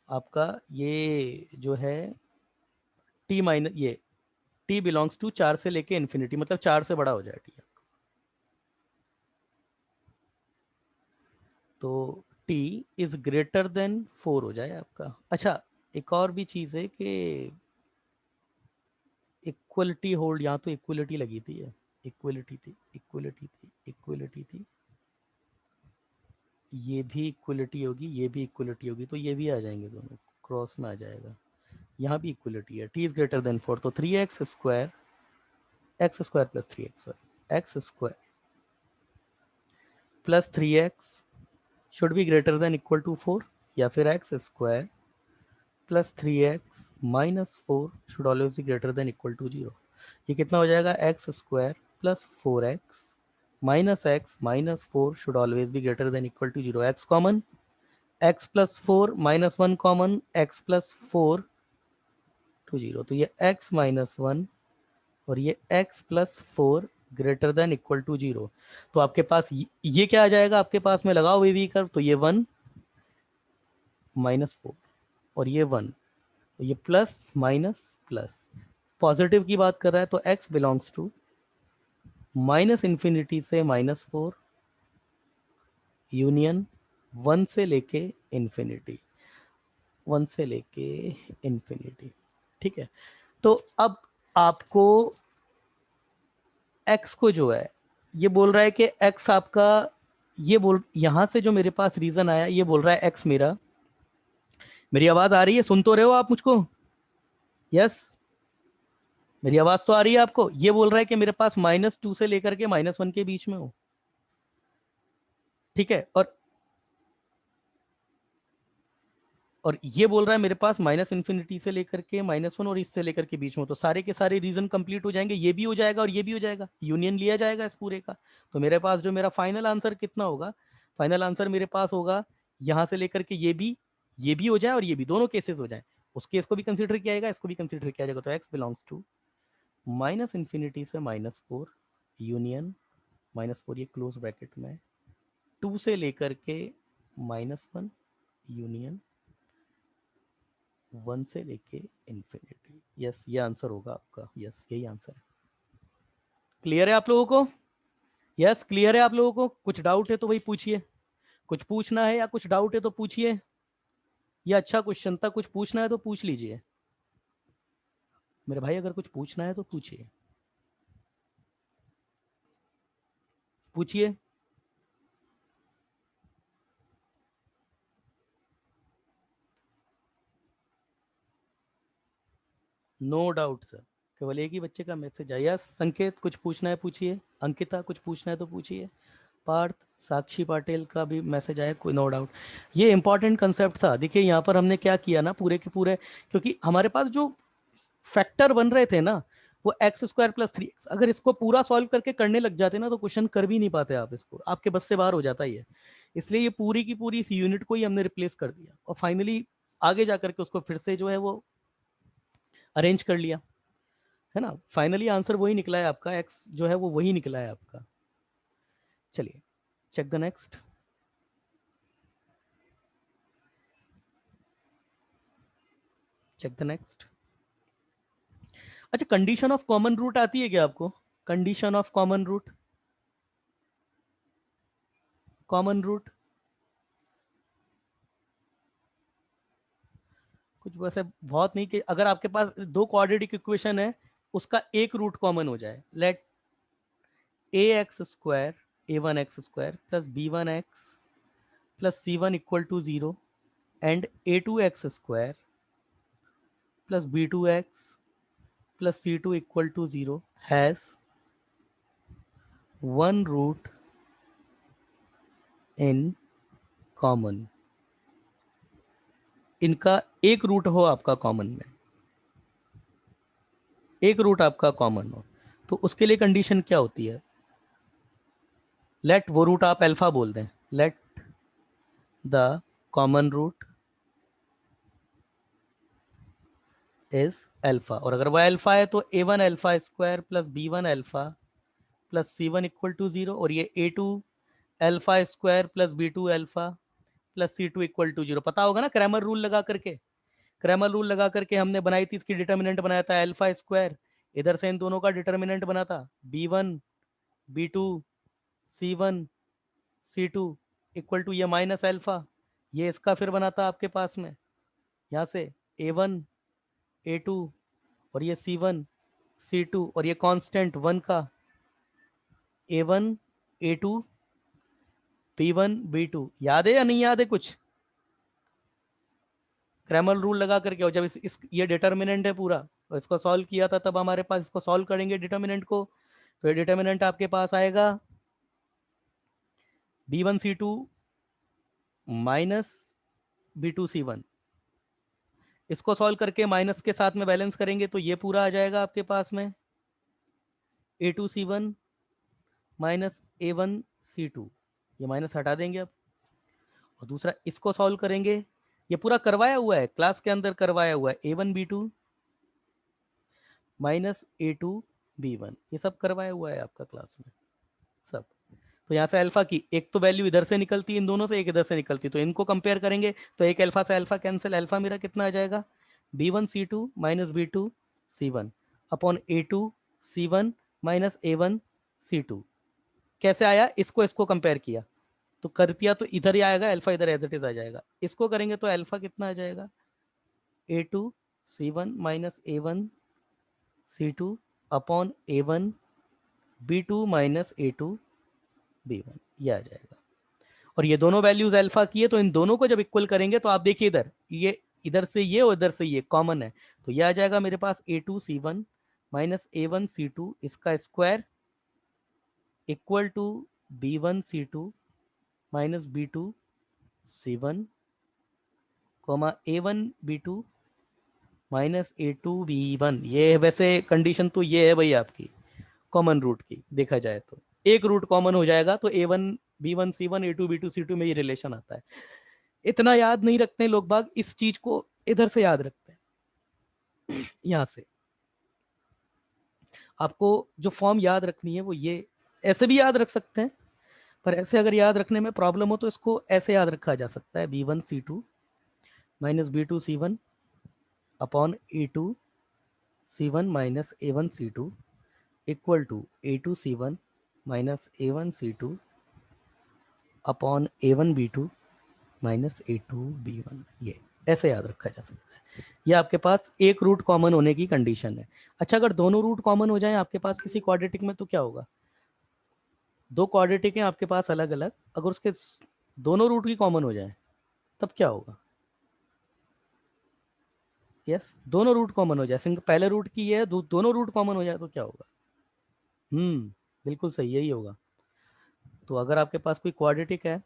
आपका ये जो है टी माइनस ये टी बिलोंग्स टू 4 से लेके इन्फिनिटी, मतलब 4 से बड़ा हो जाए टी। तो टी इज ग्रेटर देन 4 हो जाए आपका। अच्छा, एक और भी चीज़ है कि इक्वलिटी होल्ड, यहाँ तो इक्वलिटी लगी थी, इक्वलिटी थी, इक्वलिटी थी, इक्वलिटी थी, ये भी इक्वलिटी होगी, ये भी इक्वलिटी होगी, तो ये भी आ जाएंगे, दोनों क्रॉस में आ जाएगा। यहाँ भी इक्वलिटी है, टी इज ग्रेटर देन 4, तो 3x² x² plus 3x, sorry x² plus 3x should be greater than equal to 4, या फिर x² plus 3x minus 4 should always be greater than equal to 0। ये कितना हो जाएगा, x² plus 4x minus 4 should always be greater than equal to 0। x common, x plus 4 minus 1 common, x plus 4 to 0, तो ये x minus 1 और ये x plus 4 greater than equal to 0। तो आपके पास ये क्या आ जाएगा, आपके पास में लगाओ वी कर्व, तो ये 1 माइनस 4 और ये 1, तो ये प्लस माइनस प्लस, पॉजिटिव की बात कर रहा है तो x belongs to minus infinity से -4 यूनियन 1 से लेके इन्फिनिटी, 1 से लेके इन्फिनिटी। ठीक है, तो अब आपको x को जो है, ये बोल रहा है कि x आपका, ये बोल यहां से जो मेरे पास रीजन आया, ये बोल रहा है x मेरा, मेरी आवाज आ रही है, सुन तो रहे हो आप मुझको? यस, मेरी आवाज तो आ रही है आपको? ये बोल रहा है कि मेरे पास -2 से लेकर के -1 के बीच में हो। ठीक है, और ये बोल रहा है मेरे पास माइनस इन्फिनिटी से लेकर के -1 और इससे लेकर के बीच में, तो सारे के सारे रीजन कंप्लीट हो जाएंगे, ये भी हो जाएगा और ये भी हो जाएगा, यूनियन लिया जाएगा इस पूरे का। तो मेरे पास जो मेरा फाइनल आंसर कितना होगा, फाइनल आंसर मेरे पास होगा यहां से लेकर के ये भी हो जाए और ये भी, दोनों केसेस हो जाए, उस केस को भी कंसिडर किया जाएगा, इसको भी कंसिडर किया जाएगा। तो x belongs to minus infinity से -4 यूनियन -4, ये क्लोज ब्रैकेट में 2 से लेकर के -1 यूनियन 1 से लेके इन्फिनिटी। यस, ये आंसर होगा आपका, यस यही आंसर है। क्लियर है आप लोगों को? यस क्लियर है आप लोगों को? कुछ डाउट है तो वही पूछिए, कुछ पूछना है या कुछ डाउट है तो पूछिए, ये अच्छा क्वेश्चन था, कुछ पूछना है तो पूछ लीजिए मेरे भाई, अगर कुछ पूछना है तो पूछिए, पूछिए। नो डाउट सर, केवल एक ही बच्चे का मैसेज आया। संकेत कुछ पूछना है पूछिए, अंकिता कुछ पूछना है तो पूछिए, पार्थ, साक्षी पाटिल का भी मैसेज आया, कोई नो डाउट। ये इंपॉर्टेंट कंसेप्ट था। देखिए यहाँ पर हमने क्या किया ना, पूरे के पूरे, क्योंकि हमारे पास जो फैक्टर बन रहे थे ना, वो x² प्लस 3x, अगर इसको पूरा सॉल्व करके करने लग जाते ना तो क्वेश्चन कर भी नहीं पाते आप, इसको आपके बस से बाहर हो जाता ही है। इसलिए ये पूरी की पूरी इस यूनिट को ही हमने रिप्लेस कर दिया और फाइनली आगे जाकर के उसको फिर से जो है वो अरेंज कर लिया, है ना। फाइनली आंसर वही निकला है आपका, एक्स जो है वो वही निकला है आपका। चलिए check the next. Check the next. अच्छा, कंडीशन ऑफ कॉमन रूट आती है क्या आपको? Condition of common root, common root कुछ वैसे बहुत नहीं, कि अगर आपके पास दो क्वाड्रेटिक इक्वेशन है, उसका एक रूट कॉमन हो जाए, let a(x²) plus b(1x) plus c1 equal to 0 and a(2x²) plus b(2x) plus c2 equal to 0 has one root in common. इनका एक रूट हो आपका कॉमन में, एक रूट आपका कॉमन हो, तो उसके लिए कंडीशन क्या होती है? लेट वो रूट आप अल्फा बोल दें, let the common root is alpha, और अगर वह अल्फा है तो a1 अल्फा² plus b1 alpha plus c1 equal to 0, और ये a2 अल्फा² plus b2 alpha plus C2 equal to 0। पता होगा ना क्रैमर रूल लगा करके, क्रैमर रूल लगा करके हमने बनाई थी, इसकी डिटर्मिनेंट बनाया था अल्फा स्क्वायर, इधर से इन दोनों का डिटर्मिनेंट बना था B1 B2 C1 C2 equal to ये माइनस अल्फा, ये इसका फिर बना था आपके पास में यहाँ से A1 A2 और ये C1 C2 और ये कांस्टेंट 1 का A1 A2 B1 B2। याद है या नहीं याद है कुछ? क्रैमर रूल लगा करके, और जब इस ये डिटर्मिनेंट है पूरा, तो इसको सॉल्व किया था तब हमारे पास, इसको सॉल्व करेंगे डिटर्मिनेंट को, तो ये डिटर्मिनेंट आपके पास आएगा B1 C2 minus B2 C1। इसको सॉल्व करके माइनस के साथ में बैलेंस करेंगे तो ये पूरा आ जाएगा आपके पास में A2 C1 minus A1 C2। ये माइनस हटा देंगे अब, और दूसरा इसको सॉल्व करेंगे, ये पूरा करवाया हुआ है क्लास के अंदर, करवाया हुआ है A1 B2 minus A2 B1, ये सब करवाया हुआ है आपका क्लास में सब। तो यहाँ से अल्फा की एक तो वैल्यू इधर से निकलती है इन दोनों से, एक इधर से निकलती, तो इनको कंपेयर करेंगे तो एक अल्फा से अल्फा कैंसिल, अल्फा मेरा कितना आ जाएगा B1 C2 minus B2 C1 upon A2 C1 minus A1 C2। कैसे आया? इसको कंपेयर किया तो कर दिया तो इधर ही आएगा, अल्फा इधर एज इट इज आ जाएगा। इसको करेंगे तो अल्फा कितना आ जाएगा A2 C1 minus A1 C2 upon A1 B2 minus A2 B1, ये आ जाएगा। और ये दोनों वैल्यूज अल्फा की है, तो इन दोनों को जब इक्वल करेंगे तो आप देखिए इधर ये, इधर से ये और इधर से ये कॉमन है, तो ये आ जाएगा मेरे पास A2 C1 minus A1 C2 इसका square equal to B1 C2 minus B2 C1 comma A1 B2 minus A2 B1। ये है वैसे कंडीशन, तो ये है भाई आपकी कॉमन रूट की, देखा जाए तो एक रूट कॉमन हो जाएगा तो A1 B1 C1 A2 B2 C2 में ये रिलेशन आता है। इतना याद नहीं रखते लोग बाग, इस चीज को इधर से याद रखते हैं यहां से। आपको जो फॉर्म याद रखनी है वो ये, ऐसे भी याद रख सकते हैं, पर ऐसे अगर याद रखने में प्रॉब्लम हो तो इसको ऐसे याद रखा जा सकता है B1 C2 minus B2 C1 upon A2 C1 minus A1 C2 equal to A2 C1 minus A1 C2 upon A1 B2 minus A2 B1। ये ऐसे याद रखा जा सकता है। ये आपके पास एक रूट कॉमन होने की कंडीशन है। अच्छा, अगर दोनों रूट कॉमन हो जाएं आपके पास किसी क्वाड्रेटिक में तो क्या होगा? दो क्वाड्रेटिक हैं आपके पास अलग अलग, अगर उसके दोनों रूट की कॉमन हो जाए तब क्या होगा? यस, दोनों रूट कॉमन हो जाए, सिंगल पहले रूट की है, दोनों रूट कॉमन हो जाए तो क्या होगा? बिल्कुल सही, यही होगा। तो अगर आपके पास कोई क्वाड्रेटिक है,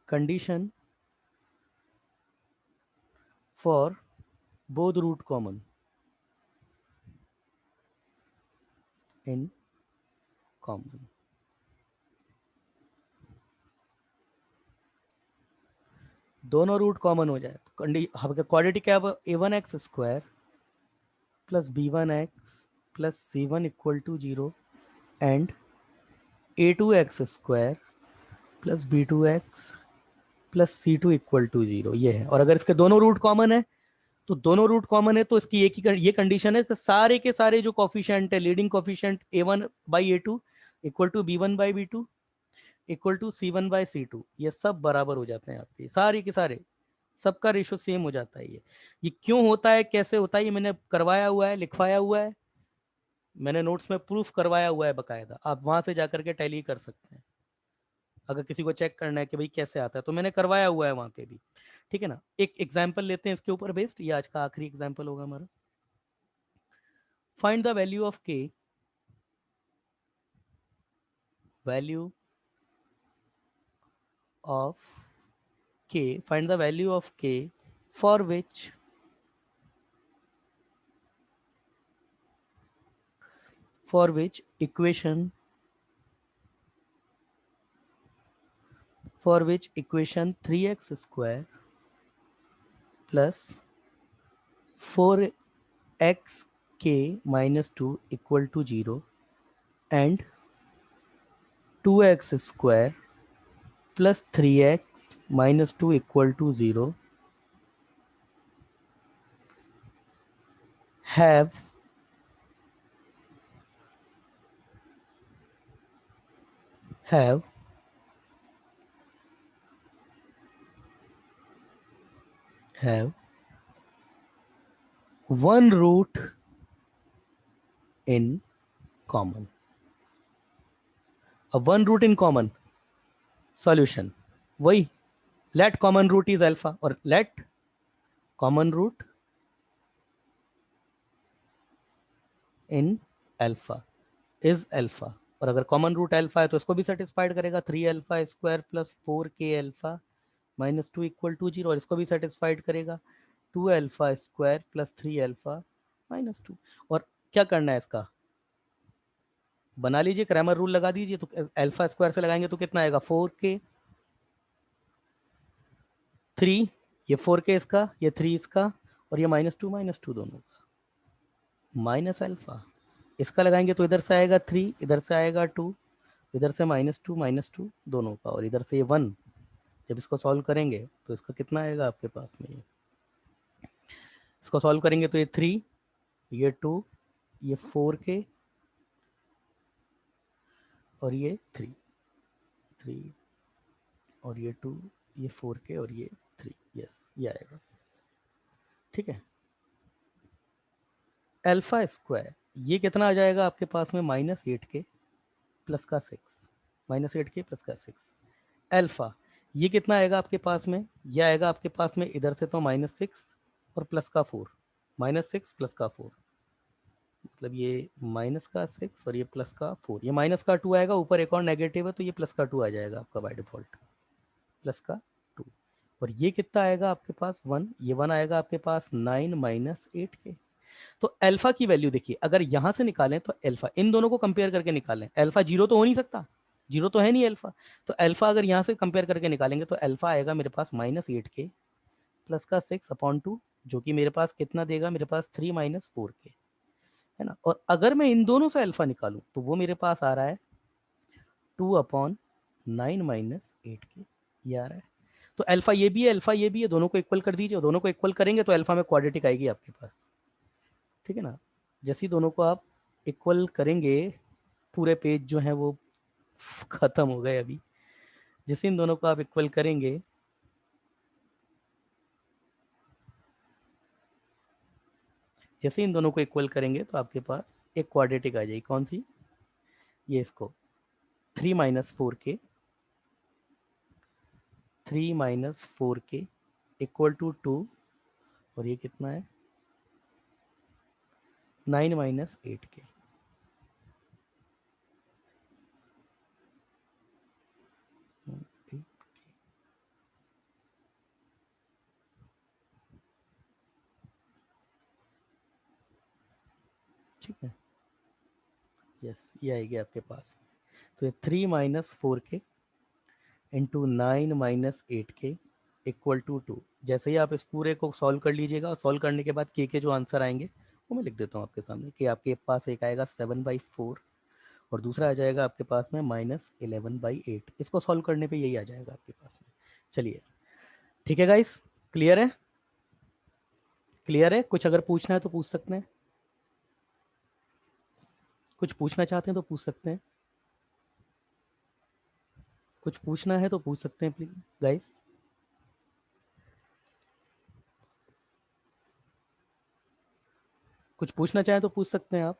condition for both root common in common, दोनों रूट कॉमन हो जाए तो क्वाड्रेटिक क्या? A1x² plus B1x plus C1 equal to 0 and A2x² plus B2x plus C2 equal to 0, ये है। और अगर इसके दोनों रूट कॉमन है, तो दोनों रूट कॉमन है तो इसकी एक ही ये कंडीशन है कि सारे के सारे जो कॉफिशिएंट है, leading coefficient A1/A2 equal to B1/B2 equal to C1/C2, ये सब बराबर हो जाते हैं आपके, सारे के सारे, सबका रेशो सेम हो जाता है। ये क्यों होता है, कैसे होता है, ये मैंने करवाया हुआ है, लिखवाया हुआ है, मैंने नोट्स में प्रूफ करवाया हुआ है बकायदा, आप वहां से जाकर के टैली कर सकते हैं अगर किसी को चेक करना है कि भाई कैसे आता है, तो मैंने करवाया हुआ है वहां पे भी। ठीक है ना? एक एग्जाम्पल लेते हैं इसके ऊपर बेस्ड, ये आज का आखिरी एग्जाम्पल होगा हमारा। Find the value of k, value of find the value of k for which equation for which equation 3x square plus 4xk minus 2 equal to 0 and 2x² plus 3x minus 2 equal to 0 have one root in common. A one root in common solution. वही let common root is alpha और let common root in alpha is alpha. और अगर common root अल्फा है तो इसको भी satisfied करेगा 3α² plus 4k minus 2 equal to 0 और इसको भी सेटिस्फाइड करेगा 2α² प्लस 3α माइनस 2। और क्या करना है इसका, बना लीजिए, क्रैमर रूल लगा दीजिए। तो α² से लगाएंगे तो कितना आएगा 4k, 3 ये 4k इसका, ये 3 इसका, और ये -2 दोनों का माइनस अल्फा। इसका लगाएंगे तो इधर से आएगा 3, इधर से आएगा 2, इधर से -2 दोनों का, और इधर से ये 1। जब इसको सॉल्व करेंगे तो इसका कितना आएगा आपके पास में, इसको सॉल्व करेंगे तो ये 3, ये 2, ये 4k और ये 3 और ये 2, ये 4k और ये 3, यस ये आएगा। ठीक है, α² ये कितना आ जाएगा आपके पास में -8k प्लस का 6, -8k प्लस का 6। अल्फा ये कितना आएगा आपके पास में, ये आएगा आपके पास में इधर से तो -6 और प्लस का 4, -6 प्लस का 4, मतलब ये माइनस का 6 और ये प्लस का 4, ये माइनस का 2 आएगा, ऊपर एक और नेगेटिव है तो ये प्लस का 2 आ जाएगा आपका बाय डिफॉल्ट, प्लस का 2। और ये कितना आएगा आपके पास 1, ये 1 आएगा आपके पास 9 माइनस 8k। तो अल्फा की वैल्यू देखिए, अगर यहां से निकालें तो अल्फा, इन दोनों को कंपेयर करके निकालें, अल्फा जीरो तो हो नहीं सकता, जीरो तो है नहीं अल्फा। तो अल्फा अगर यहां से कंपेयर करके निकालेंगे तो अल्फा आएगा मेरे पास -8k प्लस का 6/2, जो कि मेरे पास कितना देगा, मेरे पास 3 माइनस 4k है ना। और अगर मैं इन दोनों से अल्फा निकालूं तो वो मेरे पास आ रहा है 2/9 माइनस 8k, ये आ रहा है। तो अल्फा ये भी है, अल्फा ये भी है, दोनों को इक्वल कर दीजिए, दोनों को इक्वल करेंगे तो अल्फा में क्वाड्रेटिक आएगी आपके पास। ठीक है ना, जैसे ही दोनों को आप इक्वल करेंगे, पूरे पेज जो है वो खत्म हो गए अभी, जैसे इन दोनों को आप इक्वल करेंगे, जैसे इन दोनों को इक्वल करेंगे तो आपके पास एक क्वाड्रेटिक आ जाएगी, कौन सी, ये इसको 3 minus 4k, 3 minus 4k equal to 2, और ये कितना है 9 माइनस 8k। ठीक है, यस ये आएगी आपके पास। तो ये 3 minus 4k into 9 minus 8k equal to 2। जैसे ही आप इस पूरे को सॉल्व कर लीजिएगा, और सॉल्व करने के बाद के जो आंसर आएंगे वो मैं लिख देता हूँ आपके सामने, कि आपके पास एक आएगा 7/4 और दूसरा आ जाएगा आपके पास में -11/8। इसको सॉल्व करने पे यही आ जाएगा आपके पास में। चलिए ठीक है गाइस, क्लियर है, क्लियर है। कुछ अगर पूछना है तो पूछ सकते हैं, कुछ पूछना चाहते हैं तो पूछ सकते हैं, कुछ पूछना है तो पूछ सकते हैं प्लीज गाइस। कुछ पूछना चाहें तो पूछ सकते हैं आप।